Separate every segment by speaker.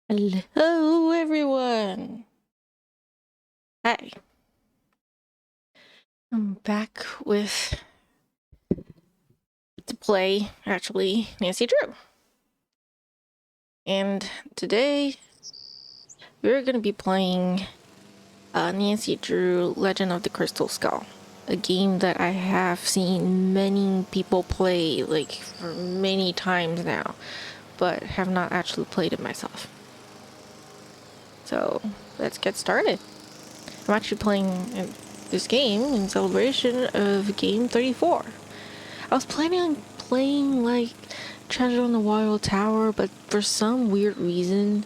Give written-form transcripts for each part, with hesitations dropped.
Speaker 1: Hello, everyone. Hi. I'm back with to play, actually, Nancy Drew. And today, we're going to be playing Nancy Drew Legend of the Crystal Skull. A game that I have seen many people play, like, for many times now, but have not actually played it myself. So, let's get started. I'm actually playing this game in celebration of game 34. I was planning on playing like Treasure on the Wild Tower, but for some weird reason,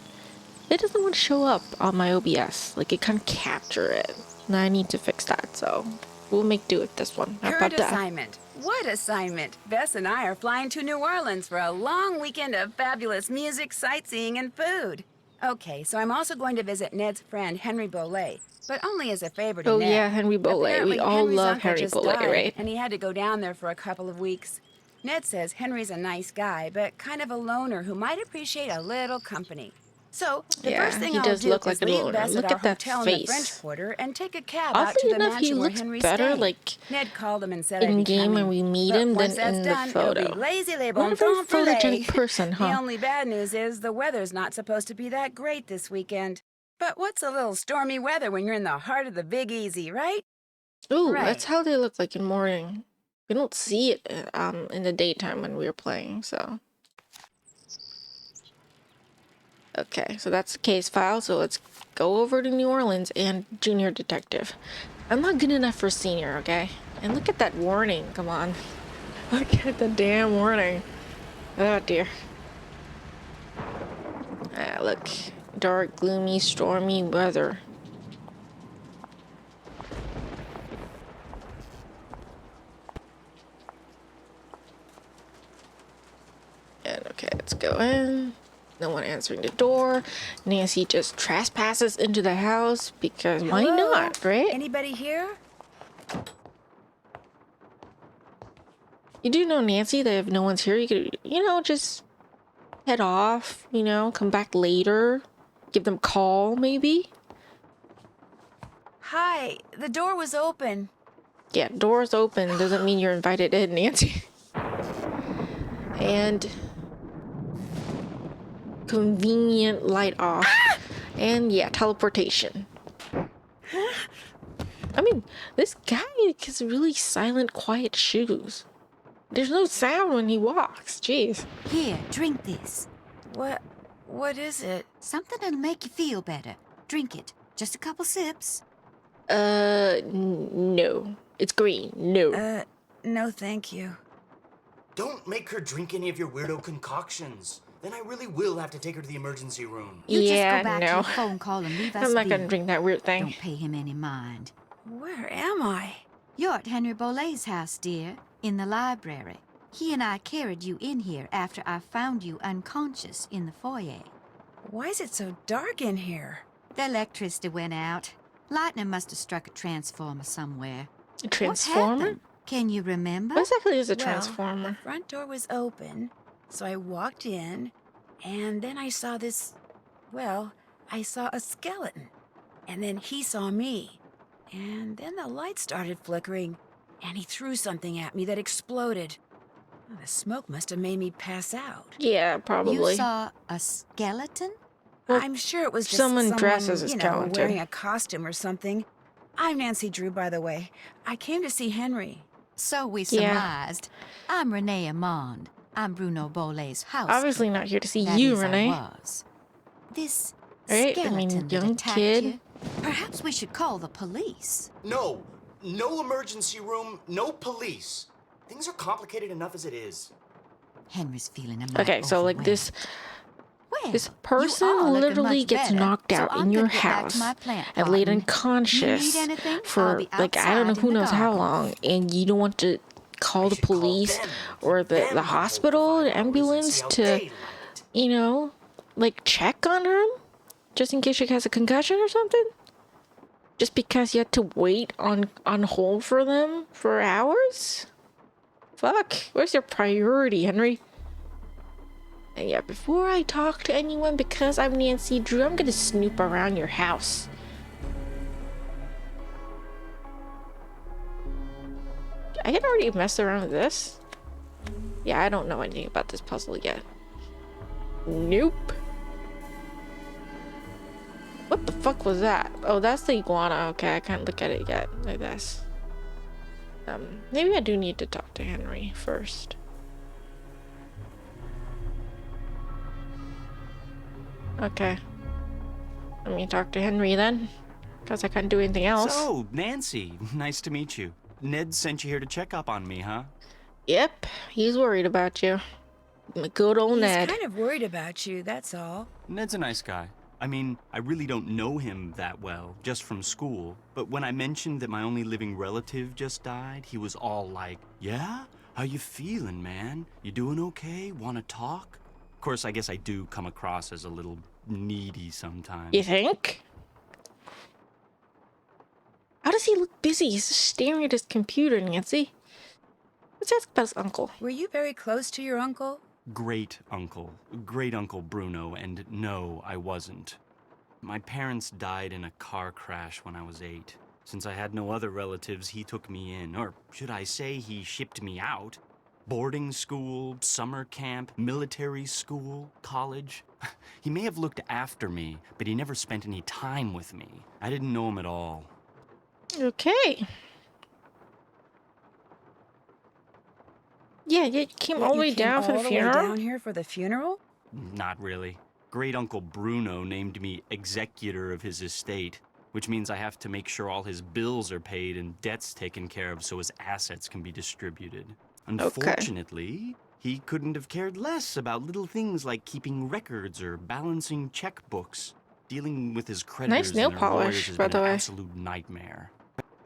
Speaker 1: it doesn't want to show up on my OBS. Like it can't capture it. And I need to fix that, so we'll make do with this one. How
Speaker 2: Current
Speaker 1: about that?
Speaker 2: assignment. What assignment? Bess and I are flying to New Orleans for a long weekend of fabulous music, sightseeing, and food. Okay, so I'm also going to visit Ned's friend Henry Bolet, but only as a favor to
Speaker 1: Oh
Speaker 2: Ned.
Speaker 1: yeah, Henry Bolet.
Speaker 2: Apparently,
Speaker 1: We all
Speaker 2: Henry's
Speaker 1: love
Speaker 2: uncle
Speaker 1: Henry
Speaker 2: just
Speaker 1: Bolet,
Speaker 2: died,
Speaker 1: right?
Speaker 2: and he had to go down there for a couple of weeks. Ned says Henry's a nice guy, but kind of a loner who might appreciate a little company. So, the
Speaker 1: Yeah,
Speaker 2: first thing
Speaker 1: he
Speaker 2: I'll
Speaker 1: does
Speaker 2: do
Speaker 1: look like
Speaker 2: is
Speaker 1: a
Speaker 2: leave
Speaker 1: loner.
Speaker 2: Bess at
Speaker 1: Look
Speaker 2: our
Speaker 1: at that
Speaker 2: hotel in the French
Speaker 1: face.
Speaker 2: Quarter and take a cab out
Speaker 1: Oddly
Speaker 2: to the
Speaker 1: enough, he
Speaker 2: mansion where
Speaker 1: looks
Speaker 2: Henry's
Speaker 1: better
Speaker 2: staying.
Speaker 1: like
Speaker 2: Ned called him and said I'd
Speaker 1: in
Speaker 2: be
Speaker 1: game when
Speaker 2: coming.
Speaker 1: we meet
Speaker 2: But
Speaker 1: him than
Speaker 2: once that's
Speaker 1: in the
Speaker 2: done, it'll be
Speaker 1: photo.
Speaker 2: lazy les
Speaker 1: Not
Speaker 2: bon
Speaker 1: a very
Speaker 2: temps for
Speaker 1: photogenic
Speaker 2: lay.
Speaker 1: person,
Speaker 2: The
Speaker 1: huh?
Speaker 2: only bad news is the weather's not supposed to be that great this weekend. But what's a little stormy weather when you're in the heart of the Big Easy, right?
Speaker 1: Ooh, that's
Speaker 2: Right.
Speaker 1: how they look like in morning. We don't see it in the daytime when we were playing, so. Okay, so that's the case file, so let's go over to New Orleans and Junior Detective. I'm not good enough for Senior, okay? And look at that warning, come on. Look at the damn warning. Oh dear. Look. Dark, gloomy, stormy weather. And okay, let's go in. No one answering the door. Nancy just trespasses into the house because why
Speaker 2: Hello?
Speaker 1: not, right?
Speaker 2: Anybody here?
Speaker 1: You do know, Nancy, that if no one's here, you could, just head off, come back later, give them a call, maybe.
Speaker 2: Hi, the door was open.
Speaker 1: Yeah, doors open doesn't mean you're invited in, Nancy. And convenient light off. And yeah, teleportation. I mean, this guy has really silent, quiet shoes. There's no sound when he walks. Jeez.
Speaker 3: Here, drink this.
Speaker 2: What is it?
Speaker 3: Something that'll make you feel better. Drink it. Just a couple sips.
Speaker 1: No. It's green. No.
Speaker 2: No thank you.
Speaker 4: Don't make her drink any of your weirdo concoctions. Then I really will have to take her to the emergency room.
Speaker 3: You
Speaker 1: Yeah,
Speaker 3: just go back
Speaker 1: no.
Speaker 3: to your phone call and leave us
Speaker 1: I'm not
Speaker 3: be.
Speaker 1: gonna drink that weird thing.
Speaker 3: Don't pay him any mind.
Speaker 2: Where am I?
Speaker 3: You're at Henry Bolet's house, dear, in the library. He and I carried you in here after I found you unconscious in the foyer.
Speaker 2: Why is it so dark in here?
Speaker 3: The electricity went out. Lightning must have struck a transformer somewhere.
Speaker 1: A
Speaker 3: What
Speaker 1: transformer?
Speaker 3: happened? Can you remember?
Speaker 1: What exactly is a
Speaker 2: Well,
Speaker 1: transformer?
Speaker 2: the front door was open, so I walked in, and then I saw this... Well, I saw a skeleton. And then he saw me. And then the light started flickering, and he threw something at me that exploded. Well, the smoke must have made me pass out.
Speaker 1: Yeah, probably.
Speaker 3: You saw a skeleton?
Speaker 1: Well,
Speaker 2: I'm sure it was just
Speaker 1: someone dressed as a
Speaker 2: you know,
Speaker 1: skeleton.
Speaker 2: wearing a costume or something. I'm Nancy Drew, by the way. I came to see Henry.
Speaker 3: So we
Speaker 1: Yeah.
Speaker 3: surmised. I'm Renee Amand. I'm Bruno Bolet's house.
Speaker 1: Obviously not here to see
Speaker 3: That
Speaker 1: you,
Speaker 3: is, I
Speaker 1: Renee.
Speaker 3: was. This
Speaker 1: Right? I
Speaker 3: skeleton
Speaker 1: mean,
Speaker 3: that
Speaker 1: young
Speaker 3: attacked
Speaker 1: kid.
Speaker 3: you, perhaps we should call the police.
Speaker 4: No emergency room, no police. Things are complicated enough as it is.
Speaker 3: Henry's feeling a mite
Speaker 1: Okay, so like this
Speaker 3: Well,
Speaker 1: this
Speaker 3: you
Speaker 1: person
Speaker 3: are looking
Speaker 1: literally
Speaker 3: much
Speaker 1: gets
Speaker 3: better,
Speaker 1: knocked
Speaker 3: so
Speaker 1: out
Speaker 3: I'm
Speaker 1: in your
Speaker 3: gonna get back to
Speaker 1: house
Speaker 3: my plant
Speaker 1: and laid
Speaker 3: garden.
Speaker 1: unconscious
Speaker 3: You need anything? I'll
Speaker 1: for
Speaker 3: be
Speaker 1: like I don't know
Speaker 3: outside
Speaker 1: who
Speaker 3: in the
Speaker 1: knows how
Speaker 3: garden.
Speaker 1: long, and you don't want to call the
Speaker 4: should call
Speaker 1: police
Speaker 4: them.
Speaker 1: or
Speaker 4: Them
Speaker 1: the
Speaker 4: hold
Speaker 1: hospital,
Speaker 4: for
Speaker 1: the
Speaker 4: 5 hours and
Speaker 1: ambulance
Speaker 4: see how
Speaker 1: to,
Speaker 4: they like it.
Speaker 1: like check on her just in case she has a concussion or something? Just because you had to wait on hold for them for hours? Fuck, where's your priority, Henry? And yeah, before I talk to anyone, because I'm Nancy Drew, I'm gonna snoop around your house. I can already mess around with this. Yeah, I don't know anything about this puzzle yet. Nope. What the fuck was that? Oh, that's the iguana. Okay, I can't look at it yet. Like this. Maybe I do need to talk to Henry first. Okay. Let me talk to Henry then. Because I can't do anything else.
Speaker 5: So, Nancy, nice to meet you. Ned sent you here to check up on me, huh?
Speaker 1: Yep, he's worried about you. Good old
Speaker 2: He's
Speaker 1: Ned.
Speaker 2: kind of worried about you, that's all.
Speaker 5: Ned's a nice guy. I mean, I really don't know him that well, just from school. But when I mentioned that my only living relative just died, he was all like, yeah? How you feeling, man? You doing okay? Wanna talk? Of course, I guess I do come across as a little needy sometimes.
Speaker 1: You think? How does he look busy? He's just staring at his computer, Nancy. Let's ask about his uncle.
Speaker 2: Were you very close to your uncle?
Speaker 5: Great uncle Bruno, and no, I wasn't. My parents died in a car crash when I was 8. Since I had no other relatives, he took me in, or should I say he shipped me out. Boarding school, summer camp, military school, college. He may have looked after me, but he never spent any time with me. I didn't know him at all.
Speaker 1: Okay. Yeah, you came all the way down for the funeral?
Speaker 2: Down here for the funeral?
Speaker 5: Not really. Great Uncle Bruno named me executor of his estate, which means I have to make sure all his bills are paid and debts taken care of so his assets can be distributed. Unfortunately, he couldn't have cared less about little things like keeping records or balancing checkbooks. Dealing with his creditors
Speaker 1: Nice nail
Speaker 5: and their lawyers
Speaker 1: polish,
Speaker 5: has
Speaker 1: by
Speaker 5: been
Speaker 1: the
Speaker 5: an
Speaker 1: way.
Speaker 5: absolute nightmare.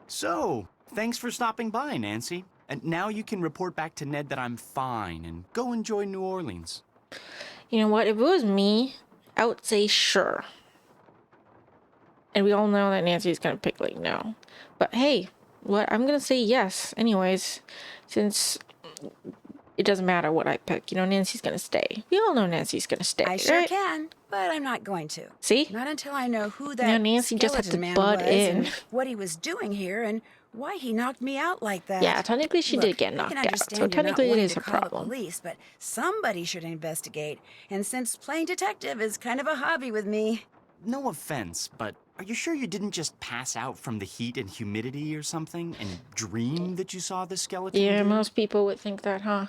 Speaker 5: So, thanks for stopping by, Nancy. And now you can report back to Ned that I'm fine and go enjoy New Orleans.
Speaker 1: You know what? If it was me, I would say sure. And we all know that Nancy's gonna pick like no. But hey, what I'm gonna say yes anyways, since it doesn't matter what I pick. You know, Nancy's gonna stay. We all know Nancy's gonna stay,
Speaker 2: I sure
Speaker 1: right?
Speaker 2: can, but I'm not going to.
Speaker 1: See?
Speaker 2: Not until I know who that
Speaker 1: Now Nancy just had
Speaker 2: skeleton
Speaker 1: to
Speaker 2: man
Speaker 1: butt
Speaker 2: was
Speaker 1: in.
Speaker 2: and what he was doing here and why he knocked me out like that.
Speaker 1: Yeah, technically she
Speaker 2: Look,
Speaker 1: did get
Speaker 2: I
Speaker 1: knocked
Speaker 2: can
Speaker 1: out,
Speaker 2: understand
Speaker 1: so
Speaker 2: you're not
Speaker 1: technically it
Speaker 2: wanting
Speaker 1: is
Speaker 2: to
Speaker 1: a
Speaker 2: call
Speaker 1: problem.
Speaker 2: The police, but somebody should investigate. And since playing detective is kind of a hobby with me,
Speaker 5: No offense, but are you sure you didn't just pass out from the heat and humidity or something and dream that you saw the skeleton?
Speaker 1: Yeah,
Speaker 5: dude?
Speaker 1: most people would think that, huh?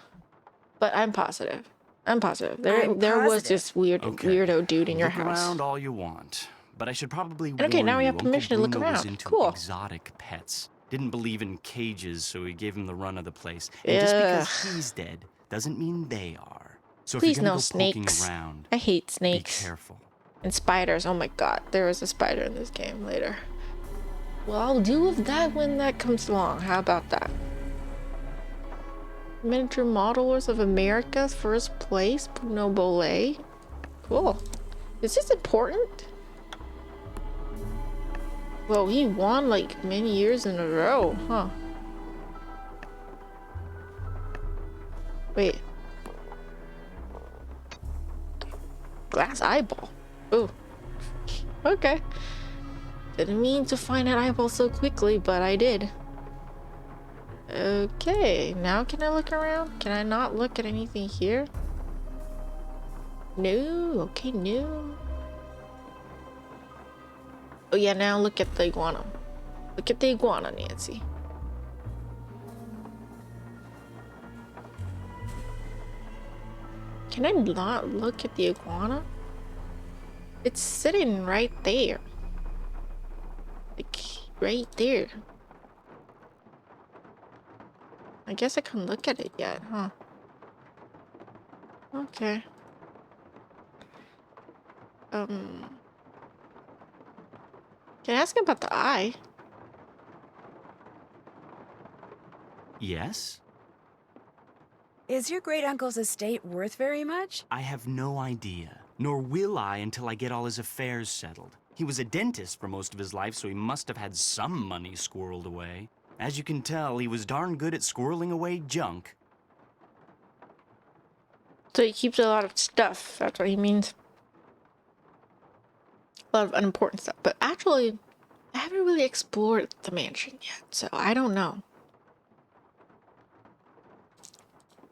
Speaker 1: But I'm positive. I'm positive.
Speaker 2: I'm
Speaker 1: There was
Speaker 2: positive.
Speaker 1: this weirdo dude in your
Speaker 5: Look
Speaker 1: house.
Speaker 5: around all you want, but I should probably
Speaker 1: Okay,
Speaker 5: warn
Speaker 1: now we
Speaker 5: you,
Speaker 1: have permission to
Speaker 5: Uncle
Speaker 1: look
Speaker 5: Bruno was
Speaker 1: around.
Speaker 5: into
Speaker 1: Cool.
Speaker 5: exotic pets. Didn't believe in cages, so he gave him the run of the place. And just because he's dead doesn't mean they are. So
Speaker 1: Please
Speaker 5: if you're
Speaker 1: no
Speaker 5: gonna go
Speaker 1: snakes.
Speaker 5: poking around,
Speaker 1: I hate
Speaker 5: be
Speaker 1: snakes.
Speaker 5: careful.
Speaker 1: And spiders. Oh my god, there was a spider in this game later. Well, I'll deal with that when that comes along. How about that? Miniature Modelers of America's first place, Bruno Bolet. Cool. Is this important? Well, he won like many years in a row, huh? Wait. Glass eyeball. Ooh. Okay. Didn't mean to find that eyeball so quickly, but I did. Okay, now can I look around? Can I not look at anything here? No, okay, no. Oh yeah, now look at the iguana. Look at the iguana, Nancy. Can I not look at the iguana? It's sitting right there. Like, right there. I guess I can't look at it yet, huh? Okay. Can I ask about the eye?
Speaker 5: Yes?
Speaker 2: is your great uncle's estate worth very much?
Speaker 5: I have no idea, nor will I until I get all his affairs settled. He was a dentist for most of his life, so he must have had some money squirreled away. As you can tell, he was darn good at squirreling away junk.
Speaker 1: So he keeps a lot of stuff. That's what he means. A lot of unimportant stuff. But actually, I haven't really explored the mansion yet, so I don't know.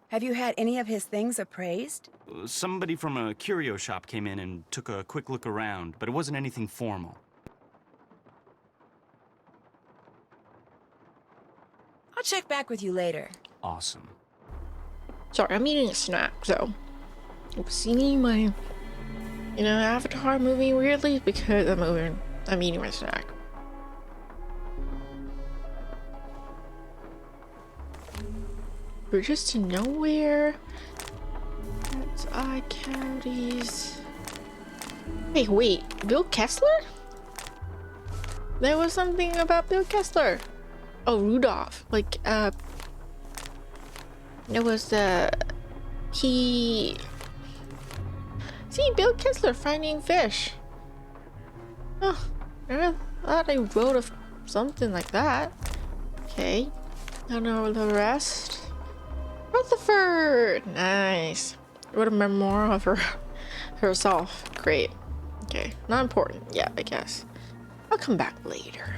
Speaker 2: Have you had any of his things appraised?
Speaker 5: Somebody from a curio shop came in and took a quick look around, but it wasn't anything formal.
Speaker 2: I'll check back with you later.
Speaker 5: Awesome.
Speaker 1: Sorry, I'm eating a snack, so I'm seeing my, Avatar moving weirdly because I'm eating my snack. Bridges to nowhere. That's eye cavities. Hey, wait, Bill Kessler? There was something about Bill Kessler. Oh, Rudolph. It was See, Bill Kessler finding fish. Oh, I thought I wrote of something like that. Okay, I don't know the rest. Rutherford! Nice. Wrote a memoir of herself. Great. Okay, not important yet, I guess. I'll come back later.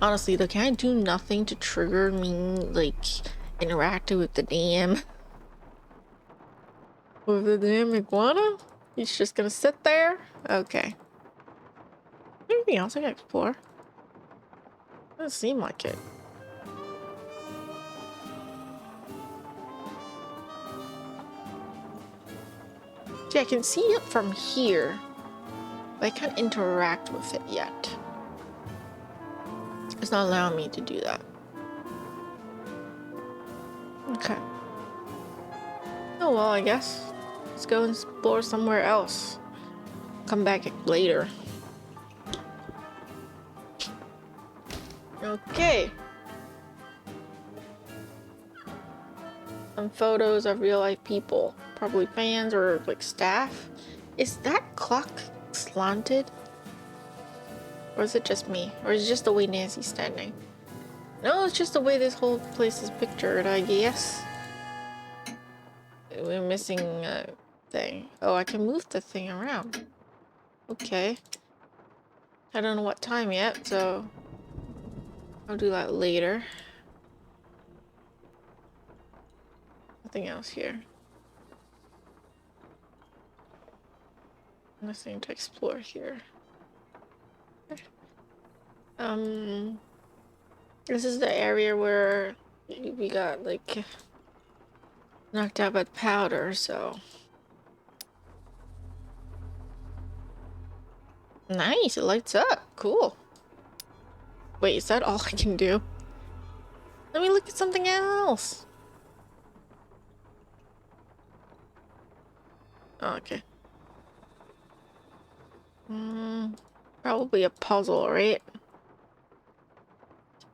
Speaker 1: Honestly, though, can I do nothing to trigger me, interacting with the DM? With the damn iguana? He's just gonna sit there? Okay. Anything else I can explore? Doesn't seem like it. See, I can see it from here, but I can't interact with it yet. It's not allowing me to do that. Okay. Oh well, I guess. Let's go and explore somewhere else. Come back later. Okay. Some photos of real life people. Probably fans or staff. Is that clock slanted? Or is it just me? Or is it just the way Nancy's standing? No, it's just the way this whole place is pictured, I guess. We're missing a thing. Oh, I can move the thing around. Okay. I don't know what time yet, so I'll do that later. Nothing else here. Nothing to explore here. This is the area where we got knocked out by powder, so nice, it lights up. Cool. Wait, is that all I can do? Let me look at something else. Oh, okay. Probably a puzzle, right?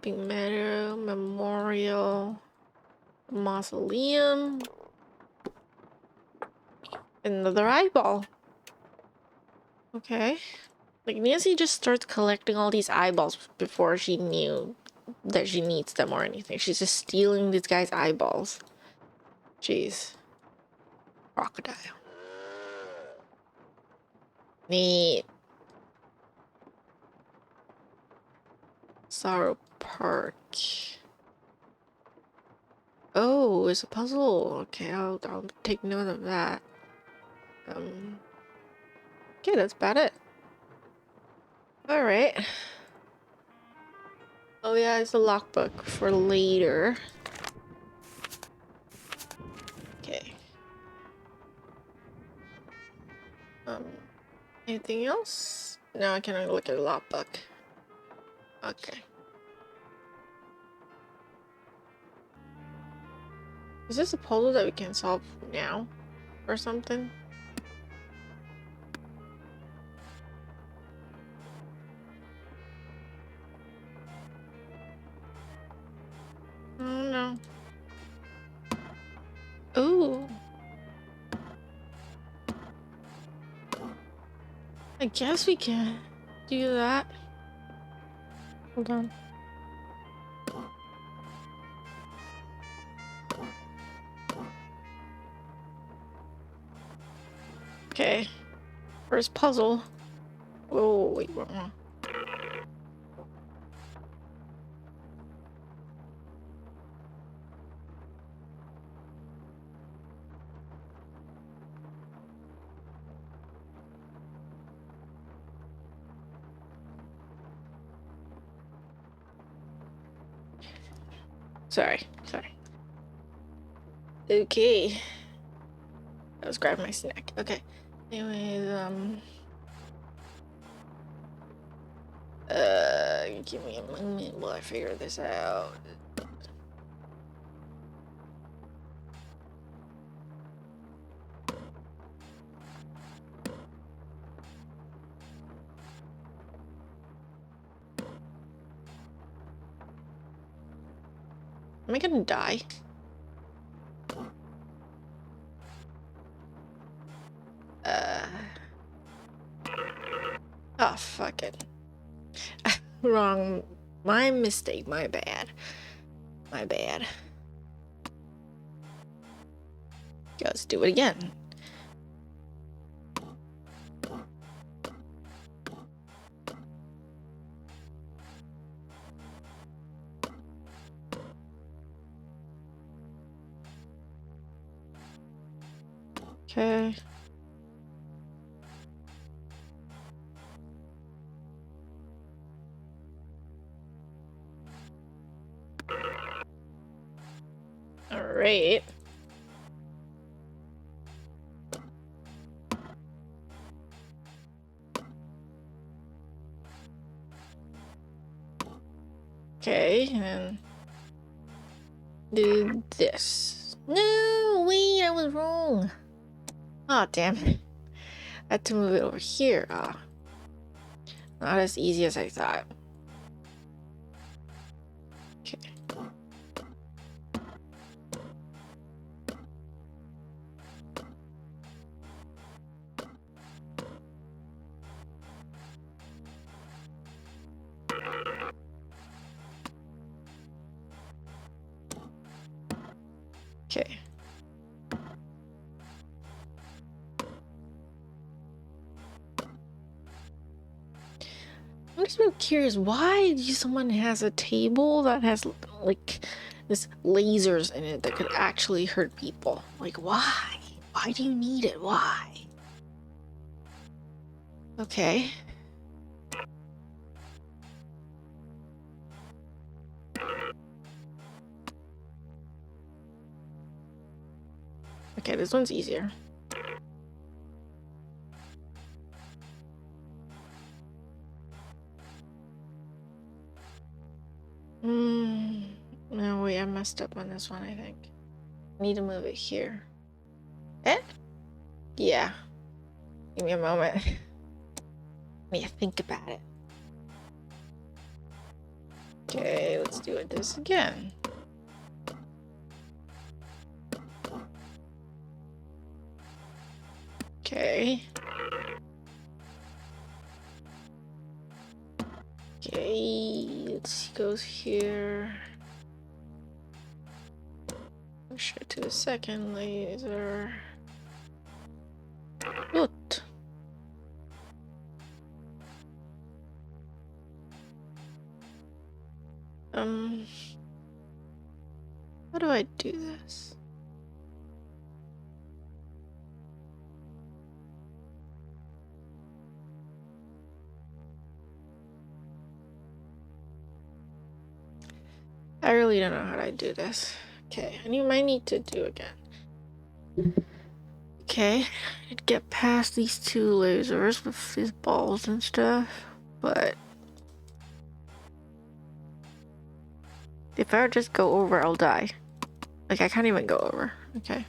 Speaker 1: Big Meadow Memorial Mausoleum. Another eyeball. Okay. Nancy just starts collecting all these eyeballs before she knew that she needs them or anything. She's just stealing this guy's eyeballs. Jeez. Crocodile. Neat. Sorrow Park. Oh, it's a puzzle. Okay, I'll take note of that. Okay, that's about it. Alright. Oh yeah, it's a lockbook for later. Okay. Anything else? No, I cannot look at a lockbook. Okay. Is this a puzzle that we can solve now? Or something? Oh no. Ooh. I guess we can do that. Hold on. Okay. First puzzle. Oh, wait, wrong. Sorry. Okay. I was grabbing my snack. Okay. Anyways, give me a moment while I figure this out. Am I gonna die? Oh, fuck it. Wrong. My mistake. My bad. Okay, let's do it again. Okay. All right. Okay, and do this. No, wait, I was wrong. Oh, damn it. I had to move it over here. Ah, not as easy as I thought. Okay. Okay. I'm just real curious, why do someone has a table that has like this lasers in it that could actually hurt people? Like, why? Why do you need it? Why? Okay. Okay, this one's easier. No, wait, I messed up on this one, I think. I need to move it here. Eh? Yeah. Give me a moment. Let me think about it. Okay, let's do it this again. Okay. Okay, let's see, goes here. Push it to the second laser. Good. How do I do this? I really don't know how to do this. Okay, I might need to do again. Okay, I'd get past these two lasers with these balls and stuff, but if I just go over, I'll die. Like, I can't even go over. Okay.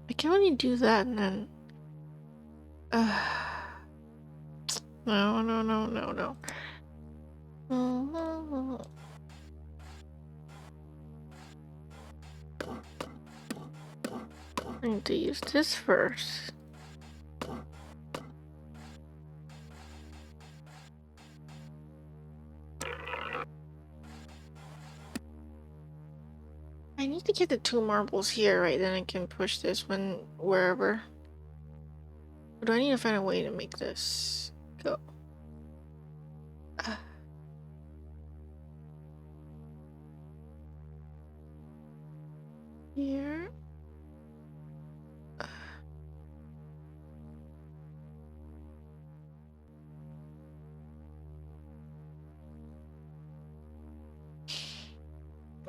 Speaker 1: I can only do that and then... No. I need to use this first. I need to get the 2 marbles here, right? Then I can push this one wherever. Or do I need to find a way to make this go? Here.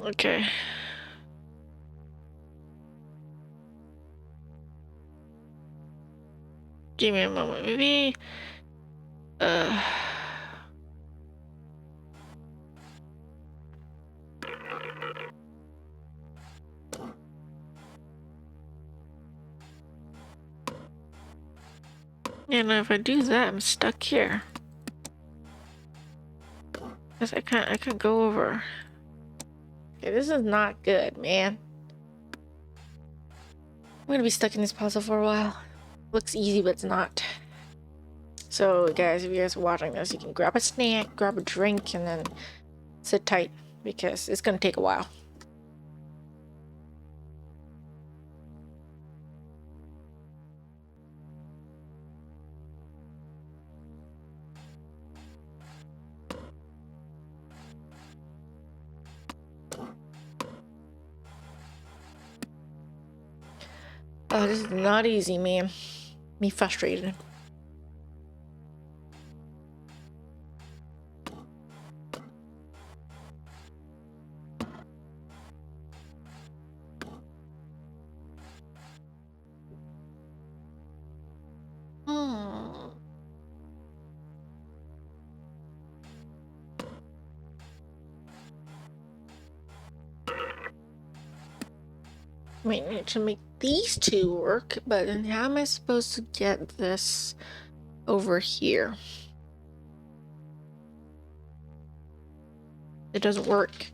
Speaker 1: Okay. Give me a moment, maybe. And if I do that, I'm stuck here. Cause I can't go over. Okay, this is not good, man. I'm gonna be stuck in this puzzle for a while. Looks easy, but it's not. So, guys, if you guys are watching this, you can grab a snack, grab a drink, and then sit tight because it's gonna take a while. Oh, this is not easy, man. Me frustrated. Might need to make these two work, but then how am I supposed to get this over here? It doesn't work.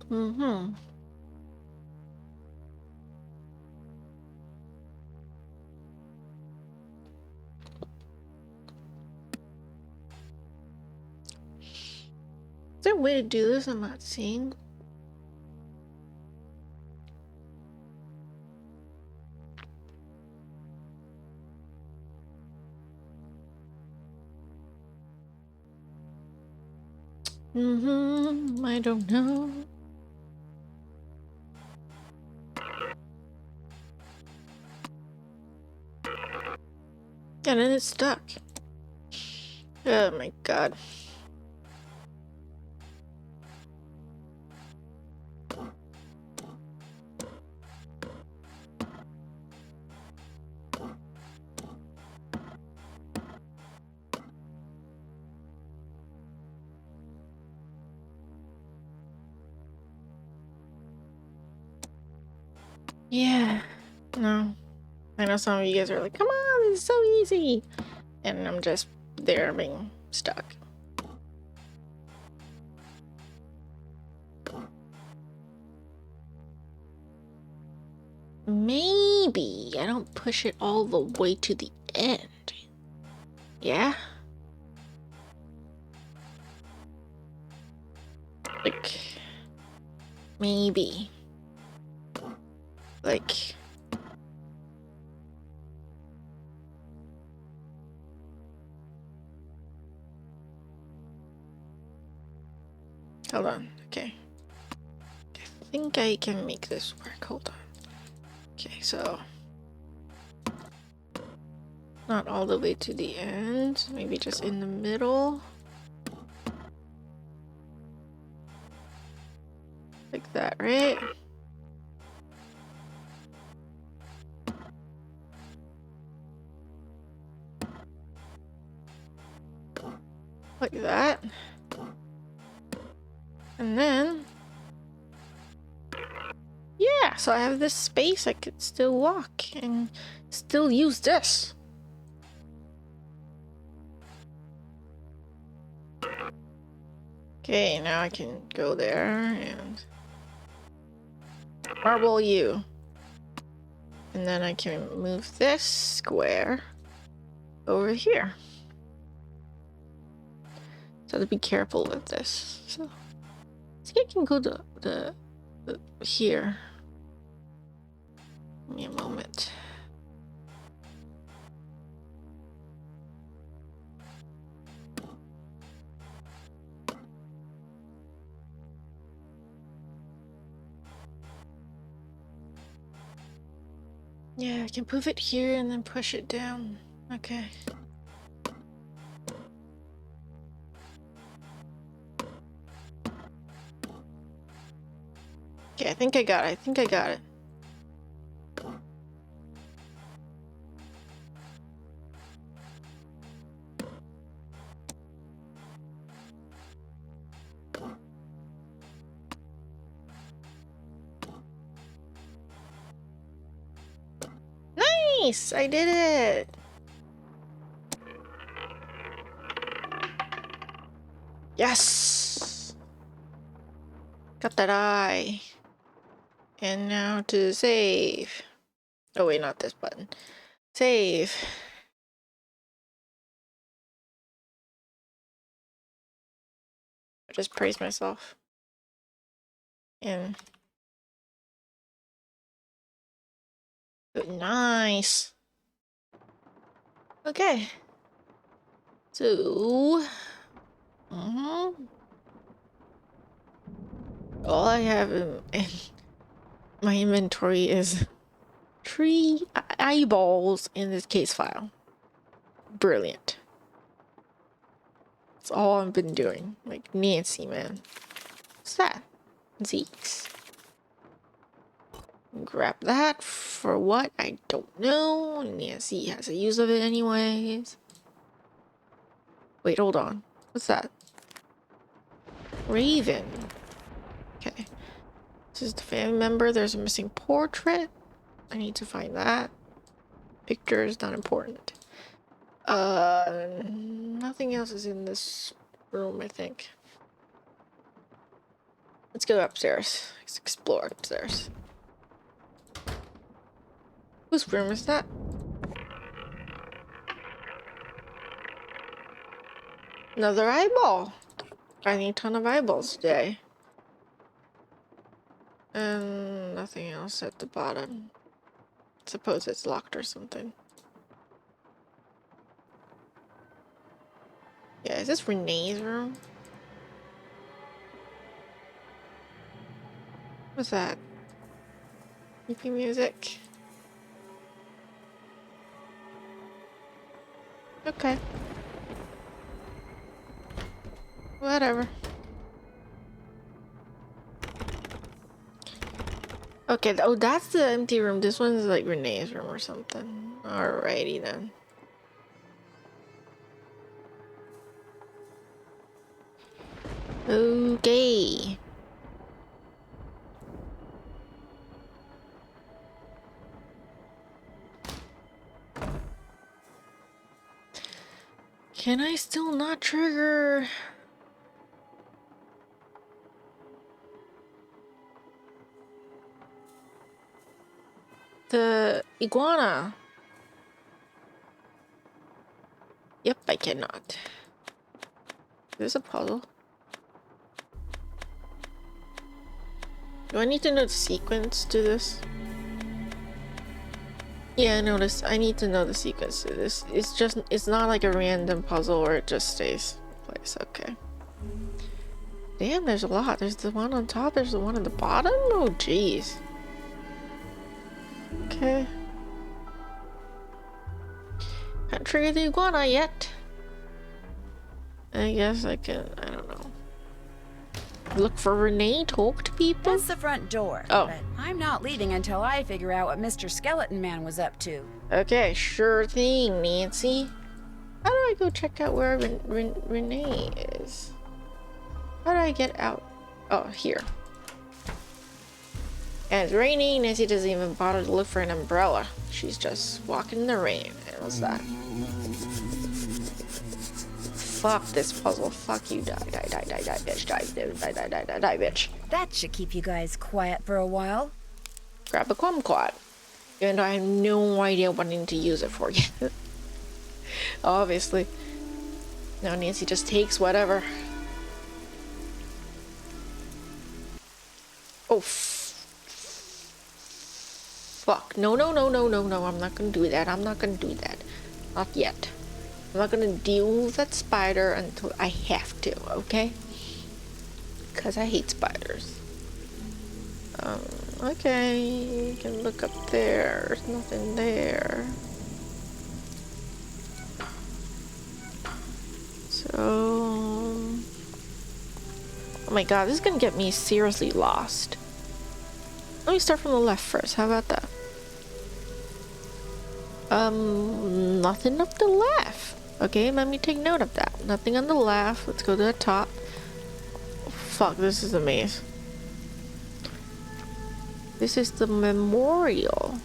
Speaker 1: Mm-hmm. Is there a way to do this I'm not seeing? I don't know. And then it's stuck. Oh my god. Yeah. No. I know some of you guys are like, come on, it's so easy. And I'm just there being stuck. Maybe I don't push it all the way to the end. Yeah? Like, maybe. Like, hold on. Okay. I think I can make this work. Hold on. Okay, so not all the way to the end, maybe just in the middle. Like that, right? Like that. And then, yeah, so I have this space I could still walk and still use this. Okay, now I can go there and marble you. And then I can move this square over here. So to be careful with this. So I think I can go to the here. Give me a moment. Yeah, I can move it here and then push it down. Okay. Okay, I think I got it. I think I got it. Nice! I did it! Yes! Got that eye. And now to save. Oh wait, not this button. Save. I just praise myself. And nice. Okay. So all I have in my inventory is 3 eyeballs in this case file. Brilliant. That's all I've been doing. Like Nancy, man. What's that? Zeeks. Grab that for what? I don't know. Nancy has a use of it anyways. Wait, hold on. What's that? Raven. Okay. This is the family member. There's a missing portrait. I need to find that. Picture is not important. Nothing else is in this room, I think. Let's go upstairs. Let's explore upstairs. Whose room is that? Another eyeball. Finding a ton of eyeballs today. And nothing else at the bottom. Suppose it's locked or something. Yeah, is this Renee's room? What's that? Creepy music. Okay. Whatever. Okay, oh, that's the empty room. This one's like Renee's room or something. Alrighty then. Okay. Can I still not trigger? The iguana. Yep, I cannot. There's a puzzle. Do I need to know the sequence to this? Yeah, I noticed. I need to know the sequence to this. It's not like a random puzzle where it just stays in place. Okay. Damn, there's a lot. There's the one on top, there's the one on the bottom? Oh, jeez. Okay. Can't trigger the iguana yet. I guess I can, I don't know. Look for Renee, talk to people?
Speaker 2: That's the front door.
Speaker 1: Oh.
Speaker 2: But I'm not leaving until I figure out what Mr. Skeleton Man was up to.
Speaker 1: Okay, sure thing, Nancy. How do I go check out where Renee is? How do I get out? Oh, here. And it's raining. Nancy doesn't even bother to look for an umbrella. She's just walking in the rain. And what's that? fuck this puzzle. Fuck you. Die, die, die, die, die, bitch. Die, die, die, die, die, die, die, bitch.
Speaker 2: That should keep you guys quiet for a while.
Speaker 1: Grab a kumquat. Even though I have no idea what I need to use it for yet. Obviously. Now Nancy just takes whatever. Oh, fuck. No, no, no, no, no, no. I'm not gonna do that. I'm not gonna do that. Not yet. I'm not gonna deal with that spider until I have to, okay? Because I hate spiders. Okay. You can look up there. There's nothing there. So... oh my god, this is gonna get me seriously lost. Let me start from the left first. How about that? Nothing up the left. Okay, let me take note of that. Nothing on the left. Let's go to the top. Oh, fuck, this is a maze. This is the memorial.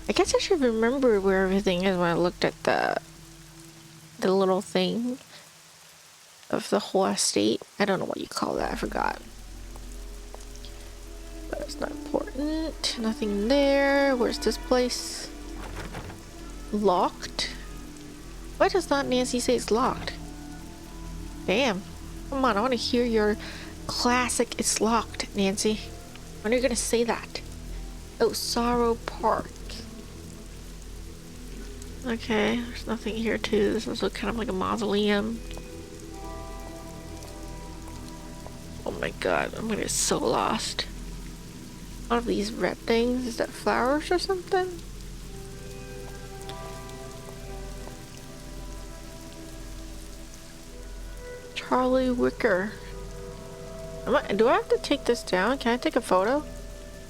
Speaker 1: I guess I should remember where everything is when I looked at the little thing of the whole estate. I don't know what you call that. I forgot. But it's not important. Nothing there. Where's this place? Locked? Why does not Nancy say it's locked? Damn. Come on, I want to hear your classic "it's locked," Nancy. When are you gonna say that? Oh, Sorrow Park. Okay, there's nothing here too. This is also kind of like a mausoleum. Oh my god, I'm gonna get so lost. One of these red things, is that flowers or something? Charlie Wicker. Do I have to take this down? Can I take a photo?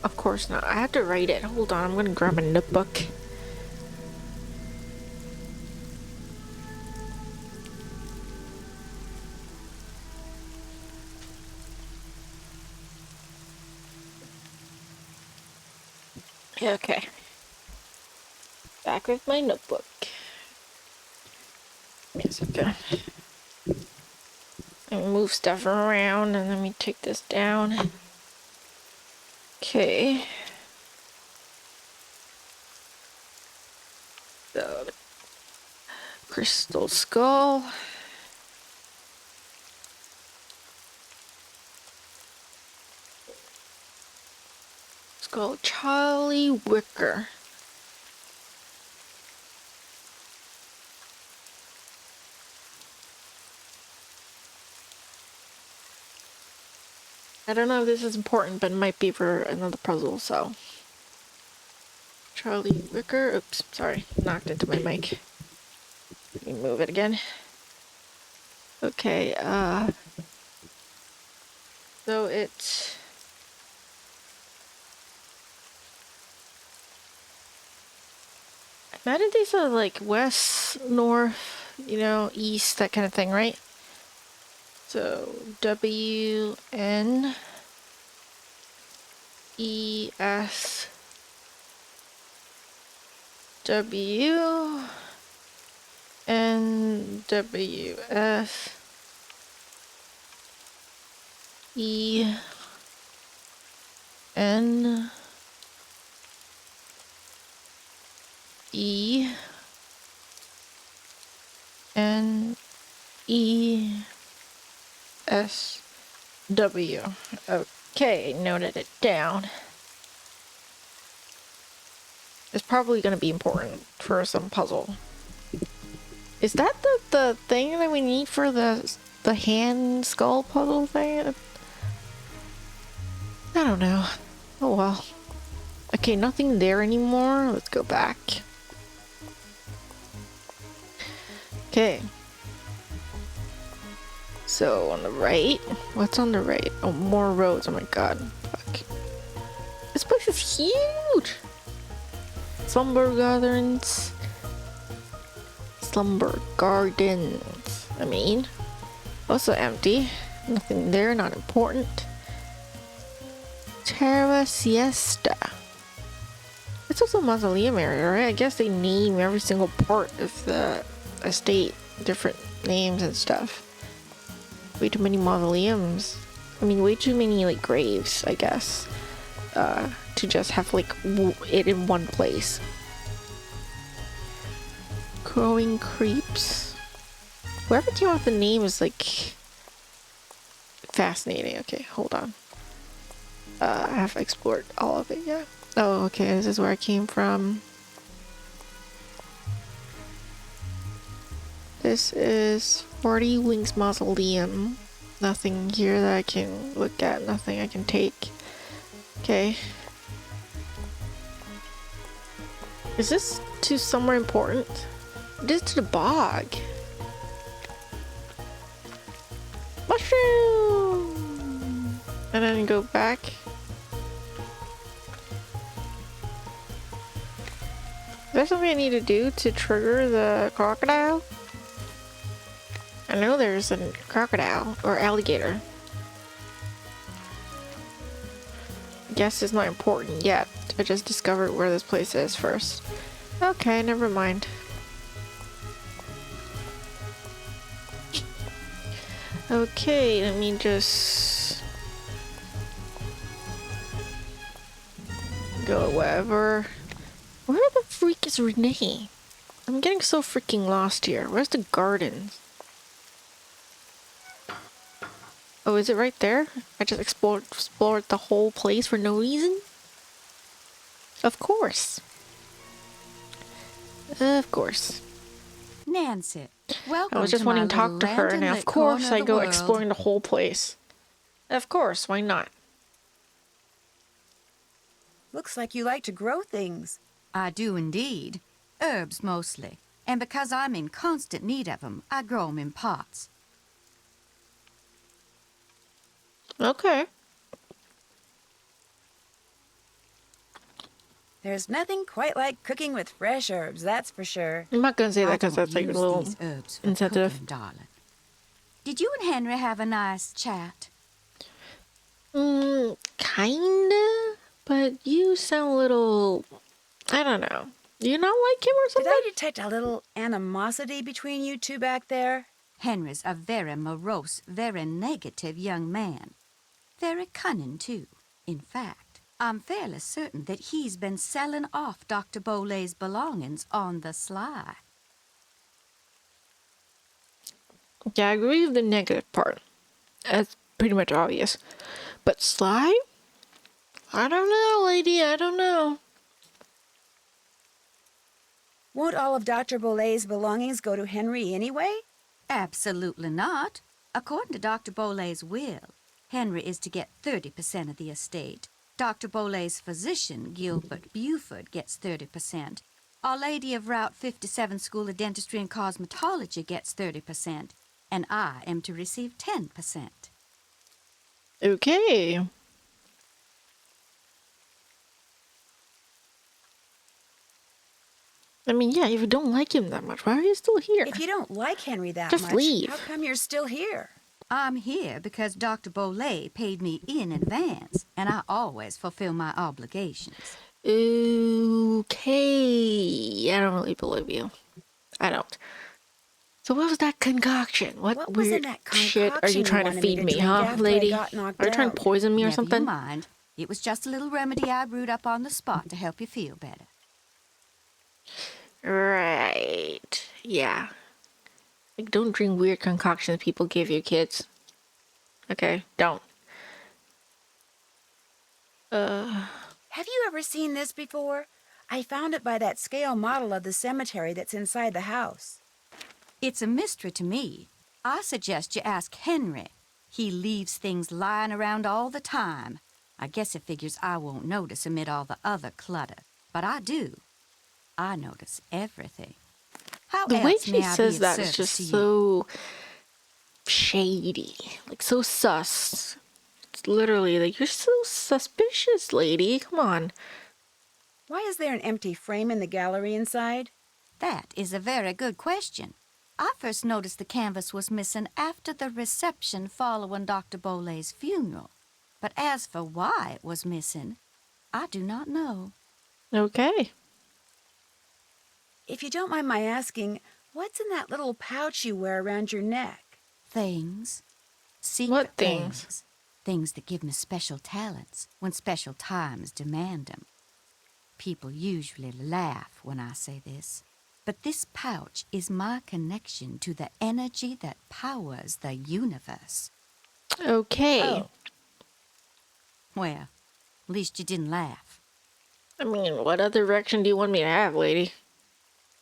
Speaker 1: Of course not. I have to write it. Hold on, I'm gonna grab a notebook. Okay. Back with my notebook. Yes, okay. And move stuff around and let me take this down. Okay. So, the crystal skull. Skull Charlie Wicker. I don't know if this is important, but it might be for another puzzle, so. Charlie Wicker. Oops, sorry. Knocked into my mic. Let me move it again. Okay, so it's... I imagine these are like west, north, you know, east, that kind of thing, right? So W N E S W N W S E N E N E S W. Okay, noted it down. It's probably going to be important for some puzzle. Is that the thing that we need for the hand skull puzzle thing? I don't know. Oh well. Okay, nothing there anymore. Let's go back. Okay. So on the right, what's on the right? Oh, more roads. Oh my god. Fuck. This place is huge. Slumber Gardens. Slumber Gardens. I mean, also empty. Nothing there, not important. Terra Siesta. It's also a mausoleum area, right? I guess they name every single part of the estate different names and stuff. Way too many mausoleums. I mean, way too many like graves, I guess. To just have like it in one place. Growing creeps. Whoever came up with the name is like fascinating. Okay, hold on. I have explored all of it, yeah. Oh, okay, this is where I came from. This is 40 Wings Mausoleum. Nothing here that I can look at, nothing I can take. Okay. Is this to somewhere important? It is to the bog. Mushroom! And then go back. Is there something I need to do to trigger the crocodile? I know there's a crocodile or alligator. Guess it's not important yet. I just discovered where this place is first. Okay, never mind. Okay, let me just go wherever. Where the freak is Renee? I'm getting so freaking lost here. Where's the gardens? Oh, is it right there? I just explored the whole place for no reason? Of course. Of course.
Speaker 3: Nancy, welcome
Speaker 1: I was just
Speaker 3: to my
Speaker 1: wanting to talk
Speaker 3: little
Speaker 1: to her, and
Speaker 3: lantern-lit
Speaker 1: of course
Speaker 3: corner
Speaker 1: I
Speaker 3: of the
Speaker 1: go
Speaker 3: world.
Speaker 1: exploring the whole place. Of course, why not?
Speaker 2: Looks like you like to grow things.
Speaker 3: I do indeed. Herbs mostly. And because I'm in constant need of 'em, I grow 'em in pots.
Speaker 1: Okay.
Speaker 2: There's nothing quite like cooking with fresh herbs, that's for sure.
Speaker 1: I'm not gonna say that
Speaker 3: I
Speaker 1: because
Speaker 3: don't
Speaker 1: that's like a
Speaker 3: use
Speaker 1: little
Speaker 3: these herbs for
Speaker 1: insensitive.
Speaker 3: cooking, darling. Did you and Henry have a nice chat?
Speaker 1: Kinda. But you sound a little, I don't know. Do you not like him or
Speaker 2: Did
Speaker 1: something?
Speaker 2: I detect a little animosity between you two back there?
Speaker 3: Henry's a very morose, very negative young man. Very cunning, too. In fact, I'm fairly certain that he's been selling off Dr. Bolay's belongings on the sly.
Speaker 1: Yeah, I agree with the negative part. That's pretty much obvious. But Sly? I don't know, lady. I don't know.
Speaker 2: Won't all of Dr. Bolay's belongings go to Henry anyway?
Speaker 3: Absolutely not. According to Dr. Bolay's will, Henry is to get 30% of the estate. Dr. Bolay's physician, Gilbert Buford, gets 30%. Our Lady of Route 57 School of Dentistry and Cosmetology gets 30%. And I am to receive 10%.
Speaker 1: Okay. I mean, yeah, if you don't like him that much, why are you still here?
Speaker 2: If you don't like Henry that
Speaker 1: Just
Speaker 2: much,
Speaker 1: leave.
Speaker 2: how come you're still here?
Speaker 3: I'm here because Dr. Bolay paid me in advance, and I always fulfill my obligations.
Speaker 1: Okay. I don't really believe you. I don't. So what was that concoction? What
Speaker 2: What was in
Speaker 1: weird
Speaker 2: that
Speaker 1: shit are
Speaker 2: concoction
Speaker 1: you
Speaker 2: you
Speaker 1: trying to
Speaker 2: wanted me
Speaker 1: feed
Speaker 2: to
Speaker 1: me,
Speaker 2: drink
Speaker 1: huh,
Speaker 2: after I
Speaker 1: lady?
Speaker 2: got knocked
Speaker 1: Are you trying to
Speaker 2: out?
Speaker 1: poison me or
Speaker 3: Never
Speaker 1: something?
Speaker 3: you mind. It was just a little remedy I brewed up on the spot to help you feel better.
Speaker 1: Right. Yeah. Like, don't drink weird concoctions people give you, kids. Okay, don't.
Speaker 2: Have you ever seen this before? I found it by that scale model of the cemetery that's inside the house.
Speaker 3: It's a mystery to me. I suggest you ask Henry. He leaves things lying around all the time. I guess he figures I won't notice amid all the other clutter. But I do. I notice everything. How
Speaker 1: The way
Speaker 3: else
Speaker 1: she
Speaker 3: may I be
Speaker 1: says
Speaker 3: of
Speaker 1: that is
Speaker 3: service
Speaker 1: just
Speaker 3: to you?
Speaker 1: so shady. Like, so sus. It's literally like, you're so suspicious, lady. Come on.
Speaker 2: Why is there an empty frame in the gallery inside?
Speaker 3: That is a very good question. I first noticed the canvas was missing after the reception following Dr. Bolay's funeral. But as for why it was missing, I do not know.
Speaker 1: Okay.
Speaker 2: If you don't mind my asking, What's in that little pouch you wear around your neck?
Speaker 3: Things. Secret
Speaker 1: What things?
Speaker 3: things. Things that give me special talents when special times demand 'em. People usually laugh when I say this, but this pouch is my connection to the energy that powers the universe.
Speaker 1: Okay.
Speaker 2: Oh,
Speaker 3: Well, at least you didn't laugh.
Speaker 1: I mean, what other direction do you want me to have, lady?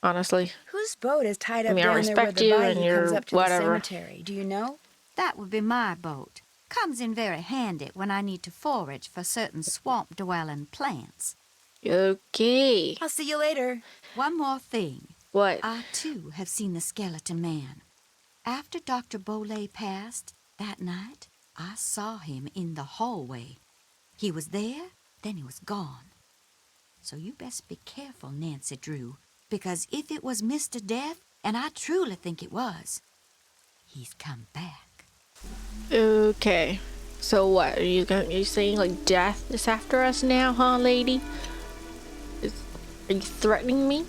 Speaker 1: Honestly.
Speaker 2: whose boat is tied
Speaker 1: I
Speaker 2: up
Speaker 1: mean, I
Speaker 2: down there where
Speaker 1: respect
Speaker 2: the
Speaker 1: you
Speaker 2: bayou
Speaker 1: and
Speaker 2: comes
Speaker 1: your
Speaker 2: up to
Speaker 1: whatever.
Speaker 2: the cemetery? Do you know?
Speaker 3: That would be my boat. Comes in very handy when I need to forage for certain swamp-dwelling plants.
Speaker 1: Okay.
Speaker 2: I'll see you later.
Speaker 3: One more thing.
Speaker 1: What?
Speaker 3: I, too, have seen the skeleton man. After Dr. Boley passed, that night, I saw him in the hallway. He was there, then he was gone. So you best be careful, Nancy Drew, because if it was Mr. Death, and I truly think it was, he's come back.
Speaker 1: Okay. So what? Are you saying like death is after us now, huh, lady? Are you threatening me?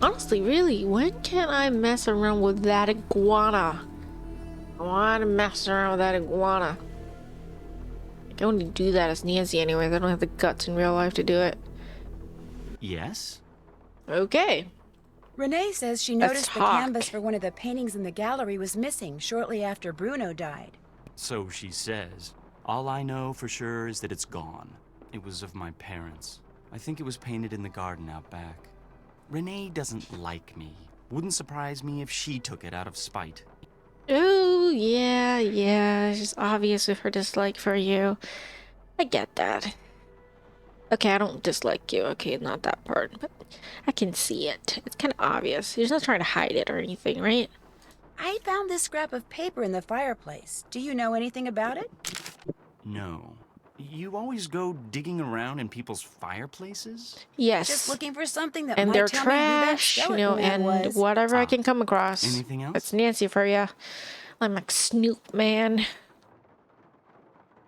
Speaker 1: Honestly, really, when can I mess around with that iguana? I want to mess around with that iguana. I can only do that as Nancy anyway. I don't have the guts in real life to do it.
Speaker 5: Yes?
Speaker 1: Okay.
Speaker 2: Renee says she
Speaker 1: Let's
Speaker 2: noticed the
Speaker 1: talk.
Speaker 2: canvas for one of the paintings in the gallery was missing shortly after Bruno died.
Speaker 5: So she says. All I know for sure is that it's gone. It was of my parents. I think it was painted in the garden out back. Renee doesn't like me. Wouldn't surprise me if she took it out of spite.
Speaker 1: Oh, yeah. It's just obvious with her dislike for you. I get that. Okay, I don't dislike you. Okay, not that part. But I can see it. It's kind of obvious. She's not trying to hide it or anything, right?
Speaker 2: I found this scrap of paper in the fireplace. Do you know anything about it?
Speaker 5: No. You always go digging around in people's fireplaces?
Speaker 1: Yes.
Speaker 2: Just looking for something that
Speaker 1: And
Speaker 2: might
Speaker 1: they're
Speaker 2: tell me who that
Speaker 1: trash, you
Speaker 2: skeleton
Speaker 1: know,
Speaker 2: man
Speaker 1: and
Speaker 2: was.
Speaker 1: whatever I can come across.
Speaker 5: Anything else?
Speaker 1: That's Nancy for you. I'm like Snoop, man.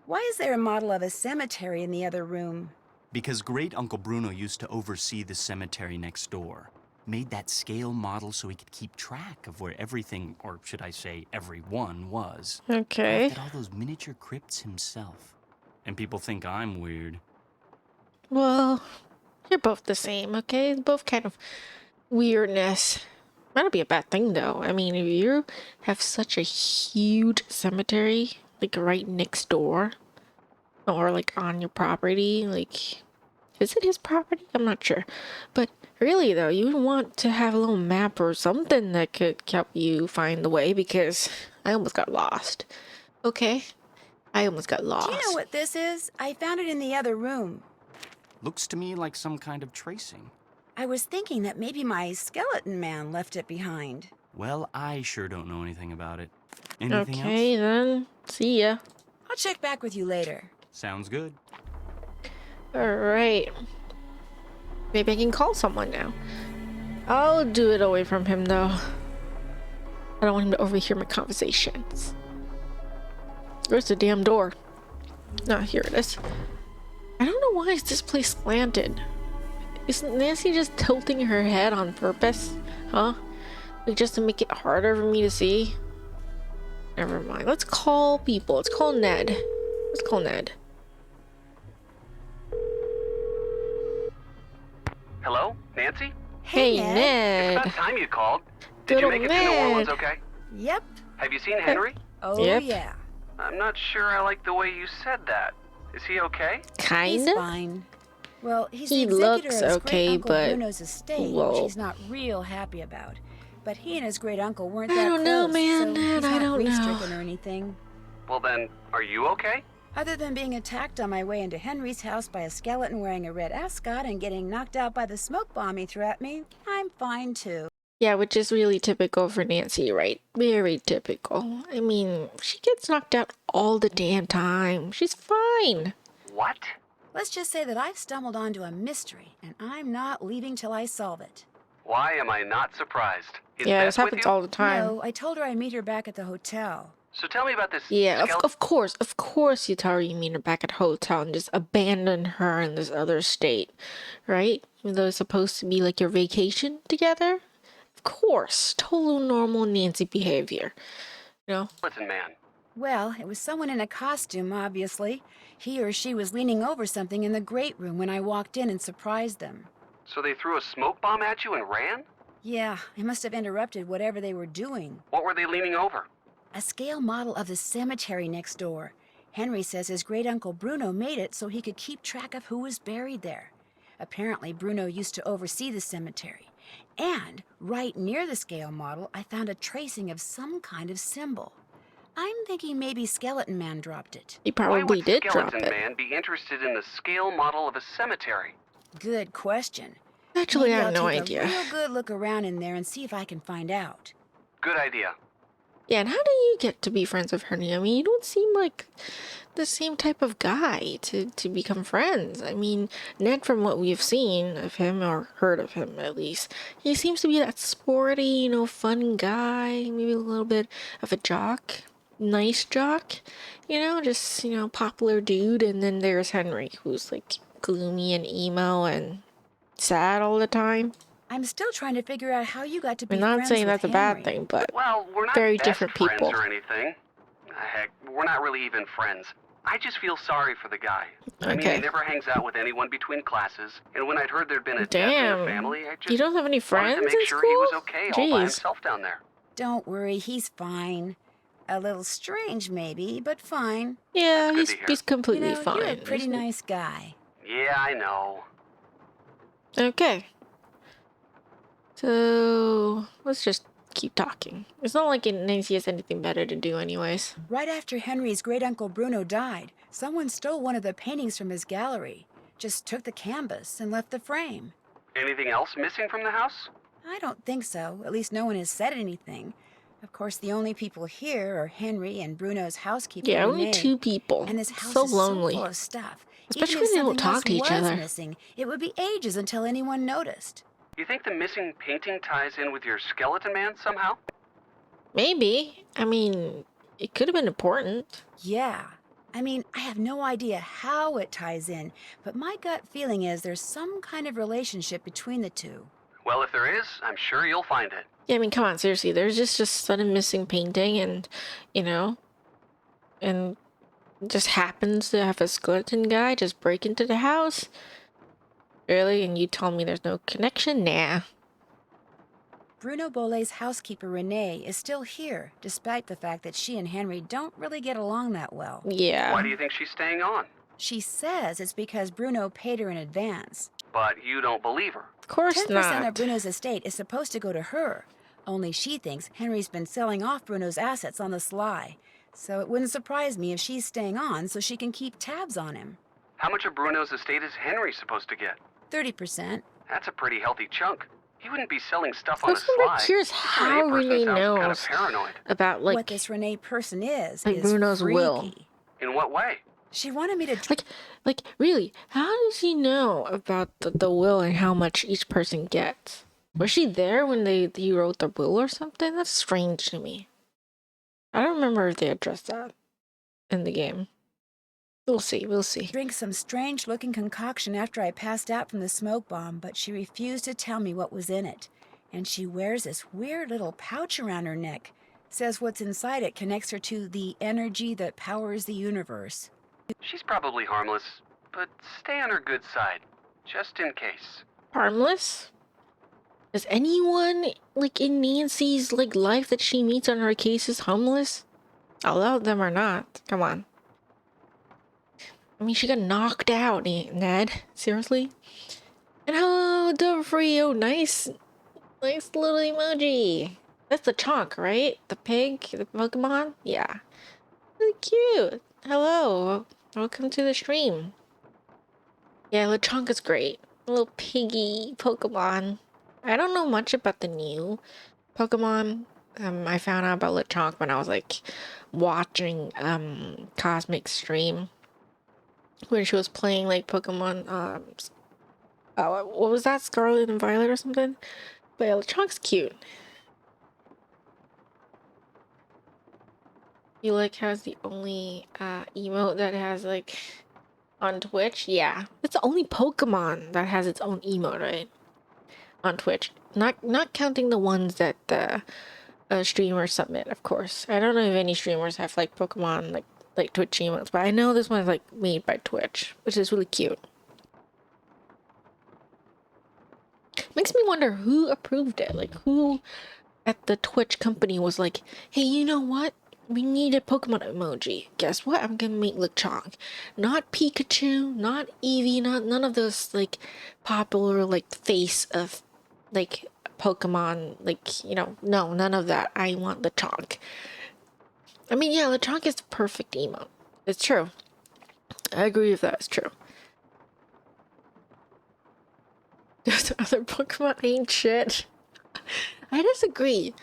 Speaker 2: Why is there a model of a cemetery in the other room?
Speaker 5: Because great Uncle Bruno used to oversee the cemetery next door. Made that scale model so he could keep track of where everything, or should I say everyone, was.
Speaker 1: Okay.
Speaker 5: Crafted all those miniature crypts himself. And people think I'm weird.
Speaker 1: Well, you're both the same, okay? Both kind of weirdness. Might not be a bad thing, though. I mean, if you have such a huge cemetery, like right next door, or like on your property, like, is it his property? I'm not sure. But really, though, you would want to have a little map or something that could help you find the way, because I almost got lost. Okay? I almost got lost.
Speaker 2: Do you know what this is? I found it in the other room.
Speaker 5: Looks to me like some kind of tracing.
Speaker 2: I was thinking that maybe my skeleton man left it behind.
Speaker 5: Well, I sure don't know anything about it. Anything
Speaker 1: Okay,
Speaker 5: else?
Speaker 1: then. See ya.
Speaker 2: I'll check back with you later.
Speaker 5: Sounds good.
Speaker 1: Alright. Maybe I can call someone now. I'll do it away from him, though. I don't want him to overhear my conversations. Where's the damn door? Ah, here it is. I don't know why is this place slanted. Is Nancy just tilting her head on purpose? Huh? Like just to make it harder for me to see? Never mind. Let's call people. Let's call Ned. Let's call Ned.
Speaker 6: Hello, Nancy?
Speaker 1: Hey,
Speaker 2: Ned.
Speaker 1: Ned.
Speaker 6: It's about time you called. Did
Speaker 1: Good
Speaker 6: you
Speaker 1: old
Speaker 6: make it to New Orleans
Speaker 1: Ned.
Speaker 6: okay?
Speaker 2: Yep.
Speaker 6: Have you seen Henry?
Speaker 2: Oh,
Speaker 1: Yep.
Speaker 2: yeah.
Speaker 6: I'm not sure I like the way you said that. Is he okay?
Speaker 2: He's
Speaker 1: Kinda?
Speaker 2: fine. Well, he's
Speaker 1: He
Speaker 2: the executor
Speaker 1: looks
Speaker 2: of his
Speaker 1: okay,
Speaker 2: great uncle
Speaker 1: but-
Speaker 2: Bruno's estate,
Speaker 1: whoa.
Speaker 2: which he's not real happy about. But he and his great uncle weren't
Speaker 1: I
Speaker 2: that
Speaker 1: don't know,
Speaker 2: close,
Speaker 1: man,
Speaker 2: so
Speaker 1: Ned,
Speaker 2: he's
Speaker 1: I
Speaker 2: not
Speaker 1: don't know.
Speaker 2: grief-stricken or anything.
Speaker 6: Well then, are you okay?
Speaker 2: Other than being attacked on my way into Henry's house by a skeleton wearing a red ascot and getting knocked out by the smoke bomb he threw at me, I'm fine too.
Speaker 1: Yeah, which is really typical for Nancy, right? Very typical. I mean, she gets knocked out all the damn time. She's fine.
Speaker 6: What?
Speaker 2: Let's just say that I've stumbled onto a mystery, and I'm not leaving till I solve it.
Speaker 6: Why am I not surprised? Is
Speaker 1: Yeah,
Speaker 6: Beth
Speaker 1: this
Speaker 6: with
Speaker 1: happens
Speaker 6: you?
Speaker 1: all the time.
Speaker 2: No, I told her I'd meet her back at the hotel.
Speaker 6: So tell me about this
Speaker 1: Yeah,
Speaker 6: skeleton.
Speaker 1: of course you tell her you mean her back at hotel and just abandon her in this other state, right? Even though it's supposed to be like your vacation together. Of course. Total normal Nancy behavior. You know?
Speaker 6: Listen, man.
Speaker 2: Well, it was someone in a costume, obviously. He or she was leaning over something in the great room when I walked in and surprised them.
Speaker 6: So they threw a smoke bomb at you and ran?
Speaker 2: Yeah, I must have interrupted whatever they were doing.
Speaker 6: What were they leaning over?
Speaker 2: A scale model of the cemetery next door. Henry says his great-uncle Bruno made it so he could keep track of who was buried there. Apparently, Bruno used to oversee the cemetery. And right near the scale model, I found a tracing of some kind of symbol. I'm thinking maybe Skeleton Man dropped it.
Speaker 1: He
Speaker 6: Why
Speaker 1: probably
Speaker 6: would
Speaker 1: did drop
Speaker 6: Skeleton
Speaker 1: it.
Speaker 6: Man be interested in the scale model of a cemetery?
Speaker 2: Good question.
Speaker 1: Actually,
Speaker 2: Maybe
Speaker 1: I
Speaker 2: I'll
Speaker 1: have no
Speaker 2: take
Speaker 1: idea.
Speaker 2: a real good look around in there and see if I can find out.
Speaker 6: Good idea.
Speaker 1: Yeah, and how do you get to be friends with Henry? I mean, you don't seem like the same type of guy to become friends. I mean, Ned, from what we've seen of him, or heard of him at least, he seems to be that sporty, you know, fun guy, maybe a little bit of a jock. Nice jock, you know, just, you know, popular dude. And then there's Henry, who's like gloomy and emo and sad all the time.
Speaker 2: I'm still trying to figure out how you got to be
Speaker 1: I'm not
Speaker 2: friends
Speaker 1: saying
Speaker 2: with
Speaker 1: that's a bad
Speaker 2: Henry.
Speaker 1: thing, but
Speaker 6: Well, we're not
Speaker 1: very
Speaker 6: best
Speaker 1: different
Speaker 6: friends
Speaker 1: people.
Speaker 6: or anything. Heck, we're not really even friends. I just feel sorry for the guy. I mean, he
Speaker 1: Okay.
Speaker 6: never hangs out with anyone between classes, and when I'd heard there'd been a death in
Speaker 1: Damn.
Speaker 6: the family, I just
Speaker 1: You don't have any
Speaker 6: wanted
Speaker 1: friends
Speaker 6: to make
Speaker 1: in
Speaker 6: sure
Speaker 1: school?
Speaker 6: he was okay all by
Speaker 1: Jeez.
Speaker 6: himself down there.
Speaker 2: Don't worry, he's fine. A little strange, maybe, but fine.
Speaker 1: Yeah,
Speaker 6: That's good
Speaker 1: he's
Speaker 6: to hear.
Speaker 1: he's completely
Speaker 2: You know,
Speaker 1: fine.
Speaker 2: you're a pretty
Speaker 1: isn't he?
Speaker 2: nice guy.
Speaker 6: Yeah, I know.
Speaker 1: Okay. So let's just keep talking. It's not like Nancy has anything better to do, anyways.
Speaker 2: Right after Henry's great-uncle Bruno died, someone stole one of the paintings from his gallery. Just took the canvas and left the frame.
Speaker 6: Anything else missing from the house?
Speaker 2: I don't think so. At least no one has said anything. Of course, the only people here are Henry and Bruno's housekeeper,
Speaker 1: Yeah, only
Speaker 2: Renee.
Speaker 1: 2 people.
Speaker 2: And this house
Speaker 1: So
Speaker 2: is
Speaker 1: lonely.
Speaker 2: so full of stuff.
Speaker 1: Especially
Speaker 2: Even
Speaker 1: when
Speaker 2: if
Speaker 1: they don't
Speaker 2: something
Speaker 1: talk
Speaker 2: else
Speaker 1: to each
Speaker 2: was
Speaker 1: other.
Speaker 2: missing, it would be ages until anyone noticed.
Speaker 6: You think the missing painting ties in with your skeleton man somehow?
Speaker 1: Maybe. I mean, it could have been important.
Speaker 2: Yeah. I mean, I have no idea how it ties in, but my gut feeling is there's some kind of relationship between the two.
Speaker 6: Well, if there is, I'm sure you'll find it.
Speaker 1: Yeah, I mean, come on, seriously. There's just a sudden missing painting and, you know, and just happens to have a skeleton guy just break into the house. Really? And you tell me there's no connection? Nah.
Speaker 2: Bruno Bolet's housekeeper, Renee, is still here, despite the fact that she and Henry don't really get along that well.
Speaker 1: Yeah.
Speaker 6: Why do you think she's staying on?
Speaker 2: She says it's because Bruno paid her in advance.
Speaker 6: But you don't believe her.
Speaker 1: Of course
Speaker 2: 10%
Speaker 1: not.
Speaker 2: of Bruno's estate is supposed to go to her. Only she thinks Henry's been selling off Bruno's assets on the sly. So it wouldn't surprise me if she's staying on so she can keep tabs on him.
Speaker 6: How much of Bruno's estate is Henry supposed to get?
Speaker 2: 30%.
Speaker 6: That's a pretty healthy chunk. He wouldn't be selling stuff
Speaker 1: I
Speaker 6: on the
Speaker 1: was really
Speaker 6: sly.
Speaker 1: curious
Speaker 6: This
Speaker 1: how
Speaker 6: person
Speaker 1: Renee
Speaker 6: sounds kind of
Speaker 1: knows
Speaker 6: paranoid.
Speaker 1: about,
Speaker 2: What
Speaker 1: like,
Speaker 2: this Renee person is
Speaker 1: like Bruno's
Speaker 2: freaky.
Speaker 1: will.
Speaker 6: In what way?
Speaker 2: She wanted me to...
Speaker 1: like, really, how does she know about the will and how much each person gets? Was she there when he wrote the will or something? That's strange to me. I don't remember if they addressed that in the game. We'll see, we'll see.
Speaker 2: drink some strange-looking concoction after I passed out from the smoke bomb, but she refused to tell me what was in it. And she wears this weird little pouch around her neck. Says what's inside it connects her to the energy that powers the universe.
Speaker 6: She's probably harmless, but stay on her good side, just in case.
Speaker 1: Harmless? Is anyone, like, in Nancy's, like, life that she meets on her cases harmless? A lot of them are not. Come on. I mean, she got knocked out, Ned. Seriously? And hello, Frio. Nice little emoji. That's the Chonk, right? The pig? The Pokemon? Yeah. Really cute. Hello. Welcome to the stream. Yeah, Lechonk is great. Little piggy Pokemon. I don't know much about the new Pokemon. I found out about Lechonk when I was, like, watching Cosmic stream. When she was playing, like, Pokemon, what was that? Scarlet and Violet or something? But yeah, Lechonk's cute. You like has the only emote that has, like, on Twitch? Yeah. It's the only Pokemon that has its own emote, right? On Twitch. Not counting the ones that the streamers submit, of course. I don't know if any streamers have like Pokemon like Twitch emotes, but I know this one's like made by Twitch, which is really cute. Makes me wonder who approved it. Like who at the Twitch company was like, hey, you know what? We need a Pokemon emoji. Guess what? I'm gonna make Lechonk. Not Pikachu, not Eevee, none of those like popular like face of like Pokemon, like, you know, no, none of that. I want Lechonk. I mean, yeah, Lechonk is the perfect emote. It's true. I agree with that. It's true. Those other Pokemon ain't shit. I disagree.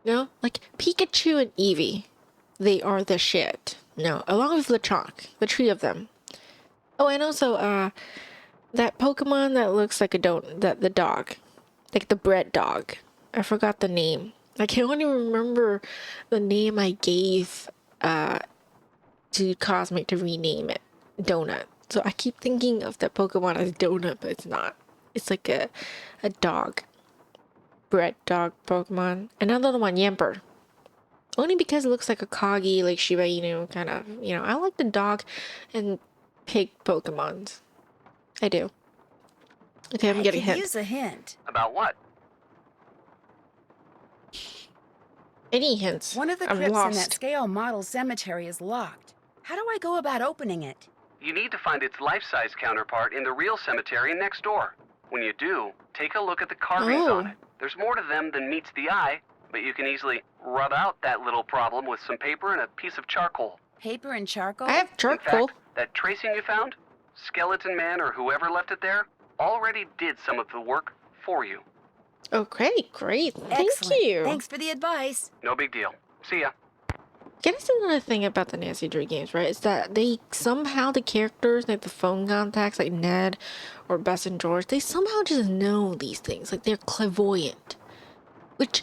Speaker 1: No, like Pikachu and Eevee, they are the shit. No, along with Lechonk, the three of them. Oh, and also, that Pokemon that looks like a the dog, like the bread dog. I forgot the name. I can only remember the name I gave, to Cosmic to rename it, Donut. So I keep thinking of that Pokemon as Donut, but it's not. It's like a dog. Bread dog Pokemon. Another one, Yamper. Only because it looks like a Corgi, like Shiba Inu, kind of. You know, I like the dog and pig Pokemons. I do. Okay, I'm getting
Speaker 2: I could
Speaker 1: hints.
Speaker 2: use a hint.
Speaker 6: About what?
Speaker 1: Any hints?
Speaker 2: One of the
Speaker 1: I'm
Speaker 2: crypts in that
Speaker 1: lost.
Speaker 2: scale model cemetery is locked. How do I go about opening it?
Speaker 6: You need to find its life-size counterpart in the real cemetery next door. When you do, take a look at the carvings on
Speaker 1: Oh.
Speaker 6: it. There's more to them than meets the eye, but you can easily rub out that little problem with some paper and a piece of charcoal.
Speaker 2: Paper and charcoal?
Speaker 1: I have
Speaker 6: In
Speaker 1: charcoal.
Speaker 6: fact, that tracing you found, Skeleton Man or whoever left it there, already did some of the work for you.
Speaker 1: Okay, great. Thank
Speaker 2: Excellent.
Speaker 1: you.
Speaker 2: Thanks for the advice.
Speaker 6: No big deal. See ya.
Speaker 1: Guess another thing about the Nancy Drew games, right, is that they somehow, the characters, like the phone contacts, like Ned or Bess and George, they somehow just know these things. Like, they're clairvoyant. Which,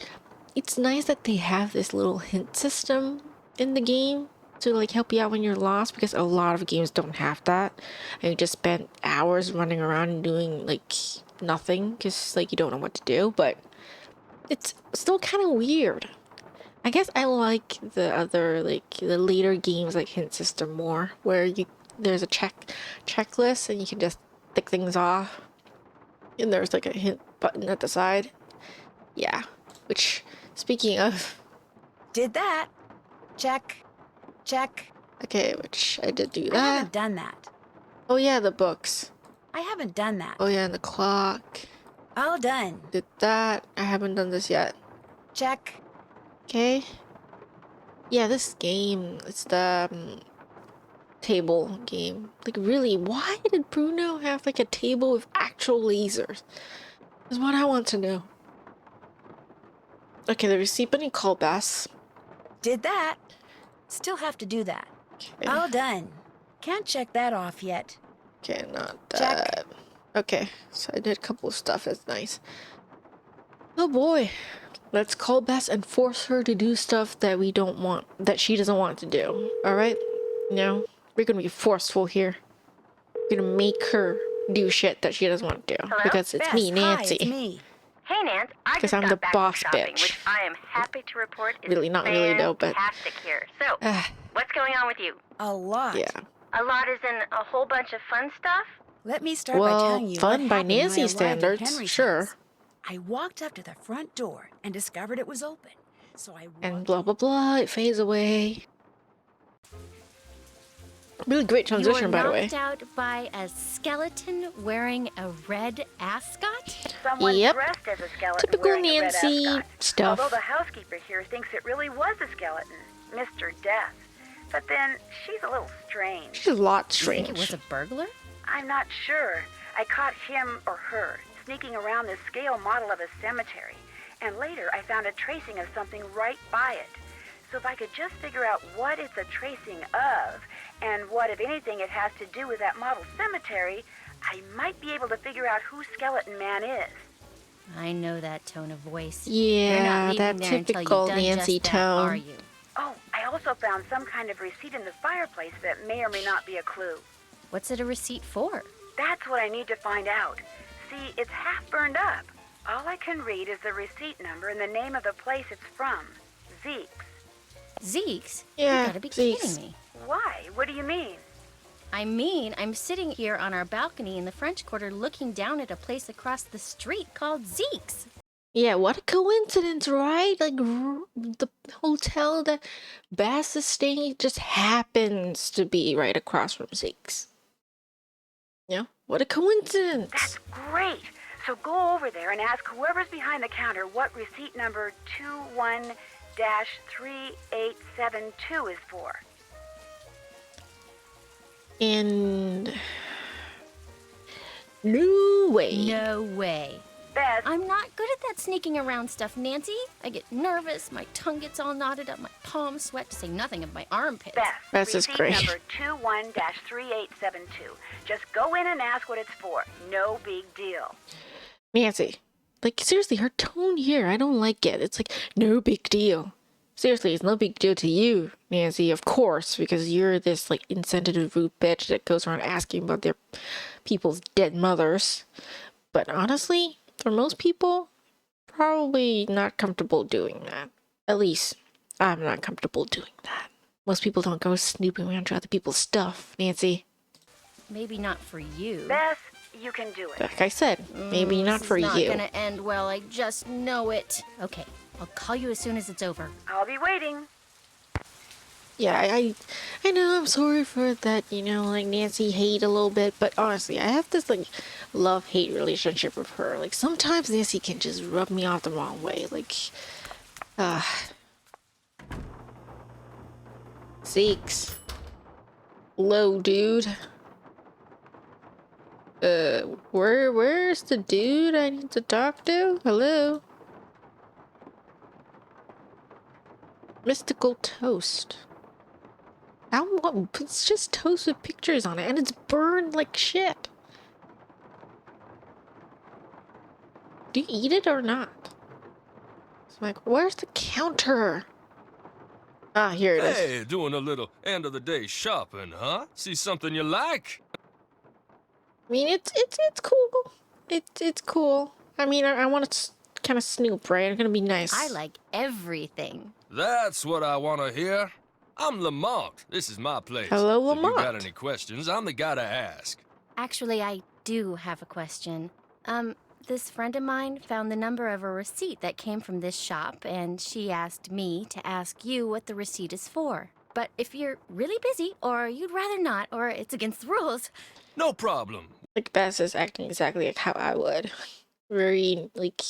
Speaker 1: it's nice that they have this little hint system in the game to, like, help you out when you're lost, because a lot of games don't have that. And you just spend hours running around and doing, like, nothing, because, like, you don't know what to do. But it's still kind of weird. I guess I like the other, like, the later games, like hint system more, where there's a checklist and you can just tick things off, and there's like a hint button at the side. Yeah, which, speaking of,
Speaker 2: Did that. Check. Check.
Speaker 1: okay, which I did do
Speaker 2: I
Speaker 1: that.
Speaker 2: haven't done that.
Speaker 1: Oh yeah, the books.
Speaker 2: I haven't done that.
Speaker 1: Oh yeah, and the clock.
Speaker 2: All done.
Speaker 1: Did that. I haven't done this yet.
Speaker 2: Check.
Speaker 1: Okay. Yeah, this game, it's the table game. Like, really, why did Bruno have like a table with actual lasers? Is what I want to know. Okay, the receipt button, call Bess.
Speaker 2: Did that. Still have to do that.
Speaker 1: Okay.
Speaker 2: All done. Can't check that off yet.
Speaker 1: Okay, not
Speaker 2: Check.
Speaker 1: that. Okay, so I did a couple of stuff. That's nice. Oh boy. Let's call Bess and force her to do stuff that we don't want, that she doesn't want to do. Alright? You know, we're gonna be forceful here. We're gonna make her do shit that she doesn't want to do.
Speaker 7: Hello?
Speaker 1: Because it's
Speaker 2: Bess,
Speaker 1: me,
Speaker 2: hi,
Speaker 1: Nancy.
Speaker 2: it's me.
Speaker 7: Hey, Nance. I
Speaker 1: 'Cause
Speaker 7: just
Speaker 1: I'm
Speaker 7: got
Speaker 1: the
Speaker 7: back
Speaker 1: boss
Speaker 7: from shopping,
Speaker 1: bitch.
Speaker 7: which I am happy to report is
Speaker 1: Really, not really though, but-
Speaker 7: fantastic here. So,
Speaker 1: Ah,
Speaker 7: what's going on with you?
Speaker 2: A lot.
Speaker 1: yeah.
Speaker 7: A lot is in a whole bunch of fun stuff?
Speaker 2: Let me start by
Speaker 1: Well,
Speaker 2: telling you
Speaker 1: fun
Speaker 2: what
Speaker 1: by
Speaker 2: happened when I
Speaker 1: Nancy
Speaker 2: arrived at
Speaker 1: standards,
Speaker 2: Henry's
Speaker 1: sure.
Speaker 2: house. I walked up to the front door and discovered it was open. So I walked
Speaker 1: And blah blah blah, it fades away. Really great transition, by the way.
Speaker 8: out by a skeleton wearing a red ascot?
Speaker 7: Someone
Speaker 1: Yep.
Speaker 7: dressed as a skeleton
Speaker 1: Typical
Speaker 7: wearing a red
Speaker 1: Nancy
Speaker 7: ascot.
Speaker 1: stuff.
Speaker 7: Although the housekeeper here thinks it really was a skeleton, Mr. Death. But then, she's a little strange.
Speaker 1: She's a lot
Speaker 8: You think it
Speaker 1: strange.
Speaker 8: was a burglar?
Speaker 7: I'm not sure. I caught him or her sneaking around this scale model of a cemetery. And later, I found a tracing of something right by it. So if I could just figure out what it's a tracing of, and what, if anything, it has to do with that model cemetery, I might be able to figure out who Skeleton Man is.
Speaker 8: I know that tone of voice.
Speaker 1: Yeah,
Speaker 8: You're not leaving
Speaker 1: that
Speaker 8: there until
Speaker 1: typical
Speaker 8: you've done
Speaker 1: Nancy
Speaker 8: just that,
Speaker 1: tone.
Speaker 8: are you?
Speaker 7: Oh, I also found some kind of receipt in the fireplace that may or may not be a clue.
Speaker 8: What's it a receipt for?
Speaker 7: That's what I need to find out. See, it's half burned up. All I can read is the receipt number and the name of the place it's from. Zeke's.
Speaker 8: Zeke's?
Speaker 1: Yeah,
Speaker 8: You gotta be
Speaker 1: Zeke's.
Speaker 8: kidding me.
Speaker 7: Why? What do you mean?
Speaker 8: I mean, I'm sitting here on our balcony in the French Quarter looking down at a place across the street called Zeke's.
Speaker 1: Yeah, what a coincidence, right? Like, the hotel that Bass is staying at just happens to be right across from Zeke's. Yeah, what a coincidence.
Speaker 7: That's great. So go over there and ask whoever's behind the counter what receipt number 21-3872 is for.
Speaker 1: And no way.
Speaker 8: No way.
Speaker 7: Beth,
Speaker 8: I'm not good at that sneaking around stuff, Nancy. I get nervous, my tongue gets all knotted up, my palms sweat, to say nothing of my armpits.
Speaker 7: Beth,
Speaker 1: That's just
Speaker 7: receipt
Speaker 1: great.
Speaker 7: number 21-3872. Just go in and ask what it's for. No big deal.
Speaker 1: Nancy, like, seriously, her tone here, I don't like it. It's like, no big deal. Seriously, it's no big deal to you, Nancy, of course, because you're this, like, insensitive, rude bitch that goes around asking about their people's dead mothers. But honestly, for most people, probably not comfortable doing that. At least, I'm not comfortable doing that. Most people don't go snooping around to other people's stuff, Nancy.
Speaker 8: Maybe not for you.
Speaker 7: Beth, you can do it.
Speaker 1: Like I said, maybe not
Speaker 8: This
Speaker 1: for
Speaker 8: is not
Speaker 1: you.
Speaker 8: gonna end well, I just know it. Okay, I'll call you as soon as it's over.
Speaker 7: I'll be waiting.
Speaker 1: Yeah, I know I'm sorry for that, you know, like Nancy hate a little bit, but honestly, I have this like love-hate relationship with her. Like sometimes Nancy can just rub me off the wrong way. Like, Zeke's. Low, dude. Where's the dude I need to talk to? Hello? Mystical toast. It's just toast with pictures on it, and it's burned like shit. Do you eat it or not? It's like, where's the counter? Ah, here it is.
Speaker 9: Hey, doing a little end of the day shopping, huh? See something you like?
Speaker 1: I mean, it's cool. It's cool. I mean, I want to kind of snoop, right? I'm gonna be nice.
Speaker 8: I like everything.
Speaker 9: That's what I want to hear. I'm Lamont. This is my place.
Speaker 1: Hello,
Speaker 9: If you got
Speaker 1: Lamont.
Speaker 9: any questions, I'm the guy to ask.
Speaker 8: Actually, I do have a question. This friend of mine found the number of a receipt that came from this shop, and she asked me to ask you what the receipt is for. But if you're really busy, or you'd rather not, or it's against the rules,
Speaker 9: No problem.
Speaker 1: Like Bess is acting exactly like how I would. Very like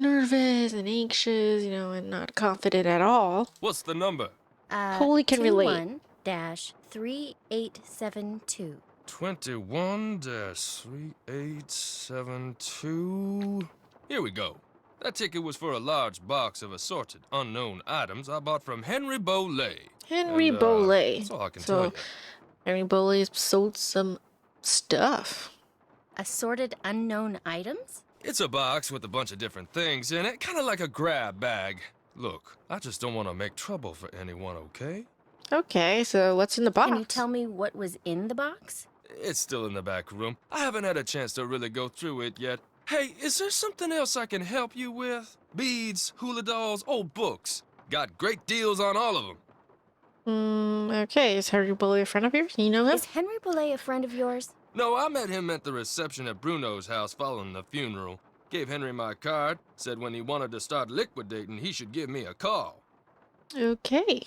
Speaker 1: nervous and anxious, you know, and not confident at all.
Speaker 9: What's the number?
Speaker 1: Totally can relate.
Speaker 8: 21-3872.
Speaker 9: 21-3872. Here we go. That ticket was for a large box of assorted unknown items I bought from Henry Bolet.
Speaker 1: Henry
Speaker 9: And,
Speaker 1: Bolet.
Speaker 9: That's all I can
Speaker 1: So,
Speaker 9: tell you.
Speaker 1: Henry Bolet sold some stuff.
Speaker 8: Assorted unknown items?
Speaker 9: It's a box with a bunch of different things in it, kind of like a grab bag. Look, I just don't want to make trouble for anyone, okay?
Speaker 1: Okay, so what's in the box?
Speaker 8: Can you tell me what was in the box?
Speaker 9: It's still in the back room. I haven't had a chance to really go through it yet. Hey, is there something else I can help you with? Beads, hula dolls, old books. Got great deals on all of them.
Speaker 1: Okay, is Henry Bolet a friend of yours? You know him?
Speaker 8: Is Henry Bolet a friend of yours?
Speaker 9: No, I met him at the reception at Bruno's house following the funeral. Gave Henry my card, said when he wanted to start liquidating, he should give me a call.
Speaker 1: Okay.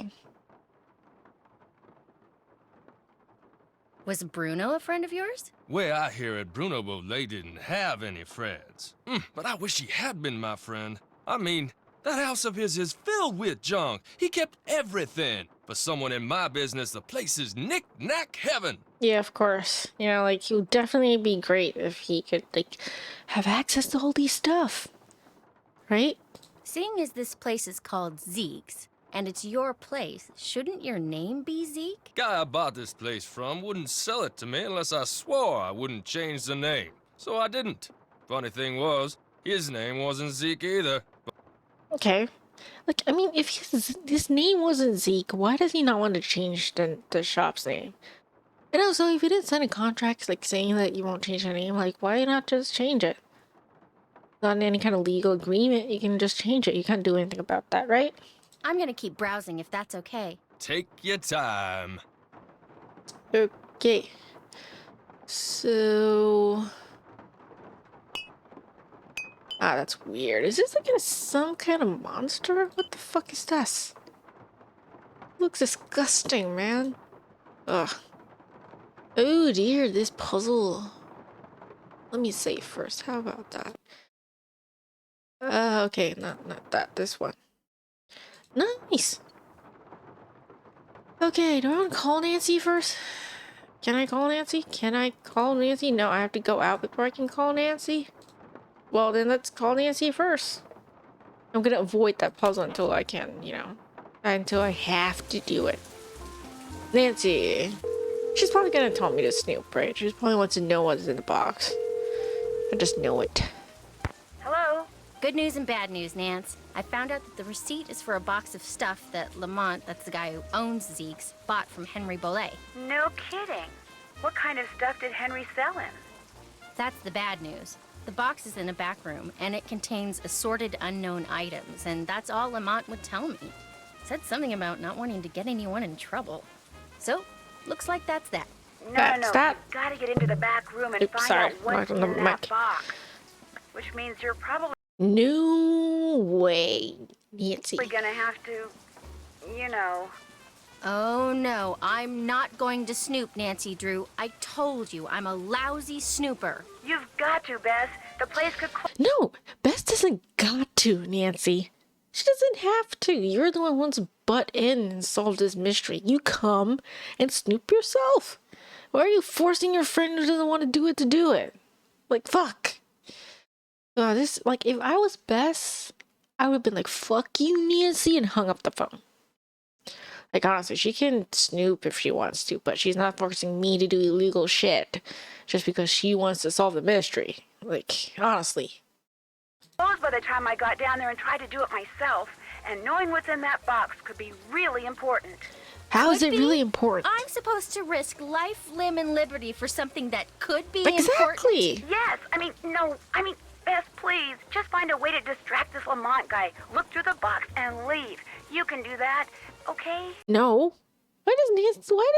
Speaker 8: Was Bruno a friend of yours?
Speaker 9: Way I hear it, Bruno Bolet didn't have any friends. But I wish he had been my friend. I mean, that house of his is filled with junk. He kept everything. For someone in my business, the place is knick-knack heaven.
Speaker 1: Yeah, of course. You know, like, it would definitely be great if he could, like, have access to all these stuff. Right?
Speaker 8: Seeing as this place is called Zeke's, and it's your place, shouldn't your name be Zeke?
Speaker 9: Guy I bought this place from wouldn't sell it to me unless I swore I wouldn't change the name. So I didn't. Funny thing was, his name wasn't Zeke either.
Speaker 1: Okay. Like, I mean, if his name wasn't Zeke, why does he not want to change the shop's name? And also, if you didn't sign a contract, like, saying that you won't change the name, like, why not just change it? not in any kind of legal agreement. You can just change it. You can't do anything about that, right?
Speaker 8: I'm gonna keep browsing if that's okay.
Speaker 9: Take your time.
Speaker 1: Okay. So... Ah, that's weird. Is this like some kind of monster? What the fuck is this? Looks disgusting, man. Ugh. Oh dear, this puzzle. Let me save first. How about that? Okay, not that. This one. Nice. Okay, do I want to call Nancy first? Can I call Nancy? Can I call Nancy? No, I have to go out before I can call Nancy. Well, then let's call Nancy first. I'm gonna avoid that puzzle until I can, you know, until I have to do it. Nancy. She's probably gonna tell me to snoop, right? She probably wants to know what's in the box. I just know it.
Speaker 7: Hello?
Speaker 8: Good news and bad news, Nance. I found out that the receipt is for a box of stuff that Lamont, that's the guy who owns Zeke's, bought from Henry Bollet.
Speaker 7: No kidding. What kind of stuff did Henry sell him?
Speaker 8: That's the bad news. The box is in a back room, and it contains assorted unknown items, and that's all Lamont would tell me. Said something about not wanting to get anyone in trouble. So, looks like that's that.
Speaker 7: No.
Speaker 1: You've
Speaker 7: gotta get into the back room and find out what's in that box. Which means you're probably
Speaker 1: No way, Nancy.
Speaker 7: gonna have to, you know.
Speaker 8: Oh no, I'm not going to snoop, Nancy Drew. I told you, I'm a lousy snooper.
Speaker 7: You've got to, Bess. The place could close.
Speaker 1: No, Bess doesn't got to, Nancy. She doesn't have to. You're the one who wants to butt in and solve this mystery. You come and snoop yourself. Why are you forcing your friend who doesn't want to do it? Like, fuck. This, like, if I was Bess, I would have been like, fuck you, Nancy, and hung up the phone. Like, honestly, she can snoop if she wants to, but she's not forcing me to do illegal shit just because she wants to solve the mystery. Like, honestly.
Speaker 7: Closed by the time I got down there and tried to do it myself, and knowing what's in that box could be really important.
Speaker 1: How is it really important?
Speaker 8: I'm supposed to risk life, limb, and liberty for something that could be
Speaker 1: Exactly.
Speaker 8: important.
Speaker 7: Yes, Bess, please, just find a way to distract this Lamont guy. Look through the box and leave. You can do that, okay?
Speaker 1: No. Why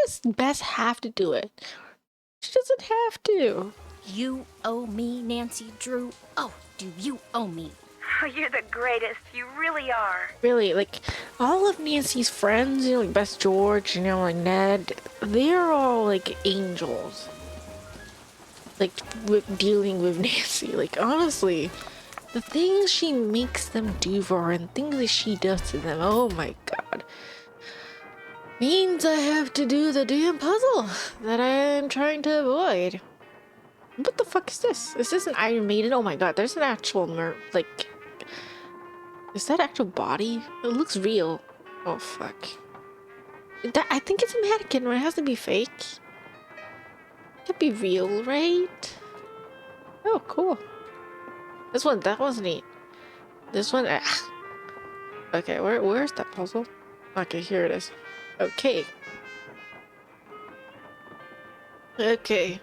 Speaker 1: does Bess have to do it? She doesn't have to.
Speaker 8: You owe me, Nancy Drew. Oh, do you owe me?
Speaker 7: Oh, you're the greatest. You really are.
Speaker 1: Really, like, all of Nancy's friends, you know, like Bess George, you know, like Ned, they're all, like, angels. Like, with dealing with Nancy. Like, honestly, the things she makes them do for her and things that she does to them, oh my god. Means I have to do the damn puzzle that I am trying to avoid. What the fuck is this? Is this an Iron Maiden? Oh my god, there's an actual like... Is that actual body? It looks real. Oh fuck. I think it's a mannequin, right? It has to be fake. It could be real, right? Oh, cool. That was neat. This one, okay, where's that puzzle? Okay, here it is. Okay. Okay.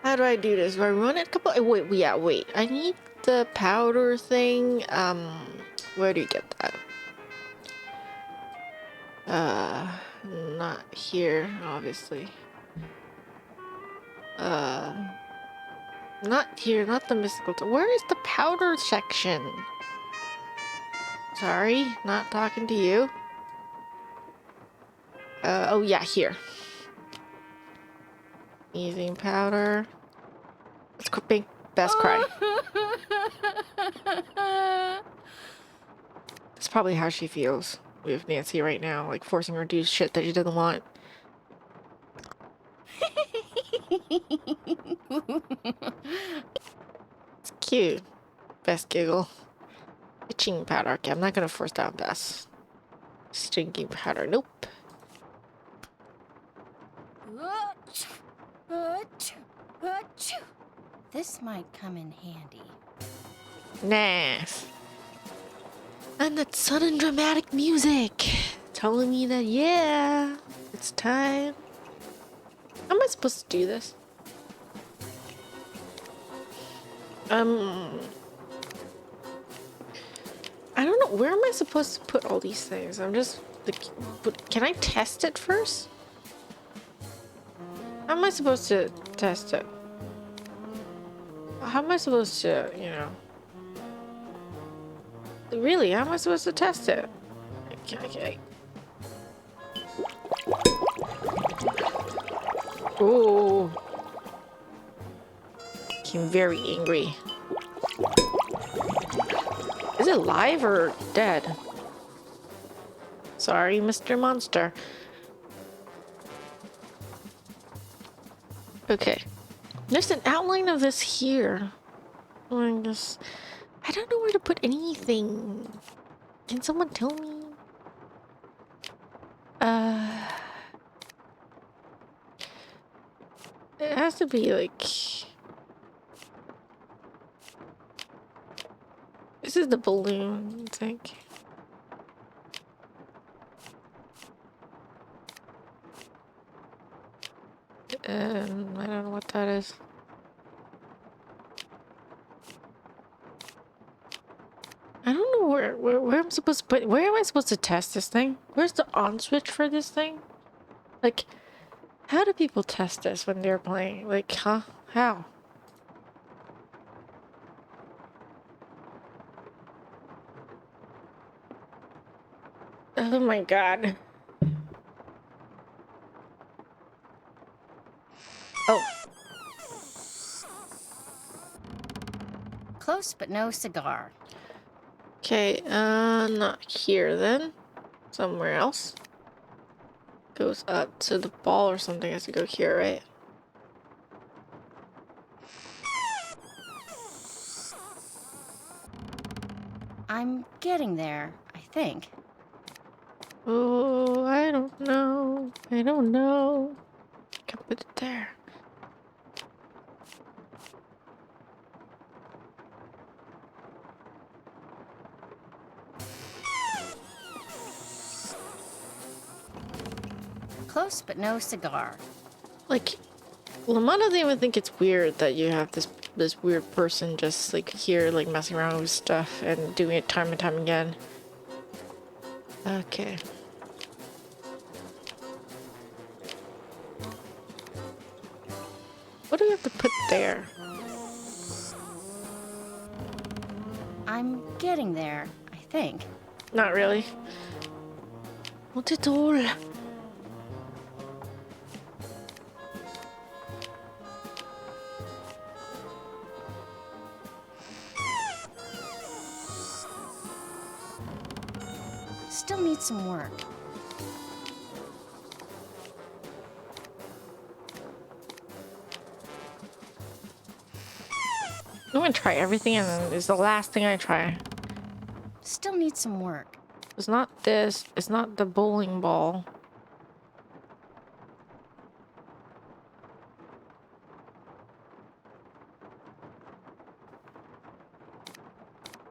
Speaker 1: How do I do this? Do I run it a couple? Wait. I need the powder thing. Where do you get that? Not here, obviously. Not here, not the mystical. Where is the powder section? Sorry, not talking to you. Oh yeah, here. Using powder. Let's make Bess cry. That's probably how she feels with Nancy right now, like forcing her to do shit that she doesn't want. It's cute. Bess giggle. Itching powder. Okay, I'm not gonna force down Bess. Stinking powder. Nope.
Speaker 8: This might come in handy.
Speaker 1: Nice. And that sudden dramatic music telling me that, yeah, it's time. How am I supposed to do this? where am I supposed to put all these things? I'm just like, but can I test it first? How am I supposed to test it? How am I supposed to, you know? Really, how am I supposed to test it? Okay. Oh. I'm very angry. Is it live or dead? Sorry, Mr. Monster. Okay. There's an outline of this here. I guess I don't know where to put anything. Can someone tell me? It has to be like... This is the balloon, I think. I don't know what that is. I don't know where I'm supposed to put... Where am I supposed to test this thing? Where's the on switch for this thing? Like, how do people test this when they're playing? Like, huh? How? Oh my god. Oh.
Speaker 8: Close but no cigar.
Speaker 1: Okay, not here then. Somewhere else. Goes up to the ball or something. Has to go here, right?
Speaker 8: I'm getting there, I think.
Speaker 1: Oh, I don't know. I don't know. Can put it there.
Speaker 8: Close but no cigar.
Speaker 1: Like, Lamont doesn't even think it's weird that you have this weird person just like here, like messing around with stuff and doing it time and time again. Okay. What do we have to put there?
Speaker 8: I'm getting there, I think.
Speaker 1: Not really. Not at all.
Speaker 8: Still needs some work.
Speaker 1: I'm gonna try everything and then it's the last thing I try.
Speaker 8: Still needs some work.
Speaker 1: It's not this. It's not the bowling ball.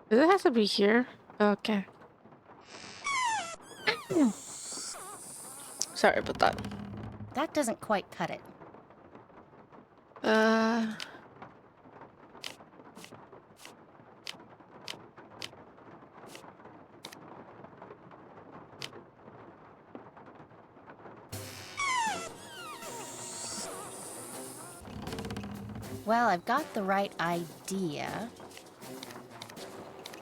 Speaker 1: Does it have to be here? Okay. Sorry about that.
Speaker 8: That doesn't quite cut it. Well, I've got the right idea.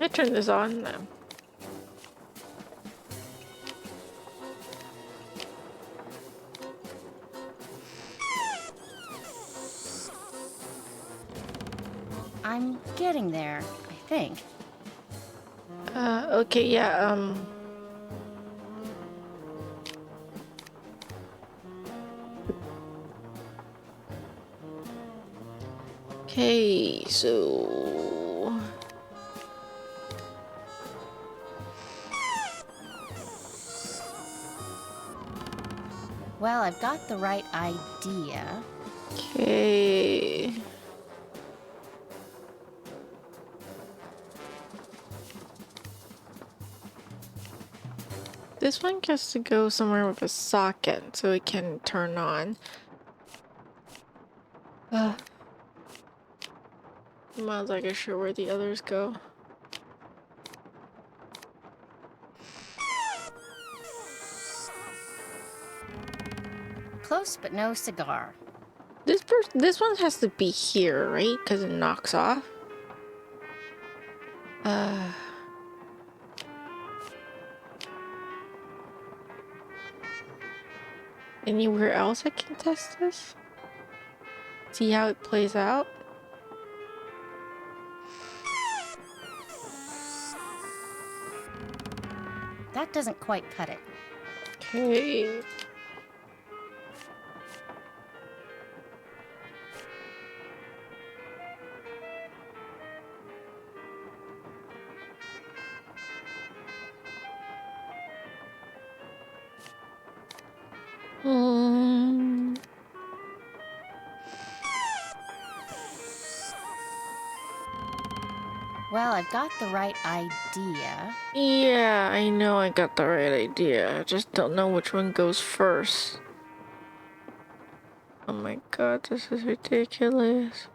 Speaker 1: I turn this on now.
Speaker 8: I'm getting there, I think.
Speaker 1: Okay, yeah, okay, so...
Speaker 8: Well, I've got the right idea.
Speaker 1: Okay... This one has to go somewhere with a socket so it can turn on. I'm not like sure where the others go.
Speaker 8: Close but no cigar.
Speaker 1: This one has to be here, right? Because it knocks off. Anywhere else I can test this? See how it plays out?
Speaker 8: That doesn't quite cut it.
Speaker 1: Okay.
Speaker 8: Well, I've got the right idea.
Speaker 1: Yeah, I know I got the right idea. I just don't know which one goes first. Oh my god, this is ridiculous.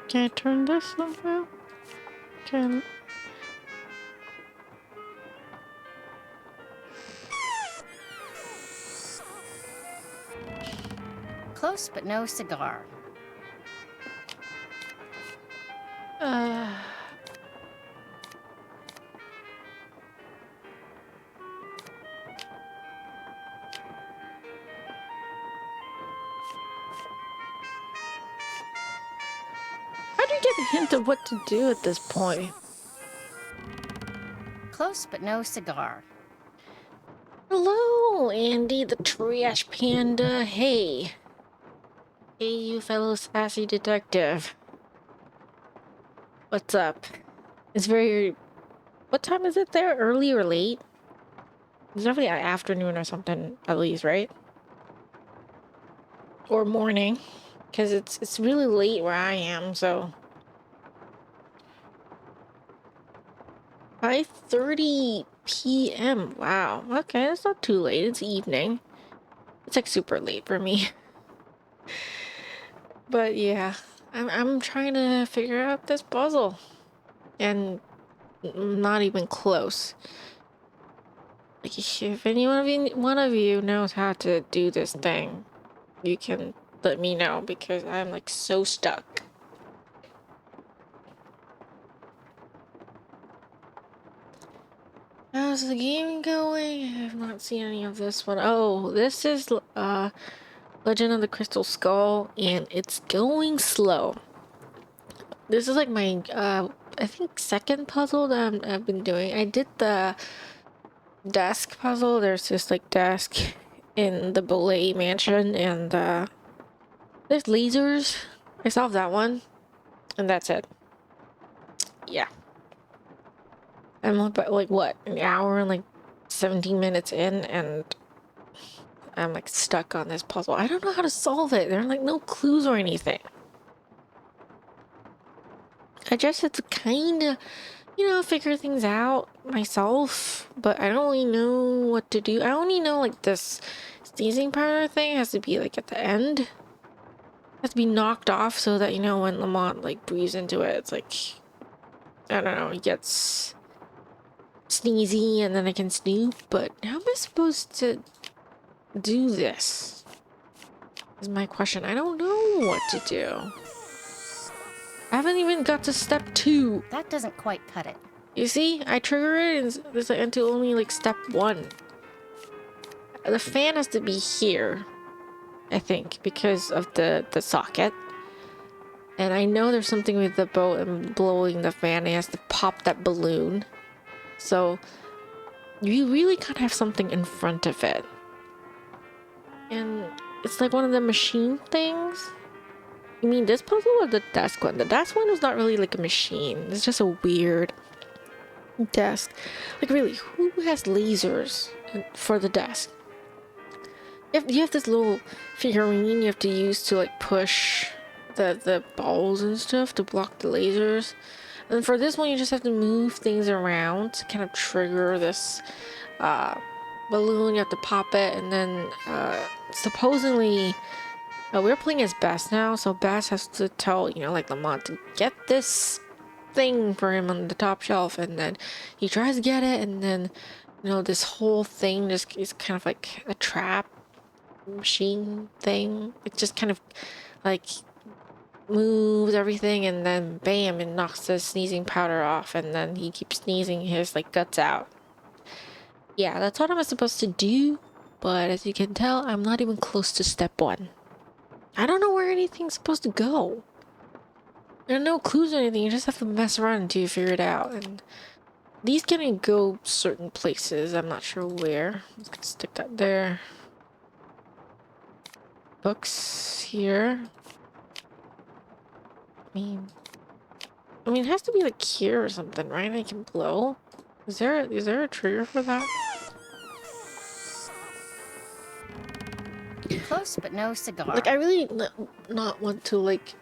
Speaker 1: Can I turn this somehow? Can...
Speaker 8: Close but no cigar.
Speaker 1: How do you get a hint of what to do at this point?
Speaker 8: Close but no cigar.
Speaker 1: Hello, Andy the trash panda. Hey. Hey, you fellow sassy detective. What's up? It's very... What time is it there? Early or late? It's definitely an afternoon or something, at least, right? Or morning. Because it's really late where I am, so... 5:30 p.m. Wow. Okay, it's not too late. It's evening. It's like super late for me. But yeah, I'm trying to figure out this puzzle. And I'm not even close. Like, if any one of you knows how to do this thing, you can let me know because I'm like so stuck. How's the game going? I have not seen any of this one. Oh, this is Legend of the Crystal Skull, and it's going slow. This is like my I think second puzzle that I've been doing. I did the desk puzzle. There's this like desk in the Belay mansion, and there's lasers. I solved that one, and that's it. Yeah. I'm like what, an hour and like 17 minutes in, and I'm like stuck on this puzzle. I don't know how to solve it. There are like no clues or anything. I just had to kind of, you know, figure things out myself, but I don't really know what to do. I only know like this sneezing powder thing has to be like at the end. It has to be knocked off so that, you know, when Lamont like breathes into it, it's like, I don't know, it gets sneezy and then I can snoop. But how am I supposed to do this? Is my question. I don't know what to do. I haven't even got to step 2.
Speaker 8: That doesn't quite cut it.
Speaker 1: You see, I trigger it and it's like until only like step 1. The fan has to be here, I think, because of the socket. And I know there's something with the boat and blowing the fan. It has to pop that balloon. So you really can't have something in front of it. And it's like one of the machine things. You mean this puzzle or the desk one? The desk one was not really like a machine. It's just a weird desk. Like really, who has lasers for the desk? You have this little figurine you have to use to like push the balls and stuff to block the lasers. And for this one, you just have to move things around to kind of trigger this balloon. You have to pop it, and then supposedly we're playing as Bass now, so Bass has to tell, you know, like Lamont to get this thing for him on the top shelf, and then he tries to get it, and then, you know, this whole thing just is kind of like a trap machine thing. It just kind of like moves everything, and then bam, it knocks the sneezing powder off, and then he keeps sneezing his like guts out. Yeah, that's what I'm supposed to do, but as you can tell, I'm not even close to step 1. I don't know where anything's supposed to go. There are no clues or anything, you just have to mess around until you figure it out, and these can go certain places, I'm not sure where. I'm just gonna stick that there. Books here. I mean, it has to be like here or something, right? I can blow. Is there a trigger for that?
Speaker 8: Close but no cigar.
Speaker 1: Like, I really not want to like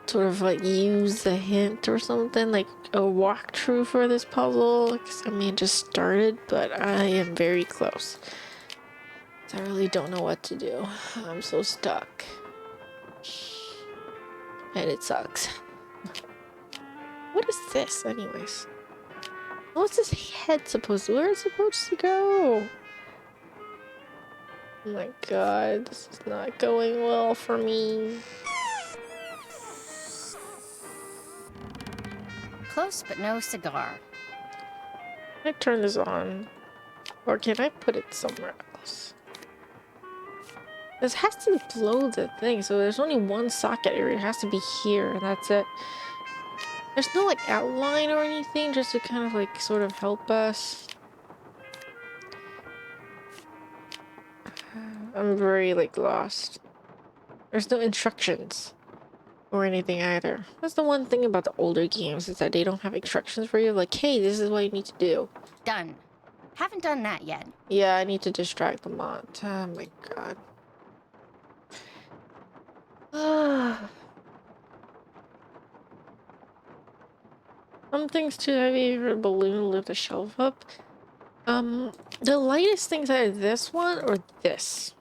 Speaker 1: sort of like use a hint or something, like a walkthrough for this puzzle. 'Cause, I mean, it just started, but I am very close. So I really don't know what to do. I'm so stuck. And it sucks. What is this, anyways? What's this head supposed to? Where is it supposed to go? Oh my god, this is not going well for me.
Speaker 8: Close but no cigar.
Speaker 1: Can I turn this on? Or can I put it somewhere else? This has to blow the thing, so there's only one socket area. It has to be here, and that's it. There's no like outline or anything, just to kind of like sort of help us. I'm very like lost. There's no instructions or anything either. That's the one thing about the older games, is that they don't have instructions for you. Like, hey, this is what you need to do.
Speaker 8: Done. Haven't done that yet.
Speaker 1: Yeah, I need to distract Lamont. Oh my god. Some things too heavy for a balloon to lift the shelf up. The lightest things are this one or this.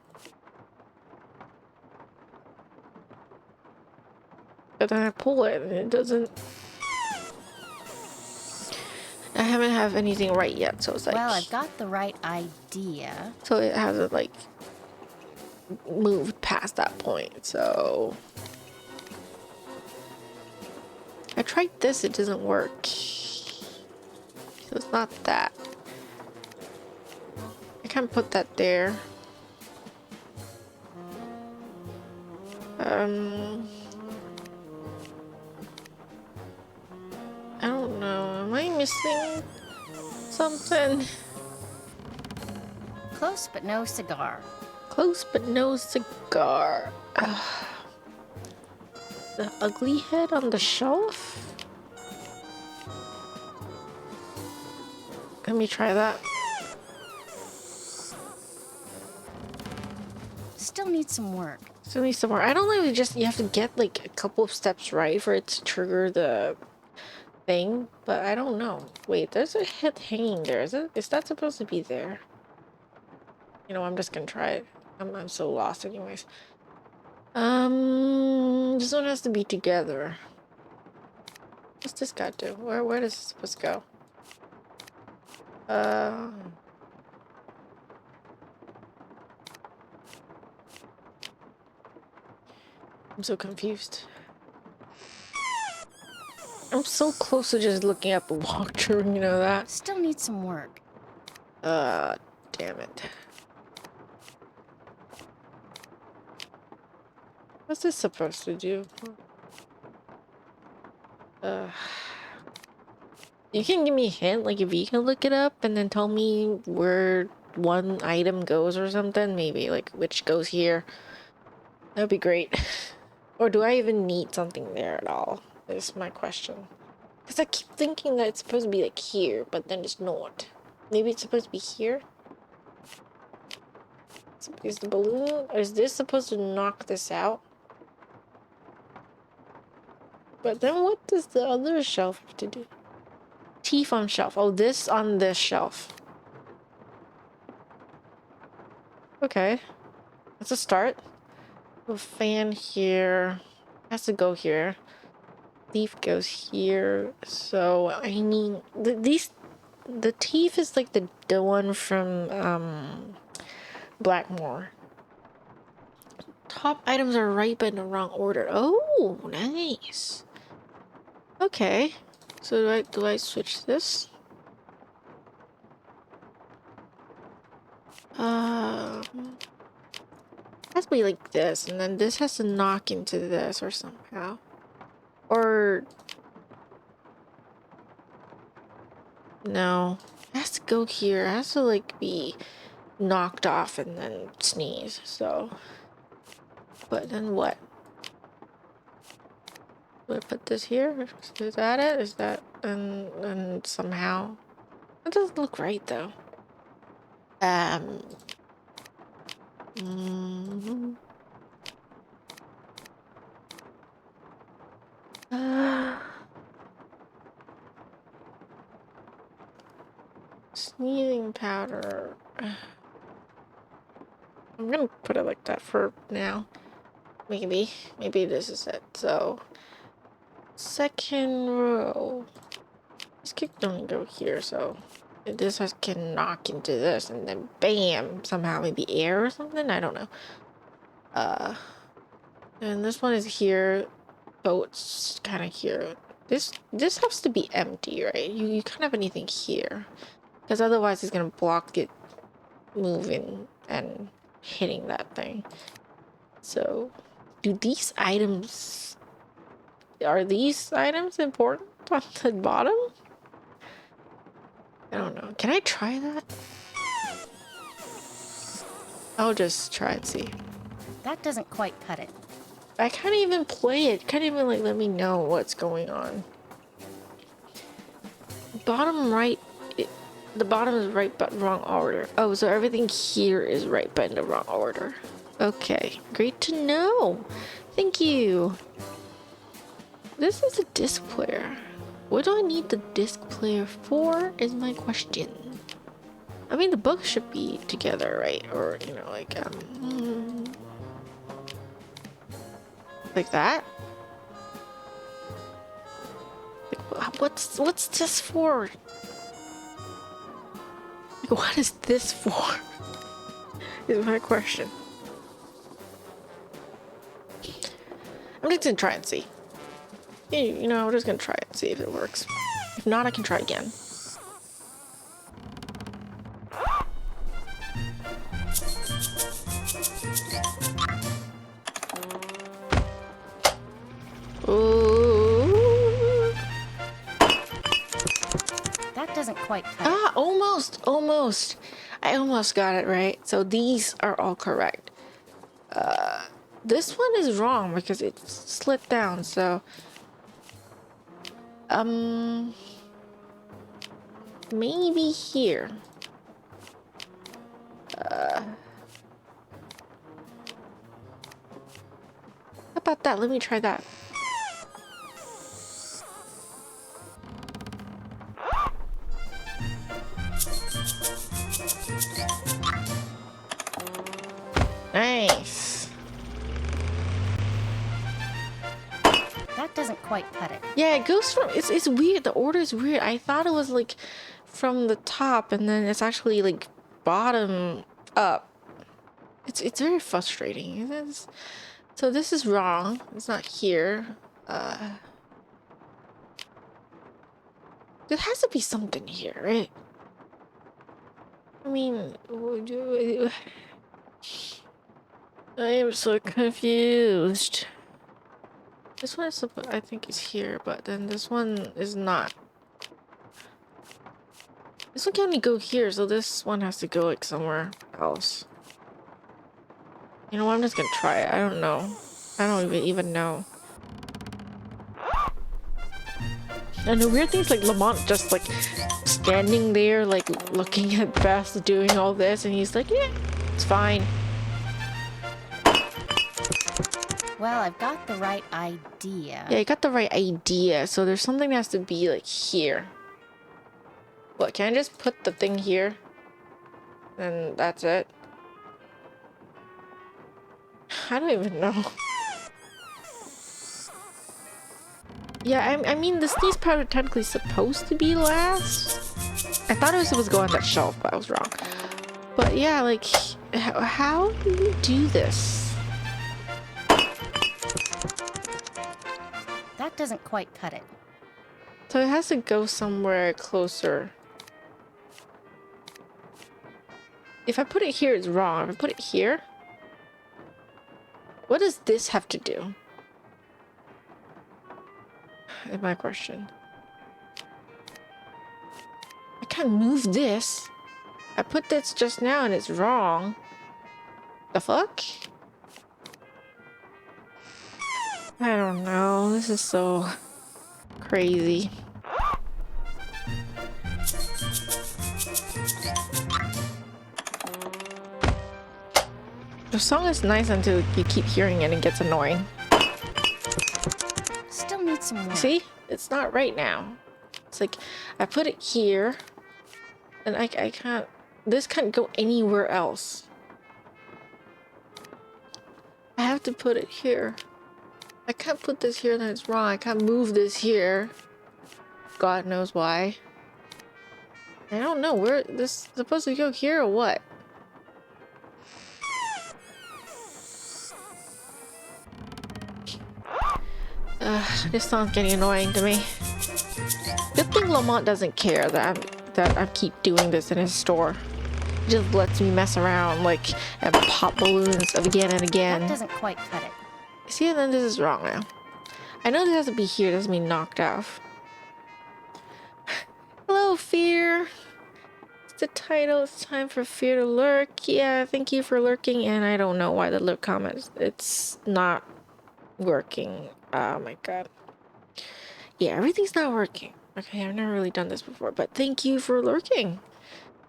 Speaker 1: But then I pull it and it doesn't. I haven't have anything right yet, so it's like.
Speaker 8: Well, I've got the right idea.
Speaker 1: So it hasn't like moved past that point, so. I tried this, it doesn't work. So it's not that. I can't put that there. I don't know. Am I missing something?
Speaker 8: Close but no cigar.
Speaker 1: Close but no cigar. The ugly head on the shelf? Let me try that.
Speaker 8: Still needs some work.
Speaker 1: Still need some more. I don't know if you have to get like a couple of steps right for it to trigger the thing, but I don't know. Wait, there's a head hanging there. Is that supposed to be there? You know, I'm just gonna try it. I'm so lost anyways. This one has to be together. What's this guy do? Where does it supposed to go? I'm so confused. I'm so close to just looking up a walkthrough, you know that?
Speaker 8: Still needs some work.
Speaker 1: Damn it. What's this supposed to do? You can give me a hint, like if you can look it up and then tell me where one item goes or something, maybe like which goes here. That would be great. Or do I even need something there at all? Is my question. Because I keep thinking that it's supposed to be like here, but then it's not. Maybe it's supposed to be here? Is the balloon... Is this supposed to knock this out? But then what does the other shelf have to do? Teeth on shelf. Oh, this on this shelf. Okay. That's a start. A fan here. Has to go here. Thief goes here. So, I mean... The teeth is like the one from, Blackmore. Top items are right but in the wrong order. Oh, nice. Okay. So do I switch this? Has to be like this, and then this has to knock into this or somehow. Or no. It has to go here. It has to like be knocked off and then sneeze, so. But then what? Do I put this here? Is that it? Is that and somehow? It doesn't look right though. Mm-hmm. Sneezing powder. I'm gonna put it like that for now. Maybe this is it. So, second row. This kick don't go here, so this can knock into this, and then bam, somehow maybe air or something. I don't know. And this one is here, so it's kind of here. This has to be empty, right? You can't have anything here, because otherwise it's gonna block it moving and hitting that thing. So, are these items important on the bottom? I don't know. Can I try that? I'll just try and see.
Speaker 8: That doesn't quite cut it.
Speaker 1: I can't even play it. Can't even like let me know what's going on. Bottom right. The bottom is right but wrong order. Oh, so everything here is right but in the wrong order. Okay, great to know. Thank you. This is a disc player. What do I need the disc player for is my question. I mean, the books should be together, right? Or, you know, like that? Like, what's this for? Like, what is this for? Is my question. I'm just gonna try and see. You know, I'm just gonna try it and see if it works. If not, I can try again. Ooh.
Speaker 8: That doesn't quite cut it.
Speaker 1: Ah, almost. I almost got it right. So these are all correct. This one is wrong because it slipped down, so maybe here. How about that? Let me try that. Nice.
Speaker 8: That doesn't quite cut it.
Speaker 1: Yeah, it goes from it's weird. The order is weird. I thought it was like from the top, and then it's actually like bottom up. It's very frustrating. So this is wrong. It's not here. There has to be something here, right? I mean, I am so confused. This one is I think is here, but then this one is not. This one can only go here, so this one has to go like somewhere else. You know what? I'm just gonna try it. I don't know. I don't even know. And the weird thing is like Lamont just like standing there like looking at Beth doing all this, and he's like, yeah, it's fine.
Speaker 8: Well, I've got the right idea.
Speaker 1: Yeah, you got the right idea. So there's something that has to be like here. What, can I just put the thing here? And that's it? I don't even know. Yeah, I mean, the sneeze powder technically supposed to be last. I thought it was supposed to go on that shelf, but I was wrong. But yeah, like, how do you do this?
Speaker 8: That doesn't quite cut it.
Speaker 1: So it has to go somewhere closer. If I put it here, it's wrong. If I put it here, what does this have to do? Is my question. I can't move this. I put this just now and it's wrong. The fuck? I don't know. This is so crazy. The song is nice until you keep hearing it and it gets annoying.
Speaker 8: Still need some more.
Speaker 1: See? It's not right now. It's like, I put it here, and I can't... This can't go anywhere else. I have to put it here. I can't put this here, then it's wrong. I can't move this here. God knows why. I don't know, where this is supposed to go here or what? This song's getting annoying to me. Good thing Lamont doesn't care that I keep doing this in his store. He just lets me mess around, like, and pop balloons again and again.
Speaker 8: That doesn't quite cut it.
Speaker 1: See, and then this is wrong now. I know this has to be here, doesn't mean knocked off. Hello, Fear. It's the title. It's time for Fear to lurk. Yeah, thank you for lurking, and I don't know why the lurk comment. It's not working. Oh my god. Yeah, everything's not working. Okay, I've never really done this before, but thank you for lurking.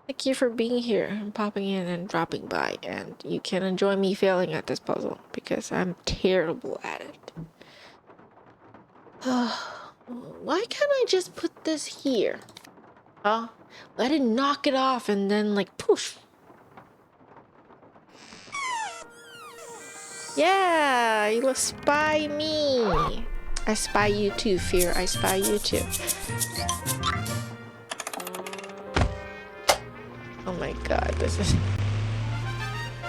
Speaker 1: Thank you for being here and popping in and dropping by, and you can enjoy me failing at this puzzle because I'm terrible at it. Why can't I just put this here? Huh? Let it knock it off and then like poof. Yeah, you spy me. I spy you too, Fear. I spy you too. Oh my god, this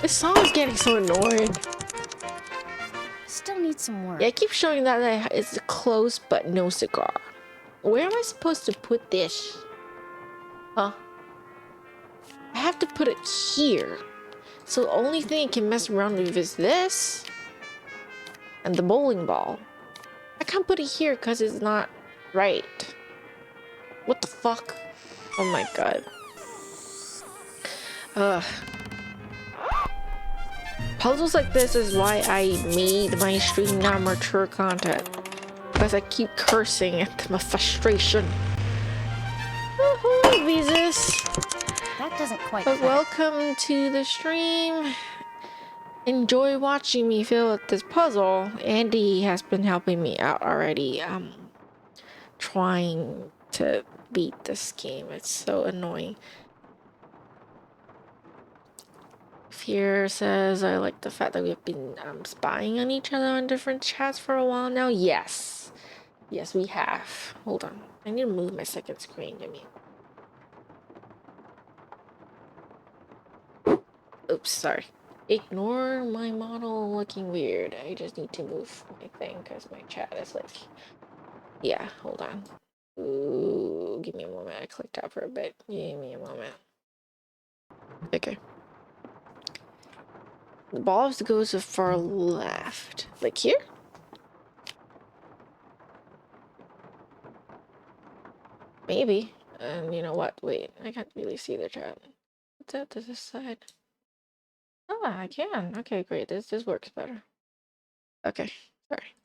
Speaker 1: song is getting so annoying.
Speaker 8: Still need some work.
Speaker 1: Yeah, I keep showing that it's close but no cigar. Where am I supposed to put this? Huh? I have to put it here. So the only thing I can mess around with is this and the bowling ball. I can't put it here because it's not right. What the fuck? Oh my god. Puzzles like this is why I made my stream not mature content. Because I keep cursing at my frustration. Woohoo, Visas!
Speaker 8: That doesn't quite
Speaker 1: But
Speaker 8: cut it.
Speaker 1: welcome to the stream. Enjoy watching me fail at this puzzle. Andy has been helping me out already. Trying to beat this game. It's so annoying. Fear says, I like the fact that we've been spying on each other on different chats for a while now. Yes. Yes, we have. Hold on. I need to move my second screen. Give me. Oops, sorry. Ignore my model looking weird. I just need to move my thing because my chat is like... Yeah, hold on. Ooh, give me a moment. I clicked out for a bit. Give me a moment. Okay. The ball has to go to the far left. Like here? Maybe. And you know what? Wait, I can't really see the chat. What's that to this side? Ah, I can. Okay, great. This works better. Okay, sorry.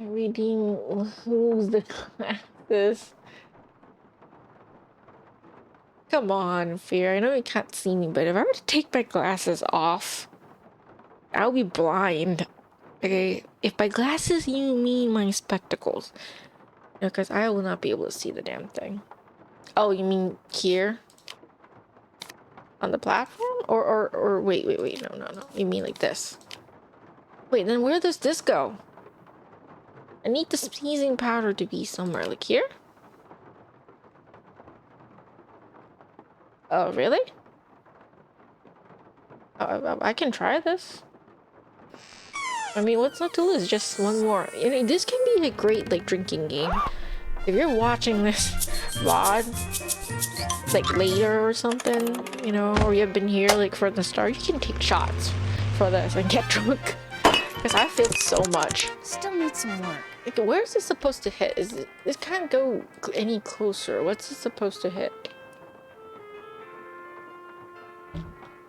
Speaker 1: Reading who's the glasses. Come on, Fear. I know you can't see me, but if I were to take my glasses off, I'll be blind. Okay, if by glasses you mean my spectacles. Because I will not be able to see the damn thing. Oh, you mean here? On the platform? Or wait, no. You mean like this. Wait, then where does this go? I need the sneezing powder to be somewhere. Like here? Oh, really? I can try this. I mean, what's not to lose? Just one more. You know, this can be a great, like, drinking game. If you're watching this VOD, like, later or something, you know, or you've been here, like, for the start, you can take shots for this and get drunk. Because I feel so much.
Speaker 8: Still need some work.
Speaker 1: Like, where is this supposed to hit? Is it... This can't go any closer. What's it supposed to hit?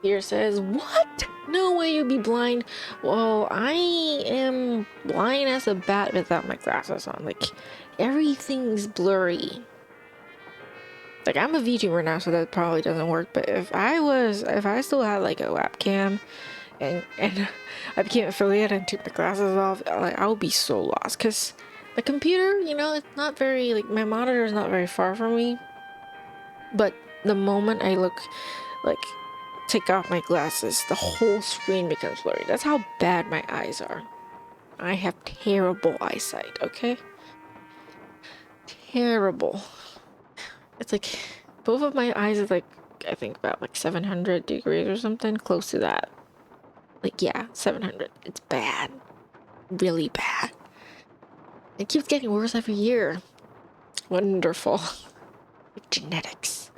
Speaker 1: Here says, what? No way you'd be blind. Well, I am blind as a bat without my glasses on. Like, everything's blurry. Like, I'm a VTuber now, so that probably doesn't work. But if I still had like a webcam and I became affiliate and took the glasses off, like, I would be so lost. Because the computer, you know, it's not very, like, my monitor is not very far from me. But the moment I look, like, take off my glasses, the whole screen becomes blurry. That's how bad my eyes are. I have terrible eyesight, okay? Terrible. It's like, both of my eyes is like, I think about like 700 degrees or something, close to that. Like, yeah, 700. It's bad. Really bad. It keeps getting worse every year. Wonderful. Like genetics.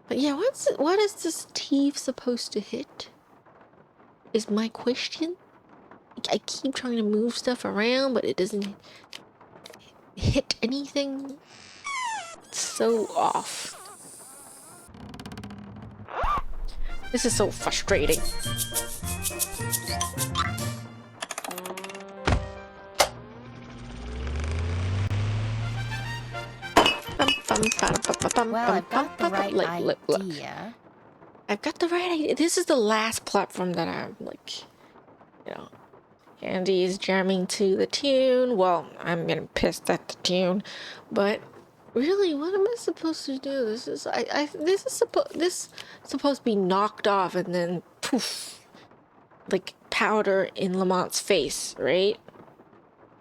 Speaker 1: But yeah, what is this teeth supposed to hit? Is my question. I keep trying to move stuff around, but it doesn't hit anything. It's so off. This is so frustrating.
Speaker 8: Well, I've got the right idea.
Speaker 1: I've got the right idea. This is the last platform that I'm like, you know, Andy's jamming to the tune. Well, I'm getting pissed at the tune, but really, what am I supposed to do? This is supposed to be knocked off and then poof, like powder in Lamont's face, right?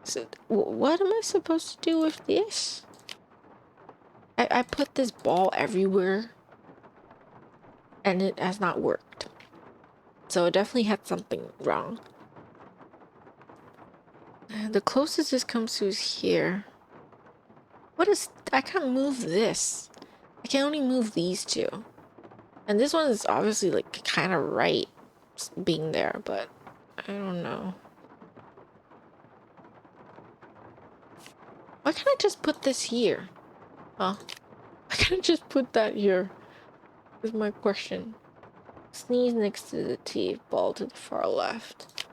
Speaker 1: So what am I supposed to do with this? I put this ball everywhere and it has not worked. So it definitely had something wrong. The closest this comes to is here. What is... I can't move this. I can only move these two. And this one is obviously like kind of right being there, but I don't know. Why can't I just put this here? Huh? Why can't I just put that here? Is my question. Sneeze next to the teeth, ball to the far left.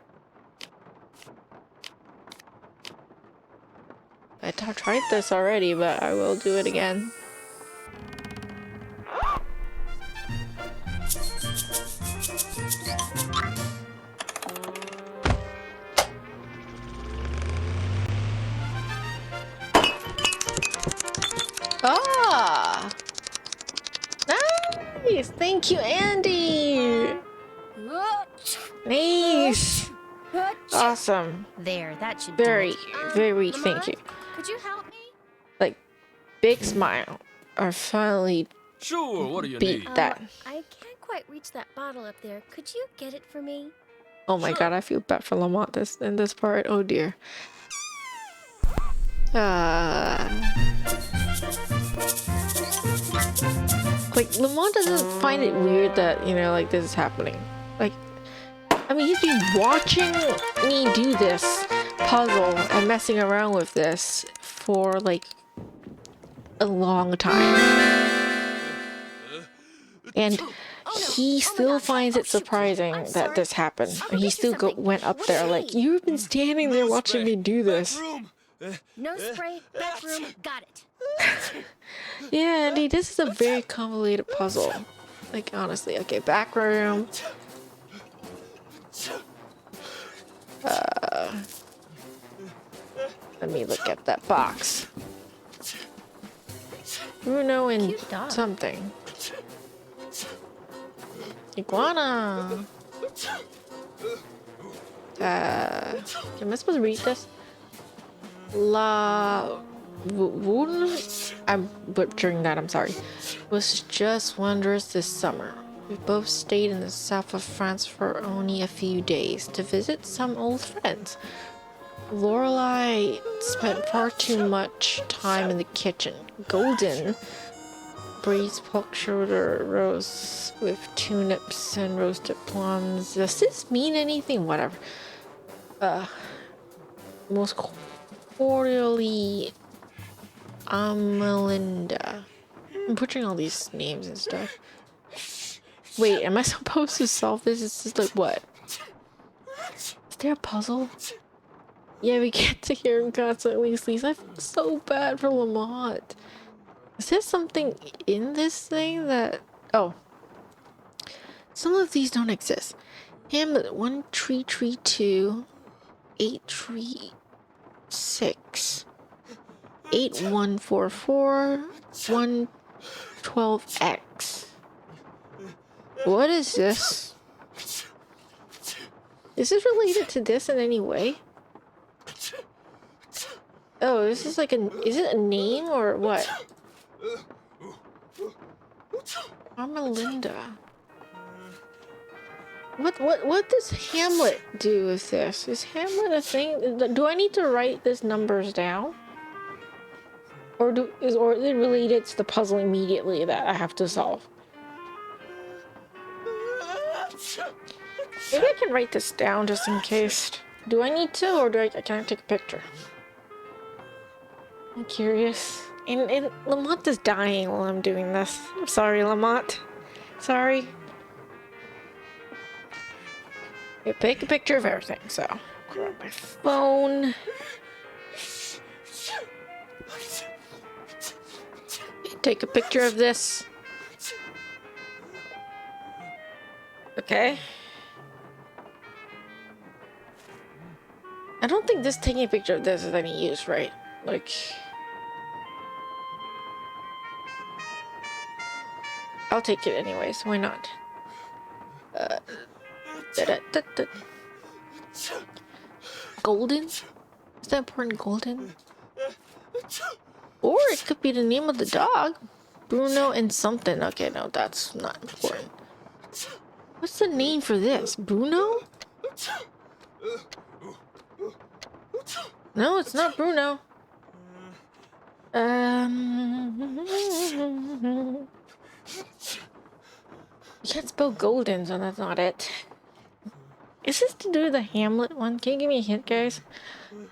Speaker 1: I tried this already, but I will do it again. Ah! Nice! Thank you, Andy! Nice! Awesome.
Speaker 8: There, that should
Speaker 1: Very,
Speaker 8: do it.
Speaker 1: very
Speaker 8: Lamont,
Speaker 1: thank you.
Speaker 8: Could you help me?
Speaker 1: Like, big smile. I finally
Speaker 9: Sure, what do you
Speaker 1: beat
Speaker 9: need?
Speaker 1: that.
Speaker 8: I can't quite reach that bottle up there. Could you get it for me?
Speaker 1: Oh my god, I feel bad for Lamont in this part. Oh dear. Like, Lamont doesn't find it weird that, you know, like, this is happening. Like, I mean, he's been watching me do this puzzle and messing around with this for, like, a long time. And he still finds it surprising that this happened. And he still went up there like, you've been standing there watching me do this.
Speaker 8: No spray, back room, got it.
Speaker 1: Yeah, Andy, this is a very convoluted puzzle. Like, honestly. Okay, back room. Let me look at that box. Bruno and
Speaker 8: Cute dog.
Speaker 1: something. Iguana. Am I supposed to read this? I'm butchering that, I'm sorry. Was just wondrous this summer. We both stayed in the south of France for only a few days to visit some old friends. Lorelai spent far too much time in the kitchen. Golden braised pork shoulder roast with turnips and roasted plums. Does this mean anything? Whatever. Most cordially, Melinda. I'm butchering all these names and stuff. Wait, am I supposed to solve this? It's just like, what? Is there a puzzle? Yeah, we get to hear him constantly sneeze. I feel so bad for Lamont. Is there something in this thing that... Oh. Some of these don't exist. Hamlet 1332 836 8144 112X. What is this? Is this related to this in any way? Oh, this is like is it a name or what? Armelinda. What does Hamlet do with this? Is Hamlet a thing? Do I need to write these numbers down? Or is it related to the puzzle immediately that I have to solve? Maybe I can write this down just in case. Do I need to, or can I take a picture? I'm curious. And Lamont is dying while I'm doing this. I'm sorry, Lamont. Sorry. I take a picture of everything, so grab my phone. Take a picture of this. Okay. I don't think taking a picture of this is any use, right? Like... I'll take it anyways, why not? Golden? Is that important? Golden? Or it could be the name of the dog. Bruno and something. Okay, no, that's not important. What's the name for this? Bruno? No, it's not Bruno. You can't spell golden, so that's not it. Is this to do with the Hamlet one? Can you give me a hint, guys?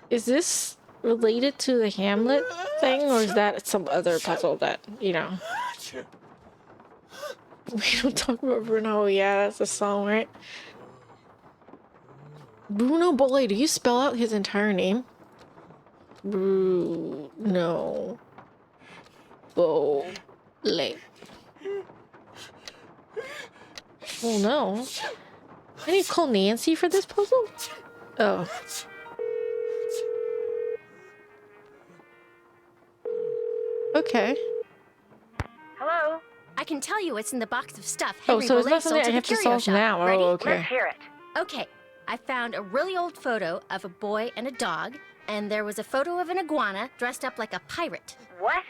Speaker 1: Is this related to the Hamlet thing, or is that some other puzzle that, you know? We don't talk about Bruno. Yeah, that's a song, right? Bruno Boley. Do you spell out his entire name? Bruno Boley. Oh no. I need to call Nancy for this puzzle? Oh. Okay.
Speaker 7: Hello?
Speaker 8: I can tell you it's in the box of stuff
Speaker 1: Oh,
Speaker 8: Henry
Speaker 1: so it's
Speaker 8: Boulay
Speaker 1: not
Speaker 8: sold
Speaker 1: something
Speaker 8: to
Speaker 1: I
Speaker 8: the
Speaker 1: have to
Speaker 8: curio
Speaker 1: solve
Speaker 8: shop.
Speaker 1: now.
Speaker 8: Ready?
Speaker 1: Oh, okay.
Speaker 7: Let's hear it.
Speaker 8: Okay, I found a really old photo of a boy and a dog, and there was a photo of an iguana dressed up like a pirate.
Speaker 7: What?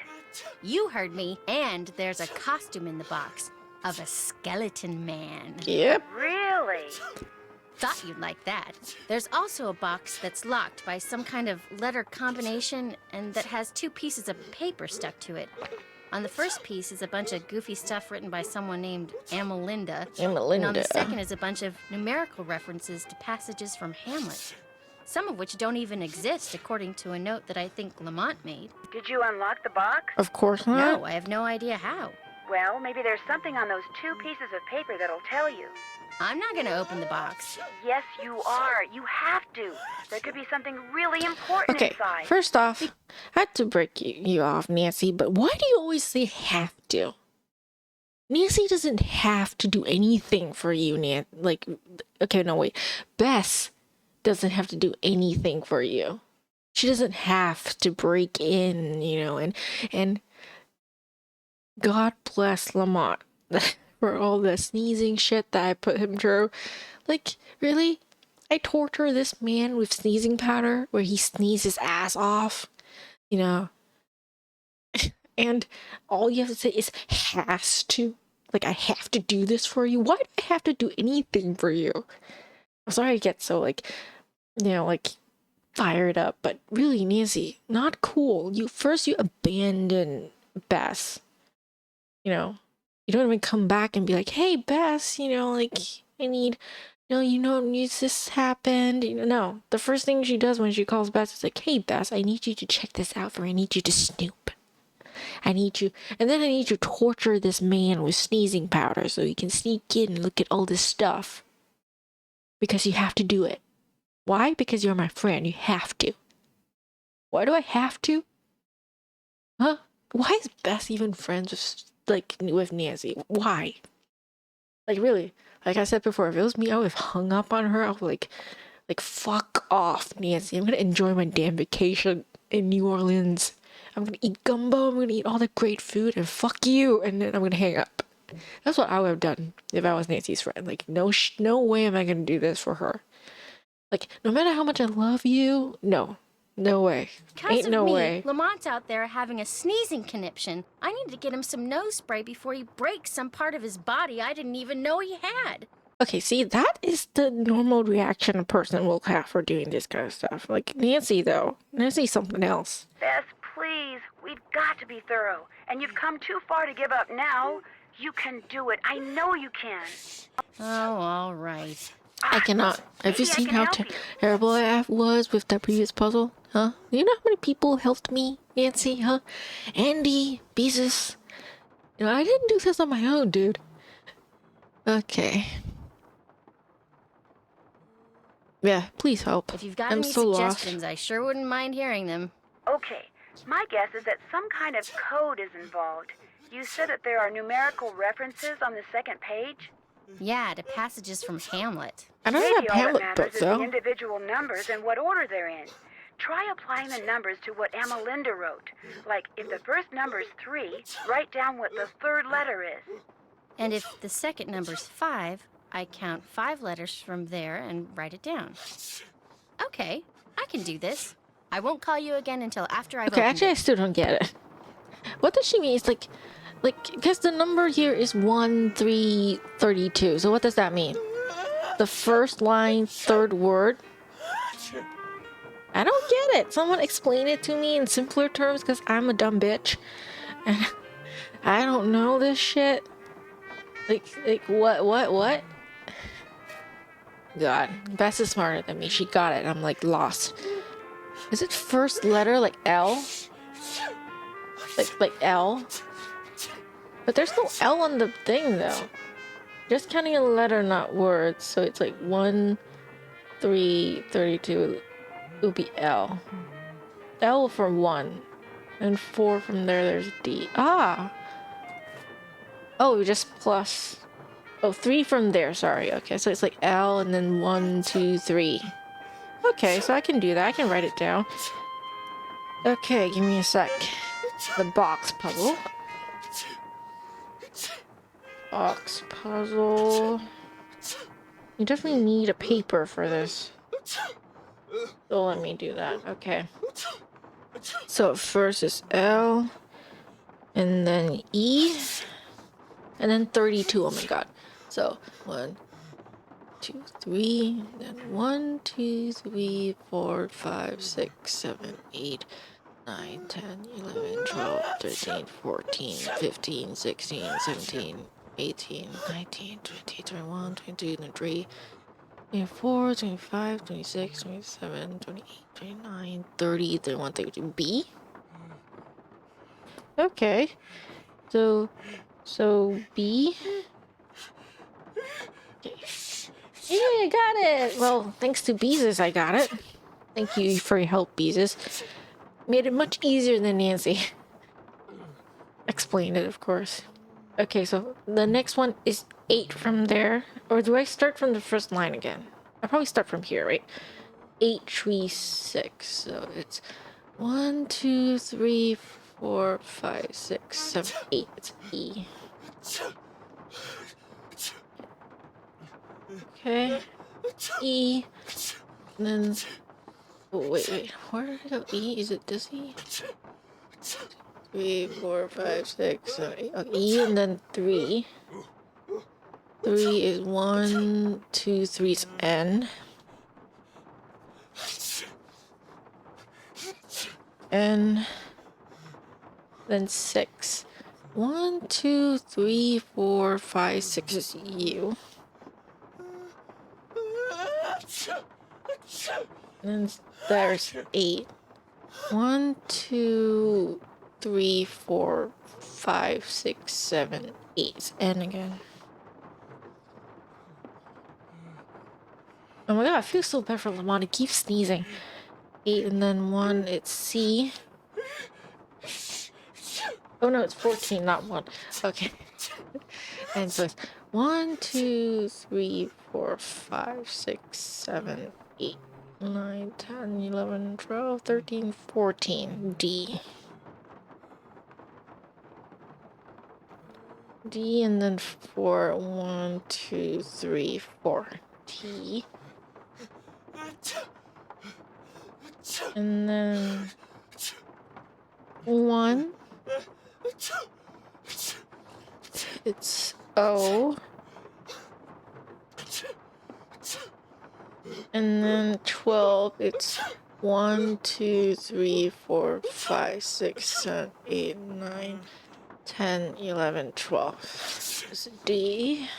Speaker 8: You heard me, and there's a costume in the box of a skeleton man.
Speaker 1: Yep.
Speaker 7: Really?
Speaker 8: Thought you'd like that. There's also a box that's locked by some kind of letter combination and that has two pieces of paper stuck to it. On the first piece is a bunch of goofy stuff written by someone named Amelinda. And on the second is a bunch of numerical references to passages from Hamlet. Some of which don't even exist, according to a note that I think Lamont made.
Speaker 7: Did you unlock the box?
Speaker 1: Of course not.
Speaker 8: No, I have no idea how.
Speaker 7: Well, maybe there's something on those two pieces of paper that'll tell you.
Speaker 8: I'm not gonna open the box.
Speaker 7: Yes, you are. You have to. There could be something really important
Speaker 1: Okay,
Speaker 7: inside.
Speaker 1: first off, I had to break you off, Nancy, but why do you always say have to? Nancy doesn't have to do anything for you, Nan. Like, okay, no, wait. Bess doesn't have to do anything for you. She doesn't have to break in, you know, and God bless Lamont for all the sneezing shit that I put him through. Like, really? I torture this man with sneezing powder where he sneezes his ass off, you know? And all you have to say is has to. Like, I have to do this for you? Why do I have to do anything for you? I'm sorry I get so, like, you know, like, fired up, but really, Nancy, not cool. You abandon Bess. You know, you don't even come back and be like, hey, Bess, you know, like, I need, this happened. You know, no. The first thing she does when she calls Bess is like, hey, Bess, I need you to check this out I need you to snoop. I need you to torture this man with sneezing powder so you can sneak in and look at all this stuff. Because you have to do it. Why? Because you're my friend. You have to. Why do I have to? Huh? Why is Bess even friends with Nancy? Why? Like, really? Like I said before, if it was me, I would have hung up on her. I would like, fuck off, Nancy. I'm gonna enjoy my damn vacation in New Orleans. I'm gonna eat gumbo. I'm gonna eat all the great food, and fuck you. And then I'm gonna hang up. That's what I would have done if I was Nancy's friend. Like, no way am I gonna do this for her. Like, no matter how much I love you, no way. Ain't no way.
Speaker 8: Lamont's out there having a sneezing conniption. I need to get him some nose spray before he breaks some part of his body I didn't even know he had.
Speaker 1: Okay, see, that is the normal reaction a person will have for doing this kind of stuff. Like, Nancy, though. Nancy's something else.
Speaker 7: Bess, please. We've got to be thorough. And you've come too far to give up now. You can do it. I know you can.
Speaker 8: Oh, all right.
Speaker 1: I cannot. Have you seen how terrible I was with that previous puzzle? Huh? You know how many people helped me, Nancy, huh? Andy, Beezus. You know, I didn't do this on my own, dude. Okay. Yeah, please help.
Speaker 8: If you've got
Speaker 1: I'm
Speaker 8: any
Speaker 1: so
Speaker 8: suggestions,
Speaker 1: lost.
Speaker 8: I sure wouldn't mind hearing them.
Speaker 7: Okay. My guess is that some kind of code is involved. You said that there are numerical references on the second page?
Speaker 8: Yeah, to passages from Hamlet.
Speaker 1: I don't
Speaker 7: Maybe
Speaker 1: have
Speaker 7: all
Speaker 1: Hamlet
Speaker 7: that
Speaker 1: books,
Speaker 7: matters is the
Speaker 1: though.
Speaker 7: individual numbers and what order they're in. Try applying the numbers to what Amalinda wrote. Like, if the first number is 3, write down what the third letter is.
Speaker 8: And if the second number's 5, I count 5 letters from there and write it down. Okay, I can do this. I won't call you again until after I've
Speaker 1: Okay,
Speaker 8: opened
Speaker 1: actually, I
Speaker 8: it.
Speaker 1: still don't get it. What does she mean? It's like, because the number here is 1, 3, 32. So what does that mean? The first line, third word? I don't get it. Someone explain it to me in simpler terms, because I'm a dumb bitch. And I don't know this shit. Like, what? God, Bess is smarter than me. She got it. I'm, like, lost. Is it first letter, like L? Like L? But there's no L on the thing, though. Just counting a letter, not words. So it's like 1, 3, 32 would be L. L for 1. And 4 from there, there's D. Ah! Oh, just plus... Oh, 3 from there, sorry. Okay, so it's like L and then 1, 2, 3. Okay, so I can do that. I can write it down. Okay, give me a sec. The box puzzle. Box puzzle. You definitely need a paper for this. So let me do that. Okay. So first is L. And then E. And then 32. Oh my god. So 1, 2, 3. Then 1, 2, 3, 4, 5, 6, 7, 8. 9, 10, 11, 12, 13, 14, 15, 16, 17, 18, 19, 20, 21, 22, 23, 24, 25, 26, 27, 28, 29, 30, 31, 32. B? Okay. So B? Okay. Yeah, I got it! Well, thanks to Beezus, I got it. Thank you for your help, Beezus. Made it much easier than Nancy. Explained it, of course. Okay, so the next one is 8 from there. Or do I start from the first line again? I probably start from here, right? 836. So it's 1, 2, 3, 4, 5, 6, 7, 8. It's E. Okay. E. And then. Oh, wait. Where did I go? E? Is it this E? 3, 4, 5, 6, 7, 8. Okay, E and then 3. 3 is 1, 2, 3 is N. N. Then 6. 1, 2, 3, 4, 5, 6 is U. And then there's 8. 1, 2, 3, 4, 5, 6, 7, 8 is N again. Oh my god, I feel so bad for Lamont. He keeps sneezing. 8 and then 1, it's C. Oh no, it's 14, not 1. Okay. And so it's 1, 2, 3, 4, 5, 6, 7, 8, 9, 10, 11, 12, 13, 14. D. D and then 4. 1, 2, 3, 4. T. And then 1. It's O. And then 12, it's 1, 2, 3, 4, 5, 6, 7, 8, 9, 10, 11, 12. It's D.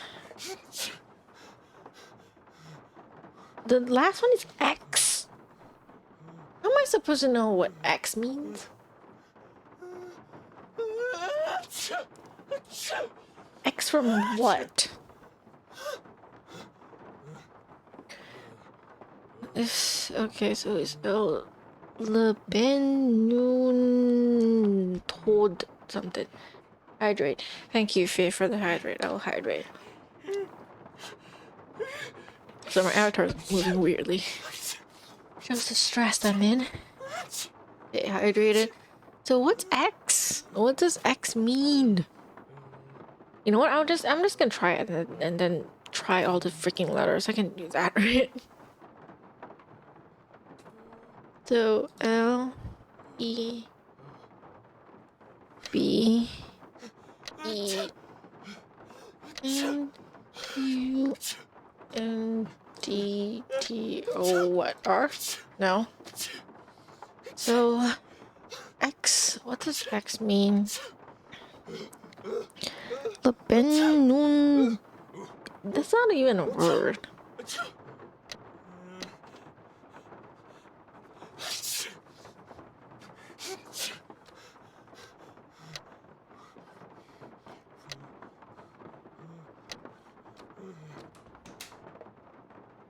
Speaker 1: The last one is X. How am I supposed to know what X means? X from what? This, okay, so it's told something. Hydrate. Thank you, Faye, for the hydrate. I'll hydrate. So my avatar is moving weirdly. Shows the stress I'm in. Stay hydrated. So what's X? What does X mean? You know what? I'm just gonna try it and then try all the freaking letters. I can do that, right? So L E B E N U N D T O what R? No. So X, what does X mean? Lebenun. That's not even a word.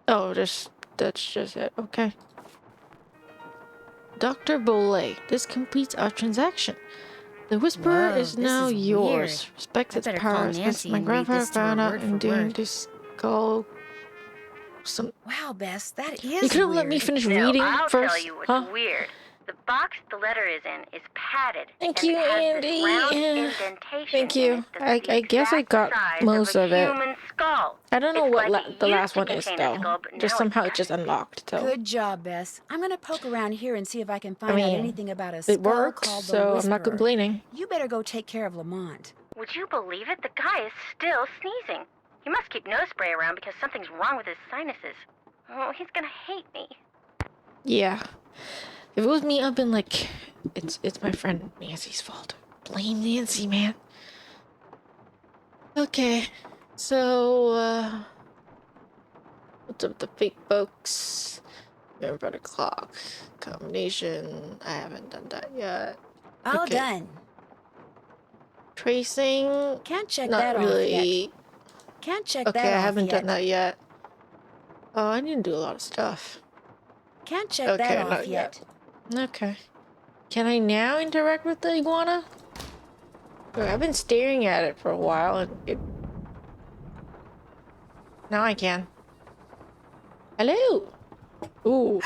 Speaker 1: Oh, that's just it. Okay. Dr. Bolay, this completes our transaction. The Whisperer
Speaker 8: Whoa,
Speaker 1: is
Speaker 8: this
Speaker 1: now
Speaker 8: is
Speaker 1: yours.
Speaker 8: weird.
Speaker 1: Respect
Speaker 8: I
Speaker 1: its
Speaker 8: better call
Speaker 1: powers.
Speaker 8: Nancy
Speaker 1: My
Speaker 8: and read
Speaker 1: grandfather
Speaker 8: this to her
Speaker 1: found out
Speaker 8: word
Speaker 1: in
Speaker 8: for
Speaker 1: doing
Speaker 8: word.
Speaker 1: this skull. Some.
Speaker 2: Wow, Bess, that
Speaker 1: You
Speaker 2: is
Speaker 1: could have let me
Speaker 2: weird.
Speaker 1: finish
Speaker 7: No,
Speaker 1: reading
Speaker 7: I'll
Speaker 1: first,
Speaker 7: tell you what's
Speaker 1: huh?
Speaker 7: weird. The box the letter is in is padded,
Speaker 1: Thank
Speaker 7: and
Speaker 1: you,
Speaker 7: it has
Speaker 1: Andy.
Speaker 7: this round
Speaker 1: Yeah.
Speaker 7: indentation
Speaker 1: Thank
Speaker 7: in
Speaker 1: you.
Speaker 7: it that's the
Speaker 1: I guess I
Speaker 7: exact
Speaker 1: got
Speaker 7: size
Speaker 1: most
Speaker 7: of
Speaker 1: of
Speaker 7: a
Speaker 1: it.
Speaker 7: human skull.
Speaker 1: I don't know
Speaker 7: It's
Speaker 1: what
Speaker 7: like it
Speaker 1: the
Speaker 7: used
Speaker 1: last
Speaker 7: to
Speaker 1: one is
Speaker 7: contain a
Speaker 1: though.
Speaker 7: skull, but
Speaker 1: Just
Speaker 7: now
Speaker 1: somehow it
Speaker 7: it
Speaker 1: just
Speaker 7: doesn't.
Speaker 1: unlocked. So
Speaker 2: Good job, Bess. I'm gonna poke around here and see if I can
Speaker 1: I
Speaker 2: find out
Speaker 1: mean,
Speaker 2: anything about a
Speaker 1: it
Speaker 2: skull
Speaker 1: worked,
Speaker 2: called the
Speaker 1: so I'm
Speaker 2: Whisperer.
Speaker 1: not complaining.
Speaker 2: You better go take care of Lamont.
Speaker 7: Would you believe it? The guy is still sneezing. He must keep nose spray around because something's wrong with his sinuses. Oh, he's gonna hate me.
Speaker 1: Yeah. If it was me, I've been like, it's my friend Nancy's fault. Blame Nancy, man. Okay, so what's up with the fake folks? Remember the clock combination. I haven't done that yet.
Speaker 2: All
Speaker 1: Okay.
Speaker 2: done.
Speaker 1: Tracing.
Speaker 2: Can't check
Speaker 1: Not
Speaker 2: that
Speaker 1: really.
Speaker 2: off yet. Can't check
Speaker 1: Okay,
Speaker 2: that
Speaker 1: I
Speaker 2: off
Speaker 1: haven't
Speaker 2: yet.
Speaker 1: done that yet. Oh, I need to do a lot of stuff.
Speaker 2: Can't check that
Speaker 1: Okay,
Speaker 2: off
Speaker 1: not
Speaker 2: yet.
Speaker 1: yet. Okay. Can I now interact with the iguana? I've been staring at it for a while and it... Now I can. Hello! Ooh.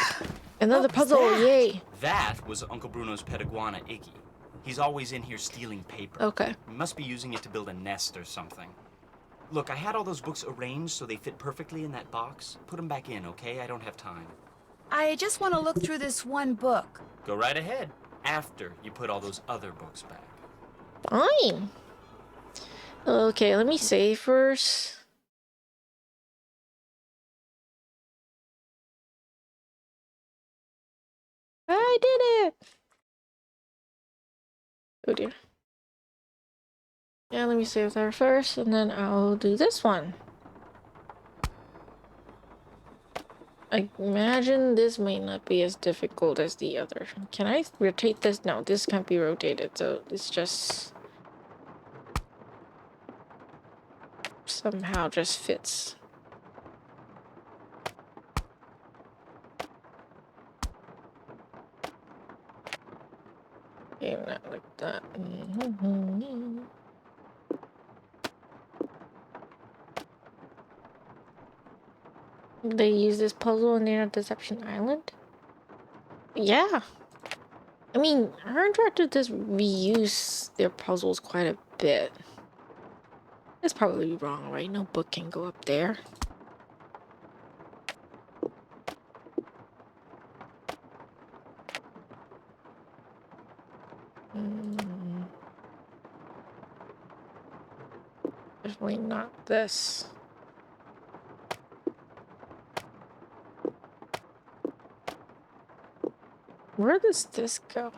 Speaker 1: Another
Speaker 2: What was
Speaker 1: puzzle,
Speaker 2: that?
Speaker 1: yay.
Speaker 5: That was Uncle Bruno's pet iguana, Iggy. He's always in here stealing paper.
Speaker 1: Okay.
Speaker 5: He must be using it to build a nest or something. Look, I had all those books arranged so they fit perfectly in that box. Put them back in, okay? I don't have time.
Speaker 2: I just want to look through this one book.
Speaker 5: Go right ahead. After you put all those other books back.
Speaker 1: Fine. Okay, let me save first. I did it! Oh dear. Yeah, let me save there first, and then I'll do this one. I imagine this may not be as difficult as the other. Can I rotate this? No, this can't be rotated, so it's just... somehow just fits. Okay, not like that. They use this puzzle in the Deception Island? Yeah. I mean, her director does reuse their puzzles quite a bit. That's probably wrong, right? No book can go up there. Definitely not this. Where does this go?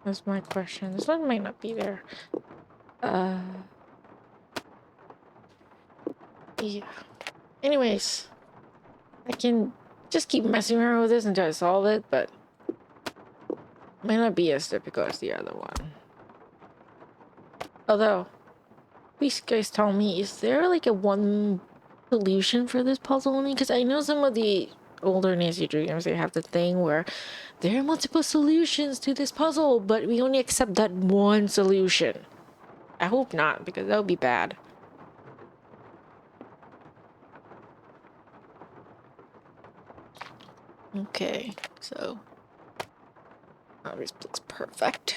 Speaker 1: That's my question. This one might not be there. Yeah. Anyways, I can just keep messing around with this until I solve it, but might not be as difficult as the other one. Although, please guys tell me, is there like a one solution for this puzzle only? Because I know some of the older Nancy Drew games, they have the thing where there are multiple solutions to this puzzle, but we only accept that one solution. I hope not, because that would be bad. Okay, so this looks perfect.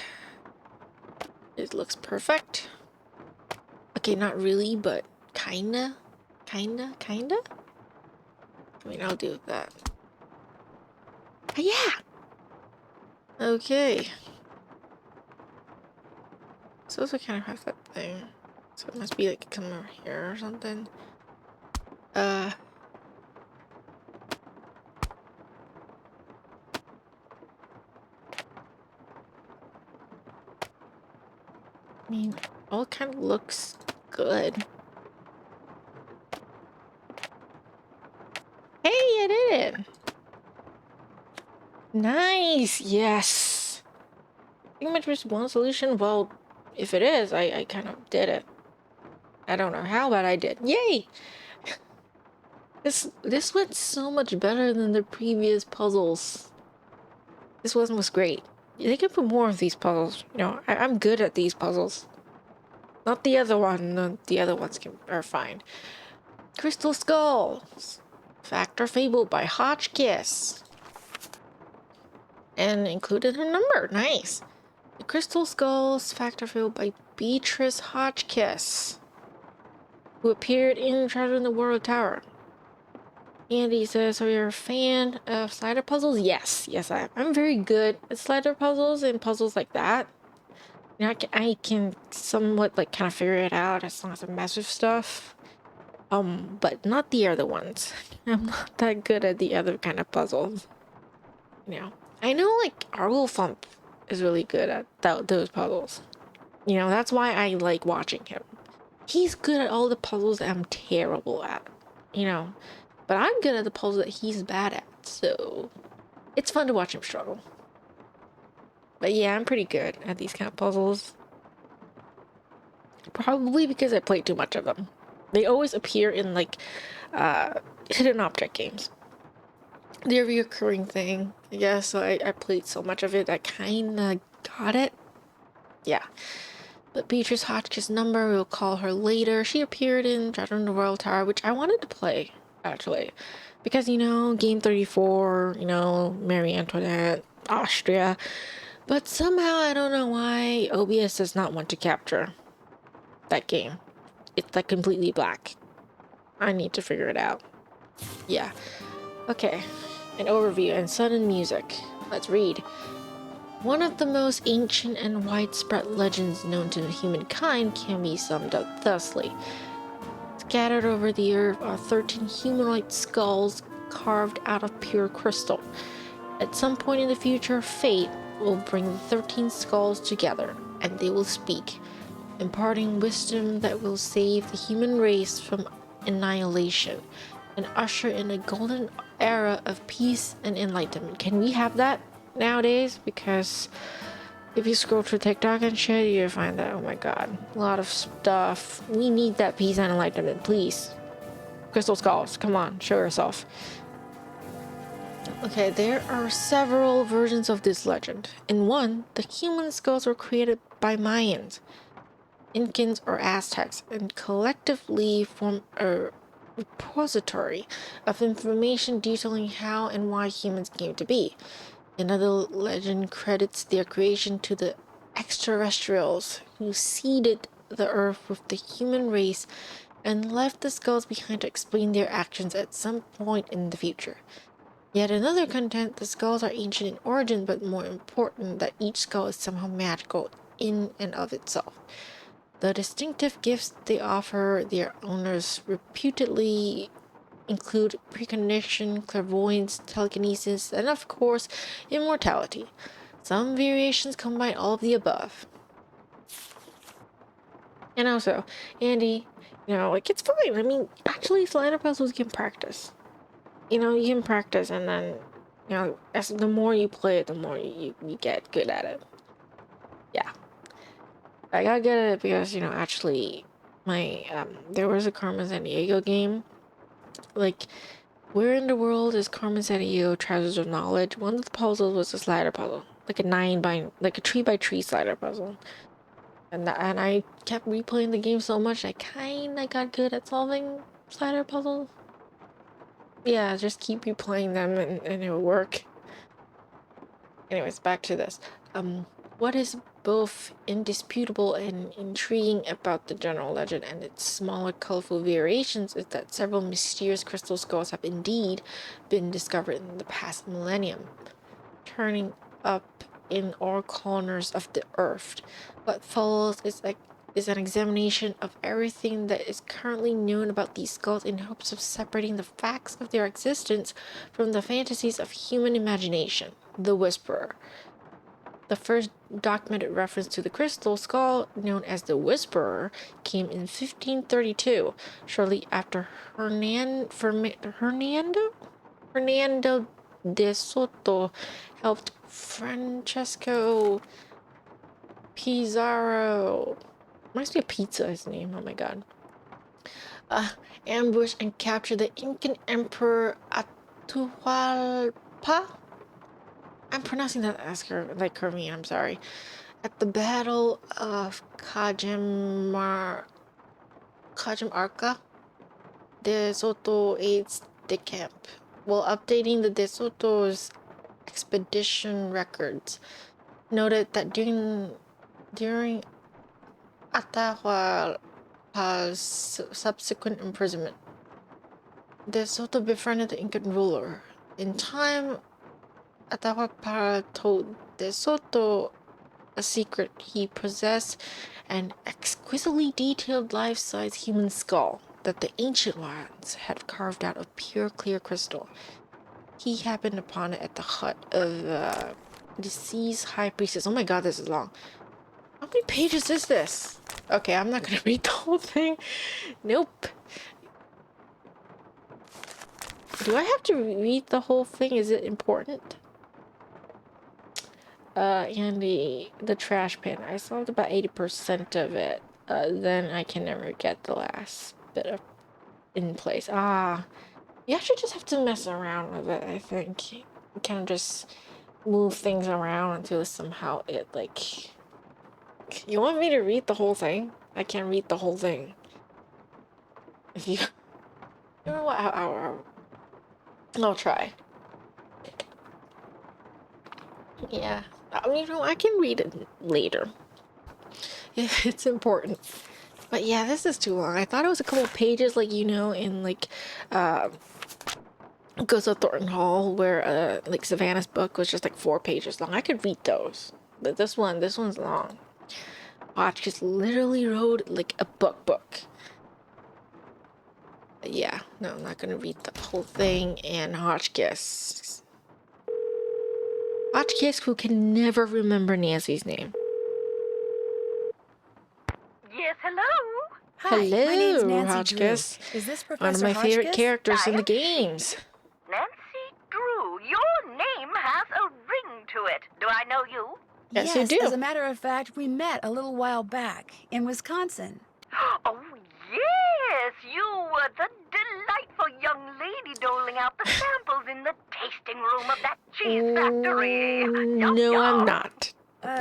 Speaker 1: It looks perfect. Okay, not really, but kinda. I mean, I'll do that. Ah, yeah! Okay. So also kind of have that thing. So it must be like come over here or something. I mean, all kind of looks good. Hey, I did it! Nice! Yes! I think much just one solution. Well, if it is, I kind of did it. I don't know how, but I did. Yay! This went so much better than the previous puzzles. This one was great. They can put more of these puzzles. You know, I'm good at these puzzles. Not the other one. The other ones are fine. Crystal Skulls. Fact or Fable by Hotchkiss. And included her number. Nice. The Crystal Skulls Fact or Fable by Beatrice Hotchkiss, who appeared in Treasure in the World Tower. Andy says, so you're a fan of slider puzzles? Yes, I am. I'm very good at slider puzzles and puzzles like that. You know, I can somewhat like kind of figure it out as long as I mess with stuff. But not the other ones. I'm not that good at the other kind of puzzles. You know, I know like Arwolfump is really good at those puzzles. You know, that's why I like watching him. He's good at all the puzzles that I'm terrible at. You know, but I'm good at the puzzles that he's bad at. So it's fun to watch him struggle. But yeah, I'm pretty good at these kind of puzzles. Probably because I played too much of them. They always appear in like hidden object games. They're a recurring thing. Yeah, so I played so much of it, I kinda got it. Yeah. But Beatrice Hotchkiss' number, we'll call her later. She appeared in Treasure in the Royal Tower, which I wanted to play. actually. Because, Game 34, Marie Antoinette, Austria. But somehow, I don't know why OBS does not want to capture that game. It's like completely black. I need to figure it out. Yeah. Okay. An overview and sudden music. Let's read. One of the most ancient and widespread legends known to humankind can be summed up thusly. Scattered over the earth are 13 humanoid skulls carved out of pure crystal. At some point in the future, fate will bring the 13 skulls together, and they will speak, imparting wisdom that will save the human race from annihilation and usher in a golden era of peace and enlightenment. Can we have that nowadays? Because if you scroll through TikTok and shit, you find that, oh my god, a lot of stuff. We need that peace and enlightenment, please. Crystal skulls, come on, show yourself. Okay, there are several versions of this legend. In one, the human skulls were created by Mayans, Incans, or Aztecs, and collectively form a repository of information detailing how and why humans came to be. Another legend credits their creation to the extraterrestrials who seeded the earth with the human race and left the skulls behind to explain their actions at some point in the future. Yet another contend the skulls are ancient in origin, but more important that each skull is somehow magical in and of itself. The distinctive gifts they offer their owners reputedly include precognition, clairvoyance, telekinesis, and of course, immortality. Some variations combine all of the above. And also, Andy, it's fine. I mean, actually, slider puzzles can practice. You can practice, and then, as the more you play it, the more you get good at it. Yeah. I got good at it because, actually, there was a Carmen Sandiego game. Like, where in the world is Carmen Sandiego Treasures of Knowledge? One of the puzzles was a slider puzzle. Like a tree by tree slider puzzle. And I kept replaying the game so much, I kinda got good at solving slider puzzles. Yeah, just keep replaying them and it'll work. Anyways, back to this. What is both indisputable and intriguing about the general legend and its smaller, colorful variations is that several mysterious crystal skulls have indeed been discovered in the past millennium, turning up in all corners of the earth. What follows is an examination of everything that is currently known about these skulls in hopes of separating the facts of their existence from the fantasies of human imagination. The Whisperer. The first documented reference to the crystal skull, known as the Whisperer, came in 1532, shortly after Hernando de Soto helped Francesco Pizarro, must be a pizza, his name, oh my god, ambush and capture the Incan Emperor Atahualpa. I'm pronouncing that as like Korean, I'm sorry. At the Battle of Cajamarca, De Soto aids the camp, while updating the De Soto's expedition records. Noted that during Atahualpa's subsequent imprisonment, De Soto befriended the Incan ruler. In time, Atahualpa told De Soto a secret. He possessed an exquisitely detailed life-size human skull that the ancient ones had carved out of pure clear crystal. He happened upon it at the hut of deceased high priestess. Oh my god, this is long. How many pages is this? Okay, I'm not gonna read the whole thing. Nope. Do I have to read the whole thing? Is it important? And the trash bin. I solved about 80% of it. Then I can never get the last bit of in place. You actually just have to mess around with it, I think. You kind of just move things around until somehow it, like... You want me to read the whole thing? I can't read the whole thing. If you... You know what? I'll try. Yeah. You know, I can read it later. It's important. But yeah, this is too long. I thought it was a couple pages, like, in like Ghost of Thornton Hall, where like Savannah's book was just like 4 pages long. I could read those. But this one's long. Hotchkiss literally wrote like a book. Yeah, no, I'm not gonna read the whole thing. And Hotchkiss, who can never remember Nancy's name.
Speaker 7: Yes, hello?
Speaker 2: Hi, my name's
Speaker 1: Hello,
Speaker 2: Nancy
Speaker 1: Hotchkiss.
Speaker 2: Drew. Is this
Speaker 1: One
Speaker 2: Professor
Speaker 1: of my favorite
Speaker 2: Hotchkiss?
Speaker 1: characters in the
Speaker 7: I
Speaker 1: games.
Speaker 7: Nancy Drew, your name has a ring to it. Do I know you?
Speaker 1: Yes, you do.
Speaker 2: As a matter of fact, we met a little while back in Wisconsin.
Speaker 7: Oh, yes, you were the delightful young lady doling out the samples in the tasting room of that cheese factory. Yum,
Speaker 1: No, I'm
Speaker 7: yum.
Speaker 1: not.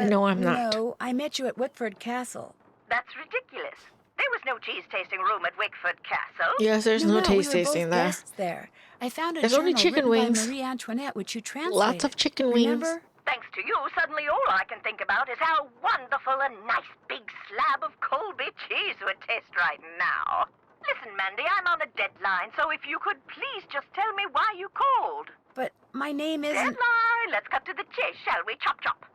Speaker 1: No, I'm not.
Speaker 2: No, I met you at Wickford Castle.
Speaker 7: That's ridiculous. There was no cheese tasting room at Wickford Castle.
Speaker 1: Yes, there's no taste
Speaker 2: we were
Speaker 1: tasting
Speaker 2: both
Speaker 1: there.
Speaker 2: guests there. I found a
Speaker 1: There's
Speaker 2: journal
Speaker 1: only chicken
Speaker 2: written
Speaker 1: wings.
Speaker 2: by Marie Antoinette, which you translated.
Speaker 1: Lots of chicken wings.
Speaker 2: Remember?
Speaker 7: Thanks to you, suddenly all I can think about is how wonderful a nice big slab of Colby cheese would taste right now. Listen, Mandy, I'm on a deadline, so if you could please just tell me why you called.
Speaker 2: But my name isn't...
Speaker 7: Deadline! Let's cut to the chase, shall we? Chop, chop.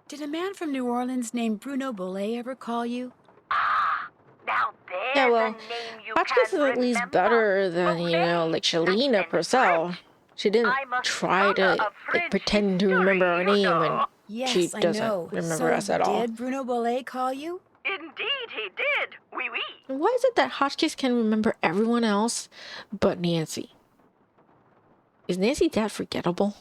Speaker 2: Did a man from New Orleans named Bruno Bollet ever call you?
Speaker 7: Ah, now there's
Speaker 1: Yeah, well,
Speaker 7: a name you
Speaker 1: Hotchkiss
Speaker 7: can
Speaker 1: is at least
Speaker 7: remember.
Speaker 1: better than,
Speaker 7: Bollet.
Speaker 1: like Shalina
Speaker 7: That's in
Speaker 1: Purcell.
Speaker 7: French.
Speaker 1: She didn't
Speaker 7: I'm a
Speaker 1: try to
Speaker 7: scholar of French
Speaker 1: like, pretend to remember her
Speaker 7: history, you
Speaker 1: name
Speaker 7: know.
Speaker 1: when
Speaker 2: Yes,
Speaker 1: she
Speaker 2: I
Speaker 1: doesn't
Speaker 2: know.
Speaker 1: remember us at all.
Speaker 2: Did Bruno Bollet call you?
Speaker 7: Indeed he did. Oui, oui.
Speaker 1: Why is it that Hotchkiss can remember everyone else but Nancy? Is Nancy that forgettable?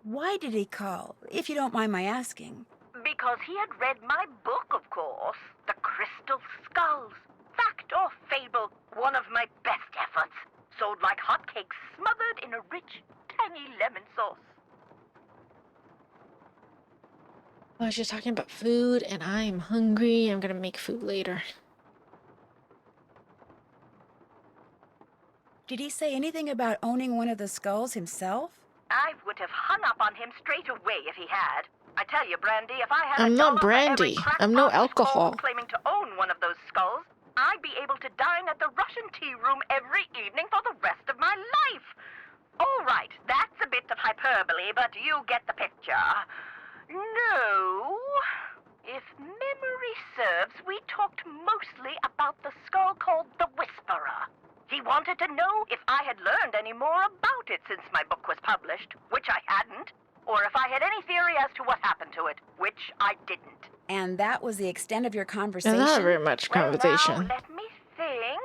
Speaker 2: Why did he call, if you don't mind my asking?
Speaker 7: Because he had read my book, of course. The Crystal Skulls. Fact or fable, one of my best efforts. Sold like hotcakes, smothered in a rich, tangy lemon sauce.
Speaker 1: I was just talking about food, and I'm hungry. I'm gonna make food later.
Speaker 2: Did he say anything about owning one of the skulls himself?
Speaker 7: I would have hung up on him straight away if he had. I tell you, Brandy, if I had
Speaker 1: I'm
Speaker 7: a
Speaker 1: not
Speaker 7: dollar for every
Speaker 1: Brandy. I'm no
Speaker 7: crackpot
Speaker 1: alcohol.
Speaker 7: skull claiming to own one of those skulls, I'd be able to dine at the Russian tea room every evening for the rest of my life. All right, that's a bit of hyperbole, but you get the picture. No. If memory serves, we talked mostly about the skull called the Whisperer. He wanted to know if I had learned any more about it since my book was published, which I hadn't, or if I had any theory as to what happened to it, which I didn't.
Speaker 2: And that was the extent of your conversation?
Speaker 1: Not very much conversation.
Speaker 7: Well, now, let me think.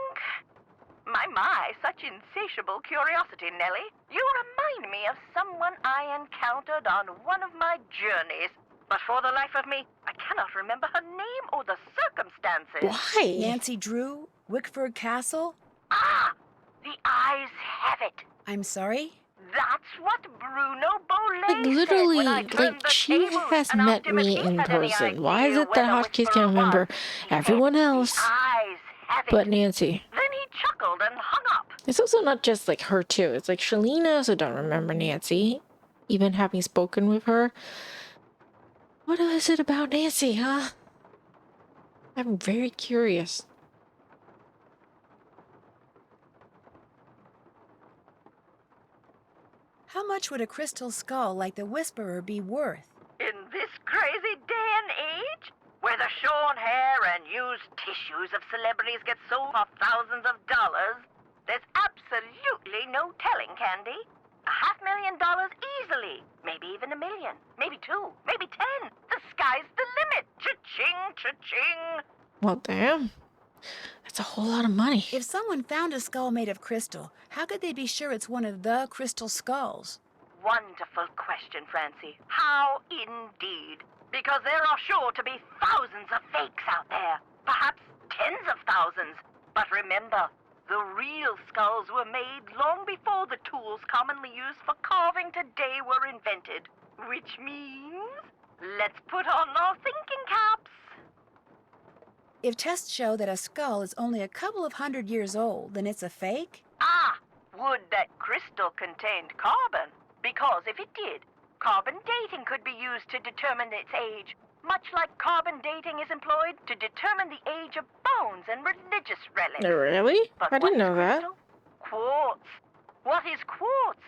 Speaker 7: My, such insatiable curiosity, Nellie. You remind me of someone I encountered on one of my journeys. But for the life of me, I cannot remember her name or the circumstances.
Speaker 1: Why?
Speaker 2: Nancy Drew? Wickford Castle?
Speaker 7: Ah, the eyes have it.
Speaker 2: I'm sorry?
Speaker 7: That's what Bruno Bollet
Speaker 1: Like, literally,
Speaker 7: said when I turned
Speaker 1: like,
Speaker 7: the
Speaker 1: she
Speaker 7: tables
Speaker 1: has
Speaker 7: and
Speaker 1: met
Speaker 7: asked him
Speaker 1: me
Speaker 7: if he
Speaker 1: in
Speaker 7: had any
Speaker 1: person. Why is
Speaker 7: idea
Speaker 1: it that
Speaker 7: where the
Speaker 1: Hotchkiss
Speaker 7: Whisperer
Speaker 1: can remember
Speaker 7: was? He
Speaker 1: everyone
Speaker 7: said,
Speaker 1: else
Speaker 7: "The eyes have it."
Speaker 1: but Nancy?
Speaker 7: Then he chuckled and hung up.
Speaker 1: It's also not just like her too. It's like Shalina also don't remember Nancy, even having spoken with her. What is it about Nancy, huh? I'm very curious.
Speaker 2: How much would a crystal skull like the Whisperer be worth?
Speaker 7: In this crazy day and age, where the shorn hair and used tissues of celebrities get sold for thousands of dollars, there's absolutely no telling, Candy. $500,000 easily. Maybe even $1 million. Maybe 2. Maybe 10. The sky's the limit. Cha-ching, cha-ching.
Speaker 1: Well, damn. That's a whole lot of money.
Speaker 2: If someone found a skull made of crystal, how could they be sure it's one of the crystal skulls?
Speaker 7: Wonderful question, Francie. How indeed? Because there are sure to be thousands of fakes out there. Perhaps tens of thousands. But remember, the real skulls were made long before the tools commonly used for carving today were invented. Which means, let's put on our thinking caps.
Speaker 2: If tests show that a skull is only a couple of 100 years old, then it's a fake?
Speaker 7: Ah, would that crystal contained carbon? Because if it did, carbon dating could be used to determine its age, much like carbon dating is employed to determine the age of bones and religious relics.
Speaker 1: Really?
Speaker 7: But
Speaker 1: I
Speaker 7: what
Speaker 1: didn't
Speaker 7: is
Speaker 1: know that.
Speaker 7: crystal? Quartz. What is quartz?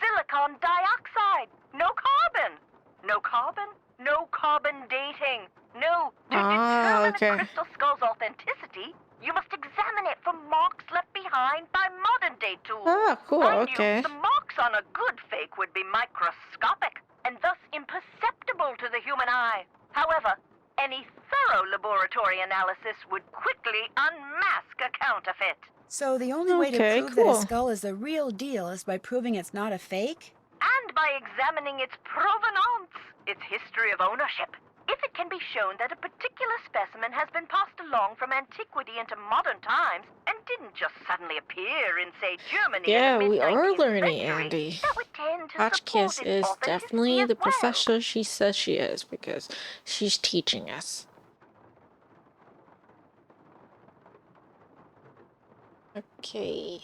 Speaker 7: Silicon dioxide. No carbon. No carbon, no carbon dating. No, to determine
Speaker 1: Okay.
Speaker 7: a crystal skull's authenticity, you must examine it for marks left behind by modern-day tools.
Speaker 1: Oh, cool,
Speaker 7: Mind
Speaker 1: okay.
Speaker 7: you, the marks on a good fake would be microscopic and thus imperceptible to the human eye. However, any thorough laboratory analysis would quickly unmask a counterfeit.
Speaker 2: So the only way to
Speaker 1: Okay,
Speaker 2: prove that
Speaker 1: cool.
Speaker 2: a skull is the real deal is by proving it's not a fake?
Speaker 7: And by examining its provenance, its history of ownership. If it can be shown that a particular specimen has been passed along from antiquity into modern times and didn't just suddenly appear in, say, Germany
Speaker 1: Yeah,
Speaker 7: in the
Speaker 1: we are
Speaker 7: mid-19th
Speaker 1: learning,
Speaker 7: century,
Speaker 1: Andy.
Speaker 7: that would tend to
Speaker 1: Hotchkiss
Speaker 7: support its
Speaker 1: is
Speaker 7: authenticity
Speaker 1: definitely
Speaker 7: as
Speaker 1: the
Speaker 7: well.
Speaker 1: professor she says she is because she's teaching us. Okay.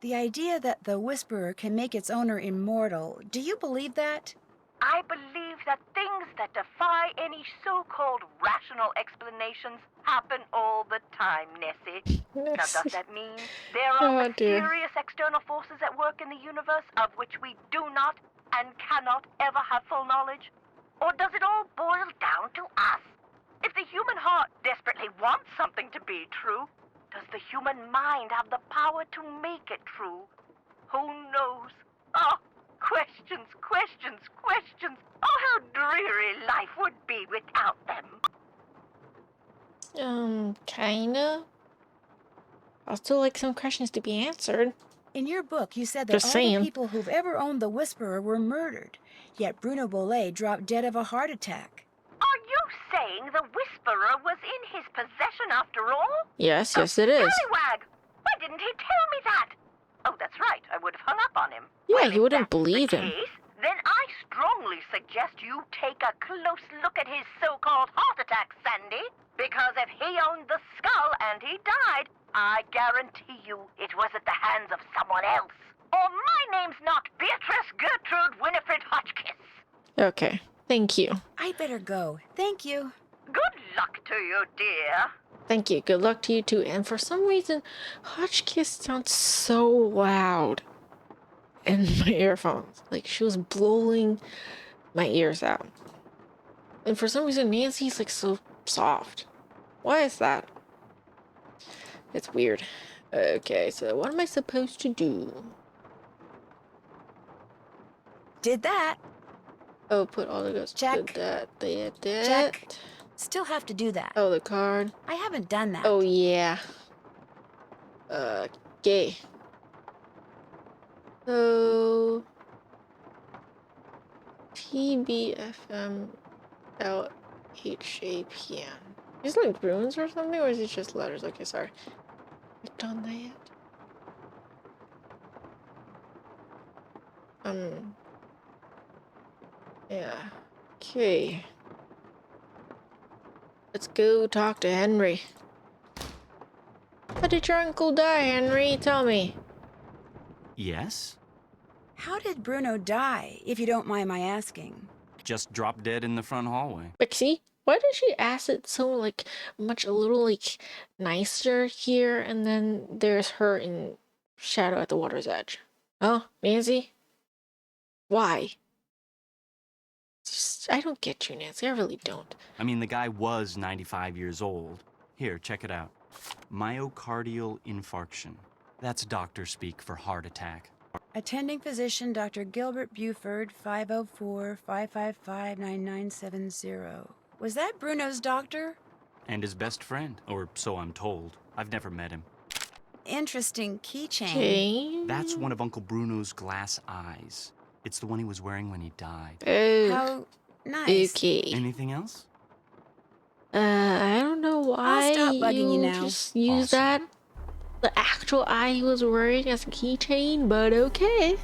Speaker 2: The idea that the Whisperer can make its owner immortal, do you believe that?
Speaker 7: I believe that things that defy any so-called rational explanations happen all the time, Nessie. Now, does that mean there are
Speaker 1: Oh, dear.
Speaker 7: mysterious external forces at work in the universe of which we do not and cannot ever have full knowledge? Or does it all boil down to us? If the human heart desperately wants something to be true, does the human mind have the power to make it true? Who knows? Oh, questions, questions, questions. Oh, how dreary life would be without them.
Speaker 1: Kinda. I'll still like some questions to be answered.
Speaker 2: In your book, you said that
Speaker 1: Just
Speaker 2: all
Speaker 1: saying.
Speaker 2: the people who've ever owned the Whisperer were murdered, yet Bruno Bolet dropped dead of a heart attack.
Speaker 7: Are you saying the Whisperer was in his possession after all?
Speaker 1: Yes, yes it is.
Speaker 7: Scallywag! Why didn't he tell me that? Oh, that's right. I would have hung up on him.
Speaker 1: Yeah,
Speaker 7: Well,
Speaker 1: you
Speaker 7: if
Speaker 1: wouldn't
Speaker 7: that's the
Speaker 1: believe him.
Speaker 7: case, then I strongly suggest you take a close look at his so-called heart attack, Sandy. Because if he owned the skull and he died, I guarantee you it was at the hands of someone else. Or my name's not Beatrice Gertrude Winifred Hotchkiss.
Speaker 1: Okay, thank you.
Speaker 2: I'd better go. Thank you.
Speaker 7: Good luck to you, dear.
Speaker 1: Thank you. Good luck to you too. And for some reason, Hotchkiss sounds so loud in my earphones. Like she was blowing my ears out. And for some reason, Nancy's like so soft. Why is that? It's weird. Okay, so what am I supposed to do?
Speaker 2: Did that.
Speaker 1: Oh, put all the ghosts.
Speaker 2: Check.
Speaker 1: Did that.
Speaker 2: Check. Still have to do that.
Speaker 1: Oh, the card.
Speaker 2: I haven't done that.
Speaker 1: Oh, yeah. Okay. So... TBFM LHAPN. Is it like runes or something, or is it just letters? Okay, sorry. I've done that yet. Yeah. Okay. Let's go talk to Henry. How did your uncle die, Henry? Tell me.
Speaker 5: Yes?
Speaker 2: How did Bruno die, if you don't mind my asking?
Speaker 5: Just dropped dead in the front hallway.
Speaker 1: Lexi, why did she ask it so, like, much a little, like, nicer here, and then there's her in shadow at the water's edge? Oh, Nancy? Why? Just, I don't get you, Nancy. I really don't.
Speaker 5: I mean, the guy was 95 years old. Here, check it out. Myocardial infarction. That's doctor speak for heart attack.
Speaker 2: Attending physician Dr. Gilbert Buford, 504-555-9970. Was that Bruno's doctor?
Speaker 5: And his best friend, or so I'm told. I've never met him.
Speaker 2: Interesting keychain.
Speaker 1: Okay.
Speaker 5: That's one of Uncle Bruno's glass eyes. It's the one he was wearing when he died.
Speaker 1: Oh,
Speaker 2: How nice.
Speaker 1: okay.
Speaker 5: Anything else?
Speaker 1: I don't know why
Speaker 2: stop bugging you now.
Speaker 1: just use
Speaker 5: Awesome.
Speaker 1: that. The actual eye he was wearing as a keychain, but okay.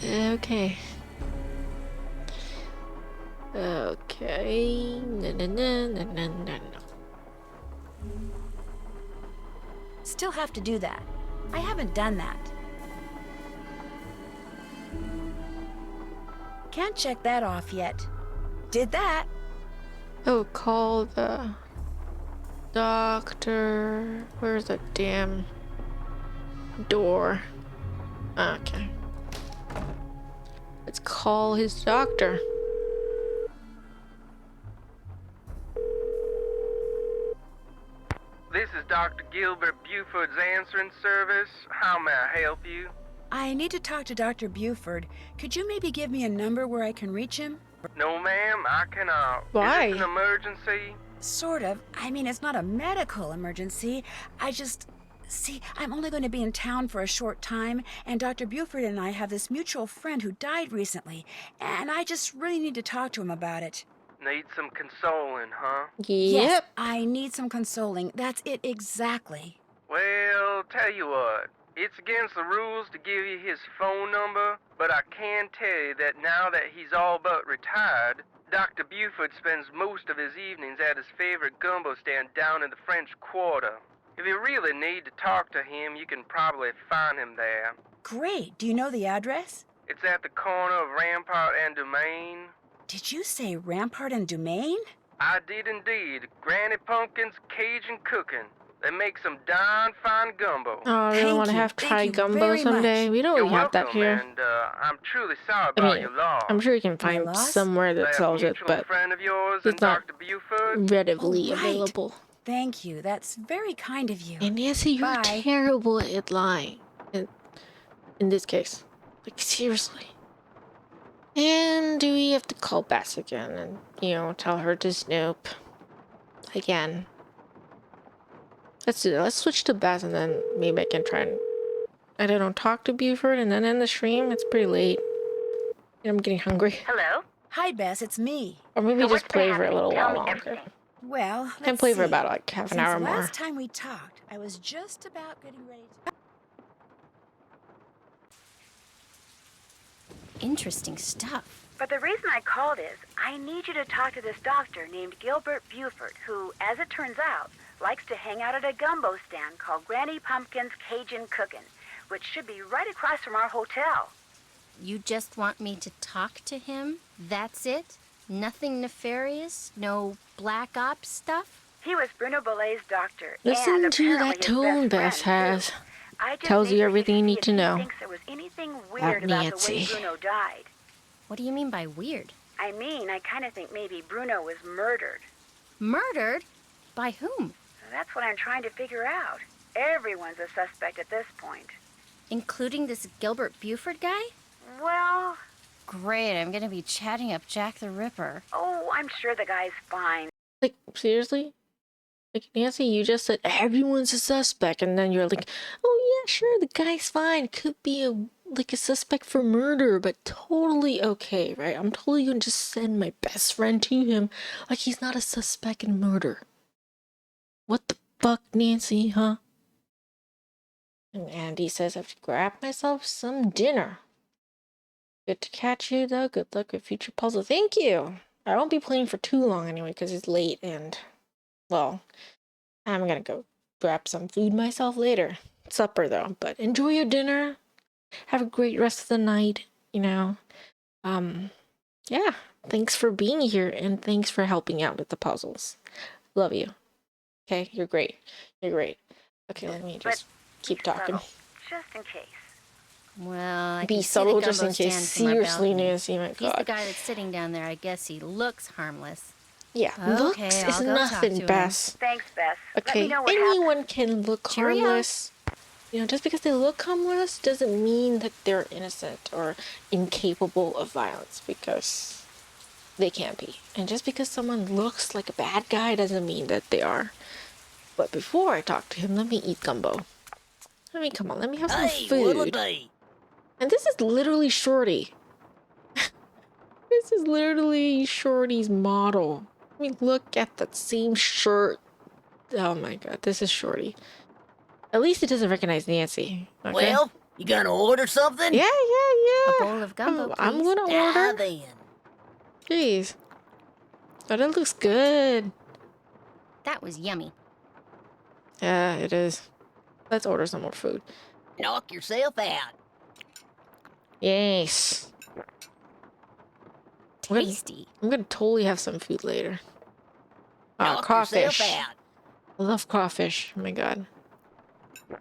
Speaker 1: Okay. Okay. No, no, no, no, no, no, no.
Speaker 2: Still have to do that. I haven't done that. Can't check that off yet. Did that.
Speaker 1: Oh, call the doctor. Where's the damn door? Okay. Let's call his doctor.
Speaker 6: This is Dr. Gilbert Buford's answering service. How may I help you?
Speaker 2: I need to talk to Dr. Buford. Could you maybe give me a number where I can reach him?
Speaker 6: No, ma'am, I cannot.
Speaker 1: Why?
Speaker 6: Is this an emergency?
Speaker 2: Sort of. I mean, it's not a medical emergency. See, I'm only going to be in town for a short time, and Dr. Buford and I have this mutual friend who died recently, and I just really need to talk to him about it.
Speaker 6: Need some consoling, huh?
Speaker 2: Yes,
Speaker 1: Yep.
Speaker 2: I need some consoling. That's it exactly.
Speaker 6: Well, tell you what. It's against the rules to give you his phone number, but I can tell you that now that he's all but retired, Dr. Buford spends most of his evenings at his favorite gumbo stand down in the French Quarter. If you really need to talk to him, you can probably find him there.
Speaker 2: Great. Do you know the address?
Speaker 6: It's at the corner of Rampart and Domain.
Speaker 2: Did you say Rampart and Domain?
Speaker 6: I did indeed. Granny Pumpkin's Cajun Cooking. They make some darn fine gumbo.
Speaker 1: Oh, I really
Speaker 2: Thank
Speaker 1: want to
Speaker 2: you.
Speaker 1: have
Speaker 2: Thank
Speaker 1: Thai
Speaker 2: you
Speaker 1: gumbo
Speaker 2: very
Speaker 1: someday.
Speaker 2: much.
Speaker 1: We don't
Speaker 6: You're
Speaker 1: really have that
Speaker 6: welcome,
Speaker 1: here.
Speaker 6: and I'm truly sorry
Speaker 1: I
Speaker 6: about
Speaker 1: mean,
Speaker 6: your loss.
Speaker 1: I'm sure you can find
Speaker 2: loss?
Speaker 1: somewhere that
Speaker 6: That
Speaker 1: sells it,
Speaker 6: mutual
Speaker 1: but
Speaker 6: friend of yours
Speaker 1: it's
Speaker 6: and
Speaker 1: not
Speaker 6: Dr. Buford?
Speaker 1: readily
Speaker 2: Oh, right.
Speaker 1: available.
Speaker 2: Thank you. That's very kind of you.
Speaker 1: And Nancy, you're
Speaker 2: Bye.
Speaker 1: terrible at lying. In this case. Like, seriously. And do we have to call Bess again and, tell her to snoop? Again. Let's do that. Let's switch to Bess and then maybe I can try and, I don't know, talk to Buford and then end the stream. It's pretty late. And I'm getting hungry.
Speaker 7: Hello?
Speaker 2: Hi, Bess. It's me.
Speaker 1: Or maybe
Speaker 7: So
Speaker 1: just
Speaker 7: what's been
Speaker 1: play for a
Speaker 7: happening?
Speaker 1: little
Speaker 7: Tell
Speaker 1: while
Speaker 7: me
Speaker 1: longer.
Speaker 7: everything.
Speaker 2: Well, let's
Speaker 1: Can play for
Speaker 2: see.
Speaker 1: about like half an
Speaker 2: Since
Speaker 1: hour more.
Speaker 2: last time we talked, I was just about getting ready to...
Speaker 8: Interesting stuff.
Speaker 7: But the reason I called is I need you to talk to this doctor named Gilbert Buford, who, as it turns out, likes to hang out at a gumbo stand called Granny Pumpkin's Cajun Cookin', which should be right across from our hotel.
Speaker 8: You just want me to talk to him? That's it? Nothing nefarious? No black ops stuff?
Speaker 7: He was Bruno Bolet's doctor.
Speaker 1: Listen
Speaker 7: and
Speaker 1: to
Speaker 7: apparently
Speaker 1: that
Speaker 7: his
Speaker 1: tone
Speaker 7: best
Speaker 1: Bess
Speaker 7: friend,
Speaker 1: has.
Speaker 7: too. I just
Speaker 1: Tells
Speaker 7: need
Speaker 1: you
Speaker 7: for
Speaker 1: everything you
Speaker 7: see
Speaker 1: need
Speaker 7: if
Speaker 1: to
Speaker 7: he
Speaker 1: know
Speaker 7: thinks there was anything weird about the way
Speaker 1: Nancy.
Speaker 7: Bruno died.
Speaker 8: What do you mean by weird?
Speaker 7: I mean, I kind of think maybe Bruno was murdered.
Speaker 8: Murdered? By whom?
Speaker 7: That's what I'm trying to figure out. Everyone's a suspect at this point.
Speaker 8: Including this Gilbert Buford guy?
Speaker 7: Well,
Speaker 8: Great, I'm gonna be chatting up Jack the Ripper.
Speaker 7: oh, I'm sure the guy's fine.
Speaker 1: Like, seriously? Like, Nancy, you just said everyone's a suspect, and then you're like, oh yeah, sure, the guy's fine. Could be a suspect for murder, but totally okay, right? I'm totally gonna just send my best friend to him like he's not a suspect in murder. What the fuck, Nancy, huh? And Andy says I have to grab myself some dinner. Good to catch you, though. Good luck with future puzzle. Thank you. I won't be playing for too long anyway, because it's late and, well, I'm gonna go grab some food myself later. Supper, though. But enjoy your dinner. Have a great rest of the night, Yeah. Thanks for being here, and thanks for helping out with the puzzles. Love you. Okay, you're great. You're great. Okay, let me just keep talking.
Speaker 7: Subtle, just in case.
Speaker 8: Well, I
Speaker 1: Be
Speaker 8: can see the
Speaker 1: subtle just in
Speaker 8: gumbo
Speaker 1: case.
Speaker 8: stand from our
Speaker 1: Seriously,
Speaker 8: balcony.
Speaker 1: Nancy, my
Speaker 8: If he's the
Speaker 1: God.
Speaker 8: guy that's sitting down there, I guess he looks harmless.
Speaker 1: Yeah,
Speaker 8: Okay,
Speaker 1: looks
Speaker 8: I'll
Speaker 1: is
Speaker 8: go talk to
Speaker 1: nothing,
Speaker 8: him.
Speaker 1: Bess.
Speaker 7: Thanks, Bess. Let
Speaker 1: Okay,
Speaker 7: me know what happens.
Speaker 1: anyone can look
Speaker 8: Cheerio.
Speaker 1: harmless. Just because they look harmless doesn't mean that they're innocent or incapable of violence, because they can't be. And just because someone looks like a bad guy doesn't mean that they are. But before I talk to him, let me eat gumbo. Come on, let me have some food. And this is literally Shorty. This is literally Shorty's model. I mean, look at that same shirt. Oh my God, this is Shorty. At least it doesn't recognize Nancy. Okay?
Speaker 10: Well, you gonna order something?
Speaker 1: Yeah.
Speaker 8: A bowl of gumbo,
Speaker 1: I'm
Speaker 8: please.
Speaker 1: gonna
Speaker 10: Ah,
Speaker 1: order.
Speaker 10: then.
Speaker 1: Jeez. But it looks good.
Speaker 8: That was yummy.
Speaker 1: Yeah, it is. Let's order some more food.
Speaker 10: Knock yourself out.
Speaker 1: Yes.
Speaker 8: Tasty.
Speaker 1: I'm gonna totally have some food later.
Speaker 10: Knock
Speaker 1: Crawfish.
Speaker 10: yourself out.
Speaker 1: I love crawfish. Oh my god.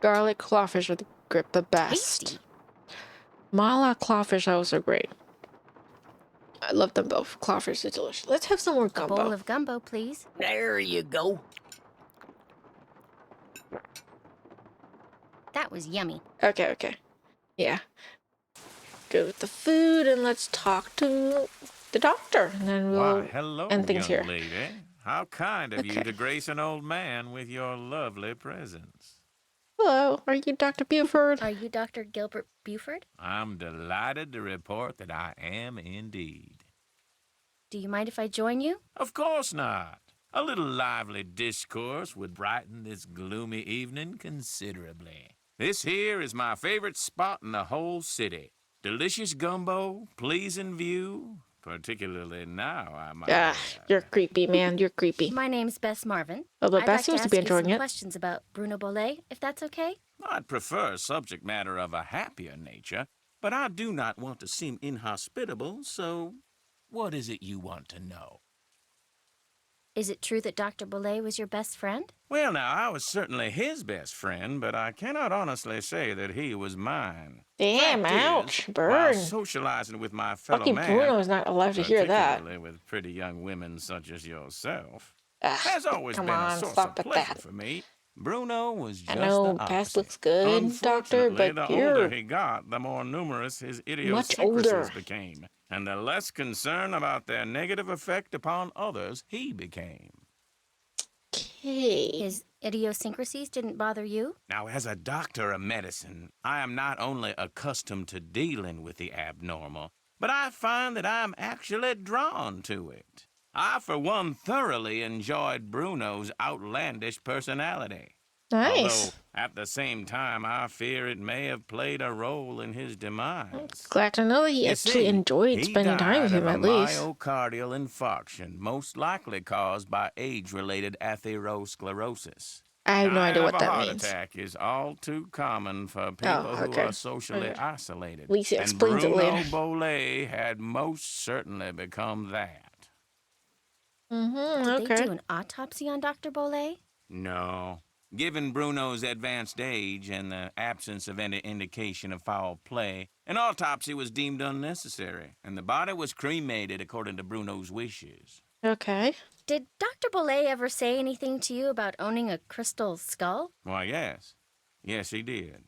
Speaker 1: Garlic crawfish are the best.
Speaker 8: Tasty.
Speaker 1: Mala clawfish are also great. I love them both. Clawfish is delicious. Let's have some more
Speaker 8: A
Speaker 1: gumbo.
Speaker 8: bowl of gumbo, please.
Speaker 10: There you go.
Speaker 8: That was yummy.
Speaker 1: Okay. Yeah. Good with the food, and let's talk to the doctor, and then we'll
Speaker 11: Why, hello,
Speaker 1: end things
Speaker 11: young
Speaker 1: here.
Speaker 11: lady. How kind of you
Speaker 1: Okay.
Speaker 11: to grace an old man with your lovely presence.
Speaker 1: Hello, are you Dr. Buford?
Speaker 8: Are you Dr. Gilbert Buford?
Speaker 11: I'm delighted to report that I am indeed.
Speaker 8: Do you mind if I join you?
Speaker 11: Of course not. A little lively discourse would brighten this gloomy evening considerably. This here is my favorite spot in the whole city. Delicious gumbo, pleasing view, particularly now, I might add.
Speaker 1: You're creepy, man. You're creepy.
Speaker 8: My name's Bess Marvin.
Speaker 1: Although
Speaker 8: I'd
Speaker 1: Bess
Speaker 8: like
Speaker 1: seems
Speaker 8: to
Speaker 1: to
Speaker 8: ask
Speaker 1: be
Speaker 8: you
Speaker 1: enjoying
Speaker 8: some
Speaker 1: it.
Speaker 8: questions about Bruno Bollet, if that's okay.
Speaker 11: I'd prefer a subject matter of a happier nature, but I do not want to seem inhospitable, so what is it you want to know?
Speaker 8: Is it true that Dr. Bollet was your best friend?
Speaker 11: Well, now, I was certainly his best friend, but I cannot honestly say that he was mine.
Speaker 1: Damn,
Speaker 11: Fact is,
Speaker 1: ouch,
Speaker 11: while
Speaker 1: burn.
Speaker 11: socializing with my fellow
Speaker 1: Lucky
Speaker 11: man,
Speaker 1: Bruno is not allowed to hear that.
Speaker 11: particularly with pretty young women such as yourself,
Speaker 1: Ah,
Speaker 11: has always
Speaker 1: come
Speaker 11: been a
Speaker 1: on,
Speaker 11: source
Speaker 1: stop
Speaker 11: of
Speaker 1: with
Speaker 11: pleasure
Speaker 1: that.
Speaker 11: for me. Bruno was
Speaker 1: I
Speaker 11: just
Speaker 1: know,
Speaker 11: the
Speaker 1: Bess
Speaker 11: opposite.
Speaker 1: looks good, doctor,
Speaker 11: Unfortunately,
Speaker 1: but
Speaker 11: the
Speaker 1: you're
Speaker 11: older he got, the more numerous his
Speaker 1: much
Speaker 11: idiosyncrasies
Speaker 1: older.
Speaker 11: became, and the less concerned about their negative effect upon others he became.
Speaker 1: Okay.
Speaker 8: His idiosyncrasies didn't bother you?
Speaker 11: Now, as a doctor of medicine, I am not only accustomed to dealing with the abnormal, but I find that I'm actually drawn to it. I, for one, thoroughly enjoyed Bruno's outlandish personality.
Speaker 1: Nice.
Speaker 11: Although, at the same time, I fear it may have played a role in his demise.
Speaker 1: Glad to know that he
Speaker 11: You
Speaker 1: actually
Speaker 11: see,
Speaker 1: enjoyed
Speaker 11: he
Speaker 1: spending time with
Speaker 11: died
Speaker 1: him
Speaker 11: of
Speaker 1: at
Speaker 11: a
Speaker 1: least.
Speaker 11: myocardial infarction, most likely caused by age-related atherosclerosis.
Speaker 1: I have no
Speaker 11: Dying
Speaker 1: idea
Speaker 11: of
Speaker 1: what
Speaker 11: a
Speaker 1: that
Speaker 11: heart
Speaker 1: means.
Speaker 11: attack is all too common for people who
Speaker 1: okay.
Speaker 11: are socially
Speaker 1: Okay.
Speaker 11: isolated.
Speaker 1: At least he
Speaker 11: and
Speaker 1: explains it
Speaker 11: Bruno
Speaker 1: later.
Speaker 11: Bollet had most certainly become that.
Speaker 8: Did
Speaker 1: Okay.
Speaker 8: they do an autopsy on Dr. Bollet?
Speaker 11: No. Given Bruno's advanced age and the absence of any indication of foul play, an autopsy was deemed unnecessary, and the body was cremated according to Bruno's wishes.
Speaker 1: Okay.
Speaker 8: Did Dr. Bollet ever say anything to you about owning a crystal skull?
Speaker 11: Why, yes. Yes, he did. In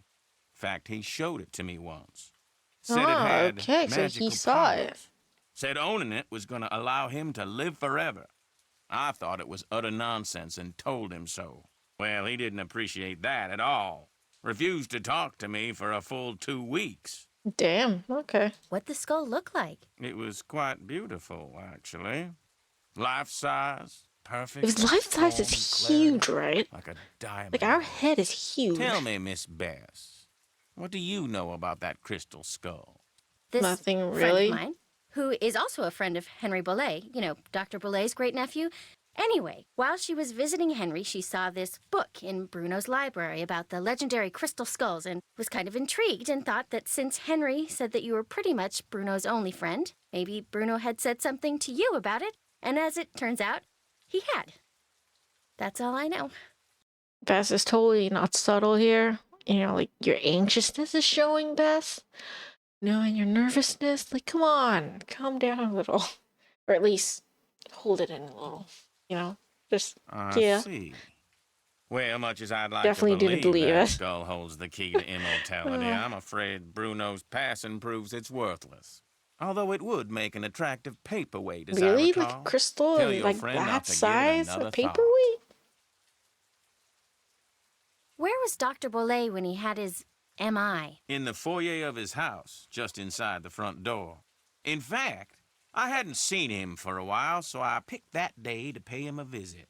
Speaker 11: fact, he showed it to me once. Said
Speaker 1: Oh,
Speaker 11: it had
Speaker 1: okay, so he
Speaker 11: magical
Speaker 1: saw it.
Speaker 11: powers. Said owning it was going to allow him to live forever. I thought it was utter nonsense and told him so. Well, he didn't appreciate that at all. Refused to talk to me for a full 2 weeks.
Speaker 1: Damn. Okay.
Speaker 8: What'd the skull look like?
Speaker 11: It was quite beautiful, actually. Life-size, perfect.
Speaker 1: If his life size is
Speaker 11: form,
Speaker 1: huge,
Speaker 11: clarity,
Speaker 1: right?
Speaker 11: like a diamond.
Speaker 1: Like our head is huge.
Speaker 11: Tell me, Miss Bess, what do you know about that crystal skull?
Speaker 8: This
Speaker 1: Nothing
Speaker 8: friend
Speaker 1: really.
Speaker 8: of mine, who is also a friend of Henry Bollet, you know, Dr. Bollet's great-nephew. Anyway, while she was visiting Henry, she saw this book in Bruno's library about the legendary crystal skulls and was kind of intrigued and thought that since Henry said that you were pretty much Bruno's only friend, maybe Bruno had said something to you about it, and as it turns out, he had. That's all I know.
Speaker 1: Bess is totally not subtle here. You know, like your anxiousness is showing, Bess. You know, and your nervousness. Like, come on, calm down a little, or at least hold it in a little. You know, just yeah.
Speaker 11: See. Well, much as I'd like
Speaker 1: Definitely
Speaker 11: to
Speaker 1: didn't
Speaker 11: believe
Speaker 1: believe
Speaker 11: that
Speaker 1: it.
Speaker 11: skull holds the key to immortality, I'm afraid Bruno's passing proves it's worthless. Although it would make an attractive paperweight, as
Speaker 1: Really,
Speaker 11: I recall.
Speaker 1: like a crystal,
Speaker 11: Tell
Speaker 1: and
Speaker 11: your
Speaker 1: like
Speaker 11: friend not
Speaker 1: that
Speaker 11: to give it
Speaker 1: size,
Speaker 11: another
Speaker 1: a
Speaker 11: thought.
Speaker 1: paperweight.
Speaker 8: Where was Dr. Bollet when he had his MI?
Speaker 11: In the foyer of his house, just inside the front door. In fact, I hadn't seen him for a while, so I picked that day to pay him a visit.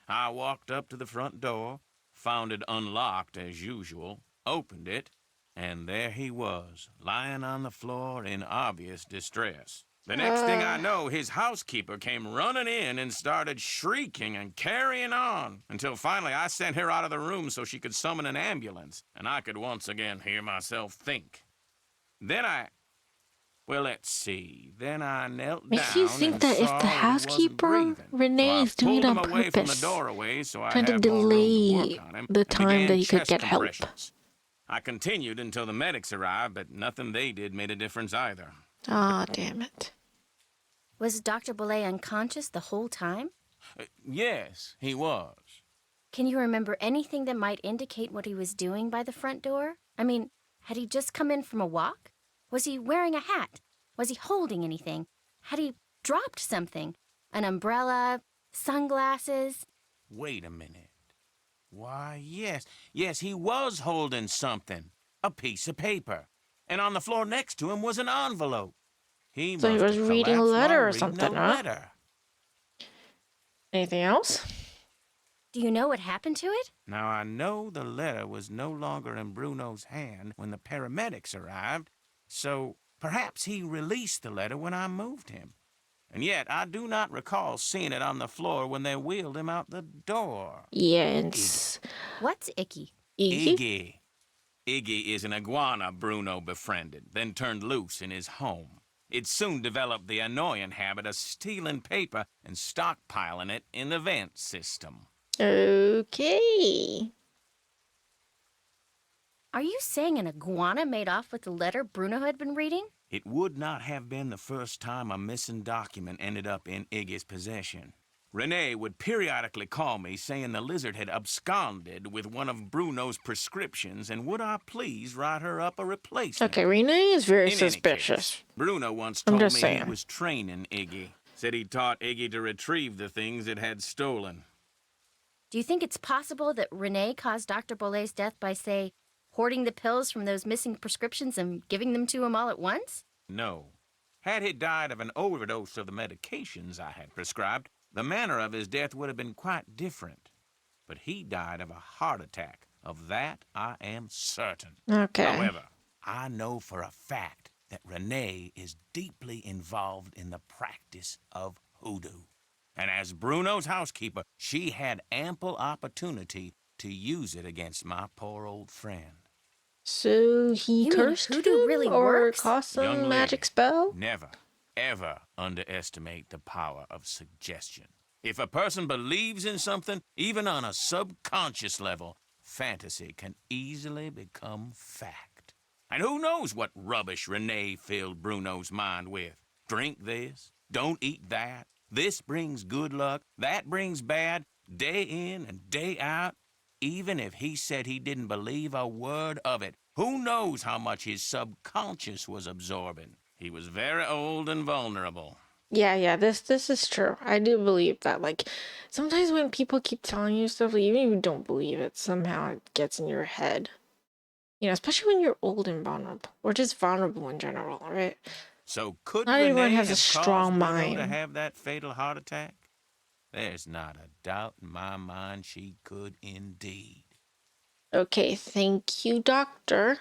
Speaker 11: I walked up to the front door, found it unlocked as usual, opened it, and there he was, lying on the floor in obvious distress. The next thing I know, his housekeeper came running in and started shrieking and carrying on until finally I sent her out of the room so she could summon an ambulance and I could once again hear myself think. Well, let's see. Then I knelt
Speaker 1: Makes
Speaker 11: down
Speaker 1: you think
Speaker 11: and
Speaker 1: that if
Speaker 11: saw
Speaker 1: the
Speaker 11: he wasn't
Speaker 1: housekeeper,
Speaker 11: breathing.
Speaker 1: Renee, is
Speaker 11: So I
Speaker 1: doing it
Speaker 11: pulled him
Speaker 1: on
Speaker 11: away from the
Speaker 1: purpose,
Speaker 11: doorway so I
Speaker 1: trying to
Speaker 11: had more room to
Speaker 1: delay
Speaker 11: work on him,
Speaker 1: the
Speaker 11: and
Speaker 1: time
Speaker 11: began
Speaker 1: that he could
Speaker 11: chest
Speaker 1: get help.
Speaker 11: compressions. I continued until the medics arrived, but nothing they did made a difference either.
Speaker 1: Ah, damn it.
Speaker 8: Was Dr. Boulay unconscious the whole time?
Speaker 11: Yes, he was.
Speaker 8: Can you remember anything that might indicate what he was doing by the front door? I mean, had he just come in from a walk? Was he wearing a hat? Was he holding anything? Had he dropped something? An umbrella? Sunglasses?
Speaker 11: Wait a minute. Why, yes. Yes, he was holding something. A piece of paper. And on the floor next to him was an envelope.
Speaker 1: So he
Speaker 11: must
Speaker 1: was
Speaker 11: have
Speaker 1: reading a
Speaker 11: collapsed
Speaker 1: letter
Speaker 11: while
Speaker 1: or
Speaker 11: reading
Speaker 1: something,
Speaker 11: a
Speaker 1: huh?
Speaker 11: letter.
Speaker 1: Anything else?
Speaker 8: Do you know what happened to it?
Speaker 11: Now, I know the letter was no longer in Bruno's hand when the paramedics arrived, so perhaps he released the letter when I moved him. And yet, I do not recall seeing it on the floor when they wheeled him out the door.
Speaker 1: Yes.
Speaker 8: What's icky?
Speaker 11: Iggy. Iggy is an iguana Bruno befriended, then turned loose in his home. It soon developed the annoying habit of stealing paper and stockpiling it in the vent system.
Speaker 1: Okay.
Speaker 8: Are you saying an iguana made off with the letter Bruno had been reading?
Speaker 11: It would not have been the first time a missing document ended up in Iggy's possession. Renee would periodically call me saying the lizard had absconded with one of Bruno's prescriptions and would I please write her up a replacement.
Speaker 1: Okay, Renee is very
Speaker 11: In any
Speaker 1: suspicious.
Speaker 11: case, Bruno once
Speaker 1: I'm
Speaker 11: told me
Speaker 1: just
Speaker 11: he
Speaker 1: saying.
Speaker 11: was training Iggy. Said he taught Iggy to retrieve the things it had stolen.
Speaker 8: Do you think it's possible that Renee caused Dr. Boulay's death by, say, hoarding the pills from those missing prescriptions and giving them to him all at once?
Speaker 11: No. Had he died of an overdose of the medications I had prescribed, the manner of his death would have been quite different. But he died of a heart attack. Of that, I am certain.
Speaker 1: Okay.
Speaker 11: However, I know for a fact that Renee is deeply involved in the practice of hoodoo. And as Bruno's housekeeper, she had ample opportunity to use it against my poor old friend.
Speaker 1: So he
Speaker 8: You mean
Speaker 1: cursed
Speaker 8: hoodoo
Speaker 1: him
Speaker 8: really
Speaker 1: or
Speaker 8: works?
Speaker 1: cast some
Speaker 11: Young
Speaker 1: magic
Speaker 11: lady,
Speaker 1: spell?
Speaker 11: Never, ever underestimate the power of suggestion. If a person believes in something, even on a subconscious level, fantasy can easily become fact. And who knows what rubbish Renee filled Bruno's mind with? Drink this, don't eat that. This brings good luck, that brings bad, day in and day out. Even if he said he didn't believe a word of it, who knows how much his subconscious was absorbing? He was very old and vulnerable.
Speaker 1: Yeah, this is true. I do believe that. Like, sometimes when people keep telling you stuff, like, even if you don't believe it, somehow it gets in your head. You know, especially when you're old and vulnerable, or just vulnerable in general, right?
Speaker 11: So could
Speaker 1: Not
Speaker 11: Renee
Speaker 1: everyone has a
Speaker 11: have
Speaker 1: strong
Speaker 11: caused Bruno
Speaker 1: mind.
Speaker 11: to have that fatal heart attack? There's not a doubt in my mind she could indeed.
Speaker 1: Okay, thank you, doctor.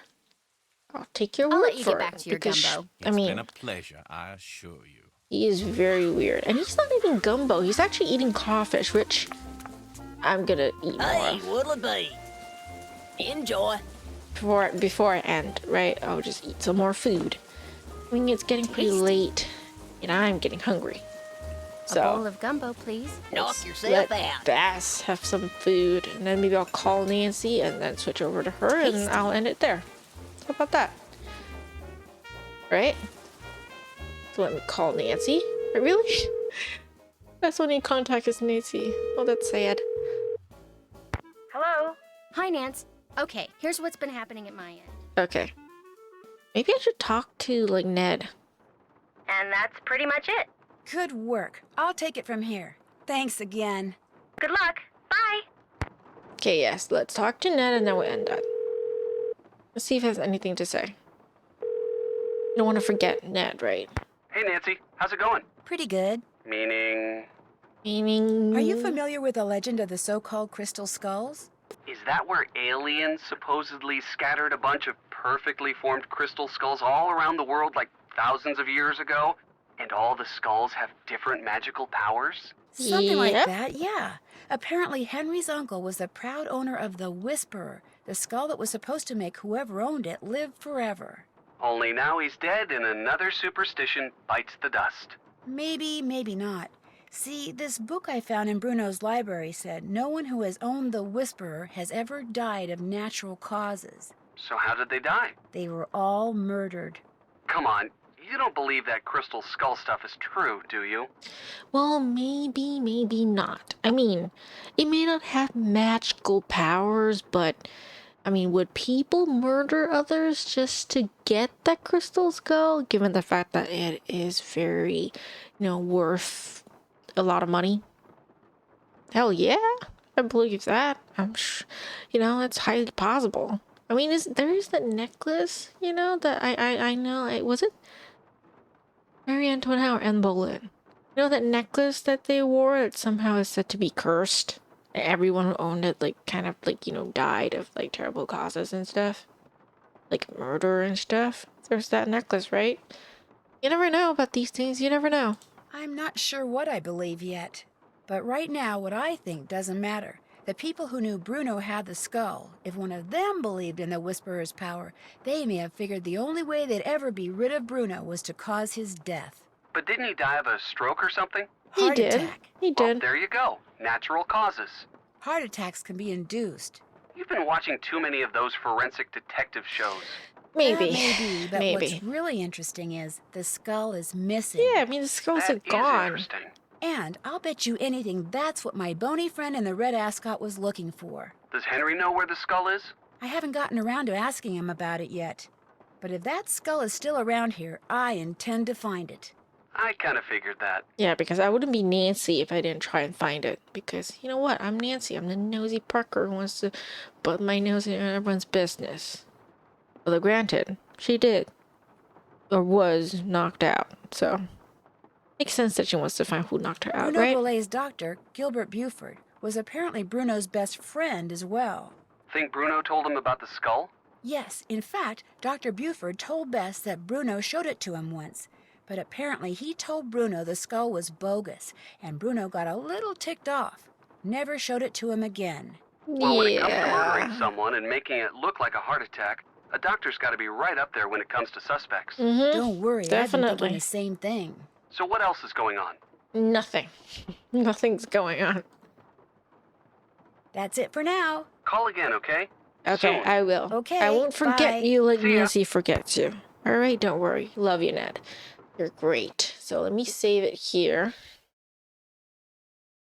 Speaker 1: I'll take your
Speaker 8: I'll
Speaker 1: word
Speaker 8: let you
Speaker 1: for
Speaker 8: get back
Speaker 1: it,
Speaker 8: to your
Speaker 1: because
Speaker 8: gumbo.
Speaker 1: I
Speaker 11: It's
Speaker 1: mean,
Speaker 11: been a pleasure, I assure you.
Speaker 1: he is very weird, and he's not eating gumbo. He's actually eating crawfish, which I'm gonna eat more
Speaker 10: Hey,
Speaker 1: of.
Speaker 10: what'll it be? Enjoy.
Speaker 1: Before I end, right? I'll just eat some more food. I mean, it's getting pretty late, and I'm getting hungry.
Speaker 8: A bowl
Speaker 1: So
Speaker 8: of gumbo, please.
Speaker 10: Knock yourself
Speaker 1: let
Speaker 10: out.
Speaker 1: Bass have some food, and then maybe I'll call Nancy and then switch over to her, and
Speaker 8: Tasty.
Speaker 1: I'll end it there. How about that? Right? So let me call Nancy. Really? That's only contact is Nancy. Oh, that's sad.
Speaker 7: Hello?
Speaker 8: Hi, Nance. Okay, here's what's been happening at my end.
Speaker 1: Okay. Maybe I should talk to, like, Ned.
Speaker 7: And that's pretty much it.
Speaker 2: Good work. I'll take it from here. Thanks again.
Speaker 7: Good luck. Bye.
Speaker 1: Okay, yes, let's talk to Ned and then we'll end that. Let's see if he has anything to say. You don't want to forget Ned, right?
Speaker 6: Hey, Nancy. How's it going?
Speaker 2: Pretty good.
Speaker 6: Meaning,
Speaker 1: Meaning...
Speaker 2: Are you familiar with the legend of the so-called crystal skulls?
Speaker 6: is that where aliens supposedly scattered a bunch of perfectly formed crystal skulls all around the world like thousands of years ago?
Speaker 12: And all the skulls have different magical powers?
Speaker 2: Something like
Speaker 1: Yep.
Speaker 2: that, yeah. Apparently, Henry's uncle was the proud owner of the Whisperer, the skull that was supposed to make whoever owned it live forever.
Speaker 12: Only now he's dead and another superstition bites the dust.
Speaker 2: Maybe, maybe not. See, this book I found in Bruno's library said no one who has owned the Whisperer has ever died of natural causes.
Speaker 12: So how did they die?
Speaker 2: They were all murdered.
Speaker 12: Come on, you don't believe that crystal skull stuff is true, do you?
Speaker 1: Well, maybe, maybe not. I mean, it may not have magical powers, but I mean, would people murder others just to get that crystal skull, given the fact that it is very, worth a lot of money? Hell yeah, I believe that. It's highly possible. I mean, there is that necklace, that I know. Was it Marie Antoinette or Anne Boleyn? That necklace that they wore that somehow is said to be cursed? Everyone who owned it, died of, terrible causes and stuff. Like, murder and stuff. There's that necklace, right? You never know about these things, you never know.
Speaker 2: I'm not sure what I believe yet. But right now, what I think doesn't matter. The people who knew Bruno had the skull, if one of them believed in the Whisperer's power, they may have figured the only way they'd ever be rid of Bruno was to cause his death.
Speaker 12: But didn't he die of a stroke or something?
Speaker 2: Heart attack.
Speaker 1: He
Speaker 12: Well,
Speaker 1: did.
Speaker 12: there you go. Natural causes.
Speaker 2: Heart attacks can be induced.
Speaker 12: You've been watching too many of those forensic detective shows.
Speaker 1: Maybe.
Speaker 2: That may be, but
Speaker 1: Maybe.
Speaker 2: what's really interesting is the skull is missing.
Speaker 1: Yeah, I mean, the skulls
Speaker 12: That
Speaker 1: are
Speaker 12: is
Speaker 1: gone.
Speaker 12: interesting.
Speaker 2: And I'll bet you anything that's what my bony friend in the red ascot was looking for.
Speaker 12: Does Henry know where the skull is?
Speaker 2: I haven't gotten around to asking him about it yet. But if that skull is still around here, I intend to find it.
Speaker 12: I kind of figured that.
Speaker 1: Yeah, because I wouldn't be Nancy if I didn't try and find it. Because, you know what? I'm Nancy. I'm the nosy Parker who wants to butt my nose in everyone's business. Although, granted, she did. Or was knocked out. So, makes sense that she wants to find who knocked her out,
Speaker 2: Bruno
Speaker 1: right?
Speaker 2: Bolet's doctor, Gilbert Buford, was apparently Bruno's best friend as well.
Speaker 12: Think Bruno told him about the skull?
Speaker 2: Yes, in fact, Dr. Buford told Bess that Bruno showed it to him once. But apparently he told Bruno the skull was bogus, and Bruno got a little ticked off. Never showed it to him again.
Speaker 12: Well, when it comes to murdering someone and making it look like a heart attack, a doctor's got to be right up there when it comes to suspects.
Speaker 1: Mm-hmm.
Speaker 2: Don't worry, I've been
Speaker 1: Definitely.
Speaker 2: thinking the same thing.
Speaker 12: So what else is going on?
Speaker 1: Nothing. Nothing's going on.
Speaker 2: That's it for now.
Speaker 12: Call again, okay?
Speaker 1: Okay,
Speaker 12: Soon.
Speaker 1: I will.
Speaker 2: Okay,
Speaker 1: I won't forget
Speaker 2: bye.
Speaker 1: you like
Speaker 12: See ya.
Speaker 1: Nancy forgets you. Alright, don't worry. Love you, Ned. You're great. So let me save it here.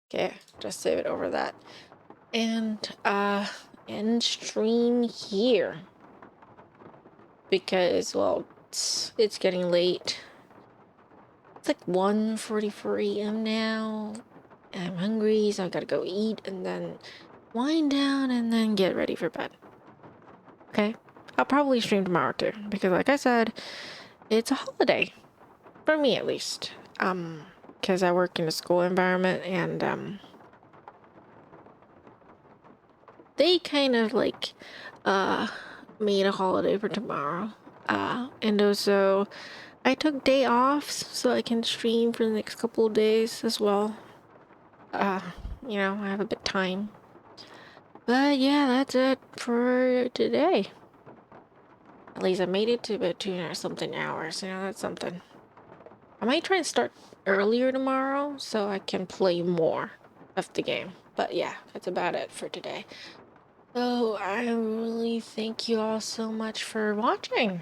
Speaker 1: Okay, just save it over that. And end stream here. Because, well, it's getting late. It's like 1:44 a.m. now. I'm hungry, so I gotta go eat and then wind down and then get ready for bed. Okay? I'll probably stream tomorrow too, because like I said, it's a holiday. For me at least. Because I work in a school environment and they kind of like made a holiday for tomorrow. And also I took day off so I can stream for the next couple of days as well. I have a bit of time. But yeah, that's it for today. At least I made it to about 2 or something hours. That's something. I might try and start earlier tomorrow so I can play more of the game. But yeah, that's about it for today. So I really thank you all so much for watching.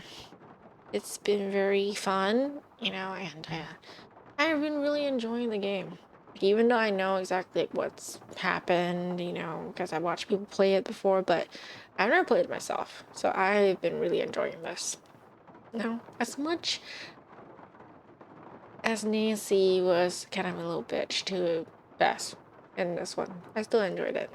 Speaker 1: It's been very fun, and I've been really enjoying the game. Even though I know exactly what's happened, because I watched people play it before, but I've never played it myself. So I've been really enjoying this. As much as Nancy was kind of a little bitch to Bess in this one, I still enjoyed it.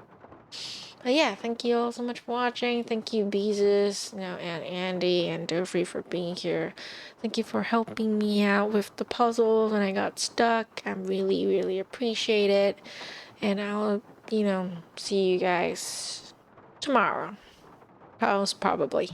Speaker 1: But yeah, thank you all so much for watching. Thank you, Beezus, and Andy and Dofrey for being here. Thank you for helping me out with the puzzles when I got stuck. I really, really appreciate it. And I'll, see you guys tomorrow. Probably.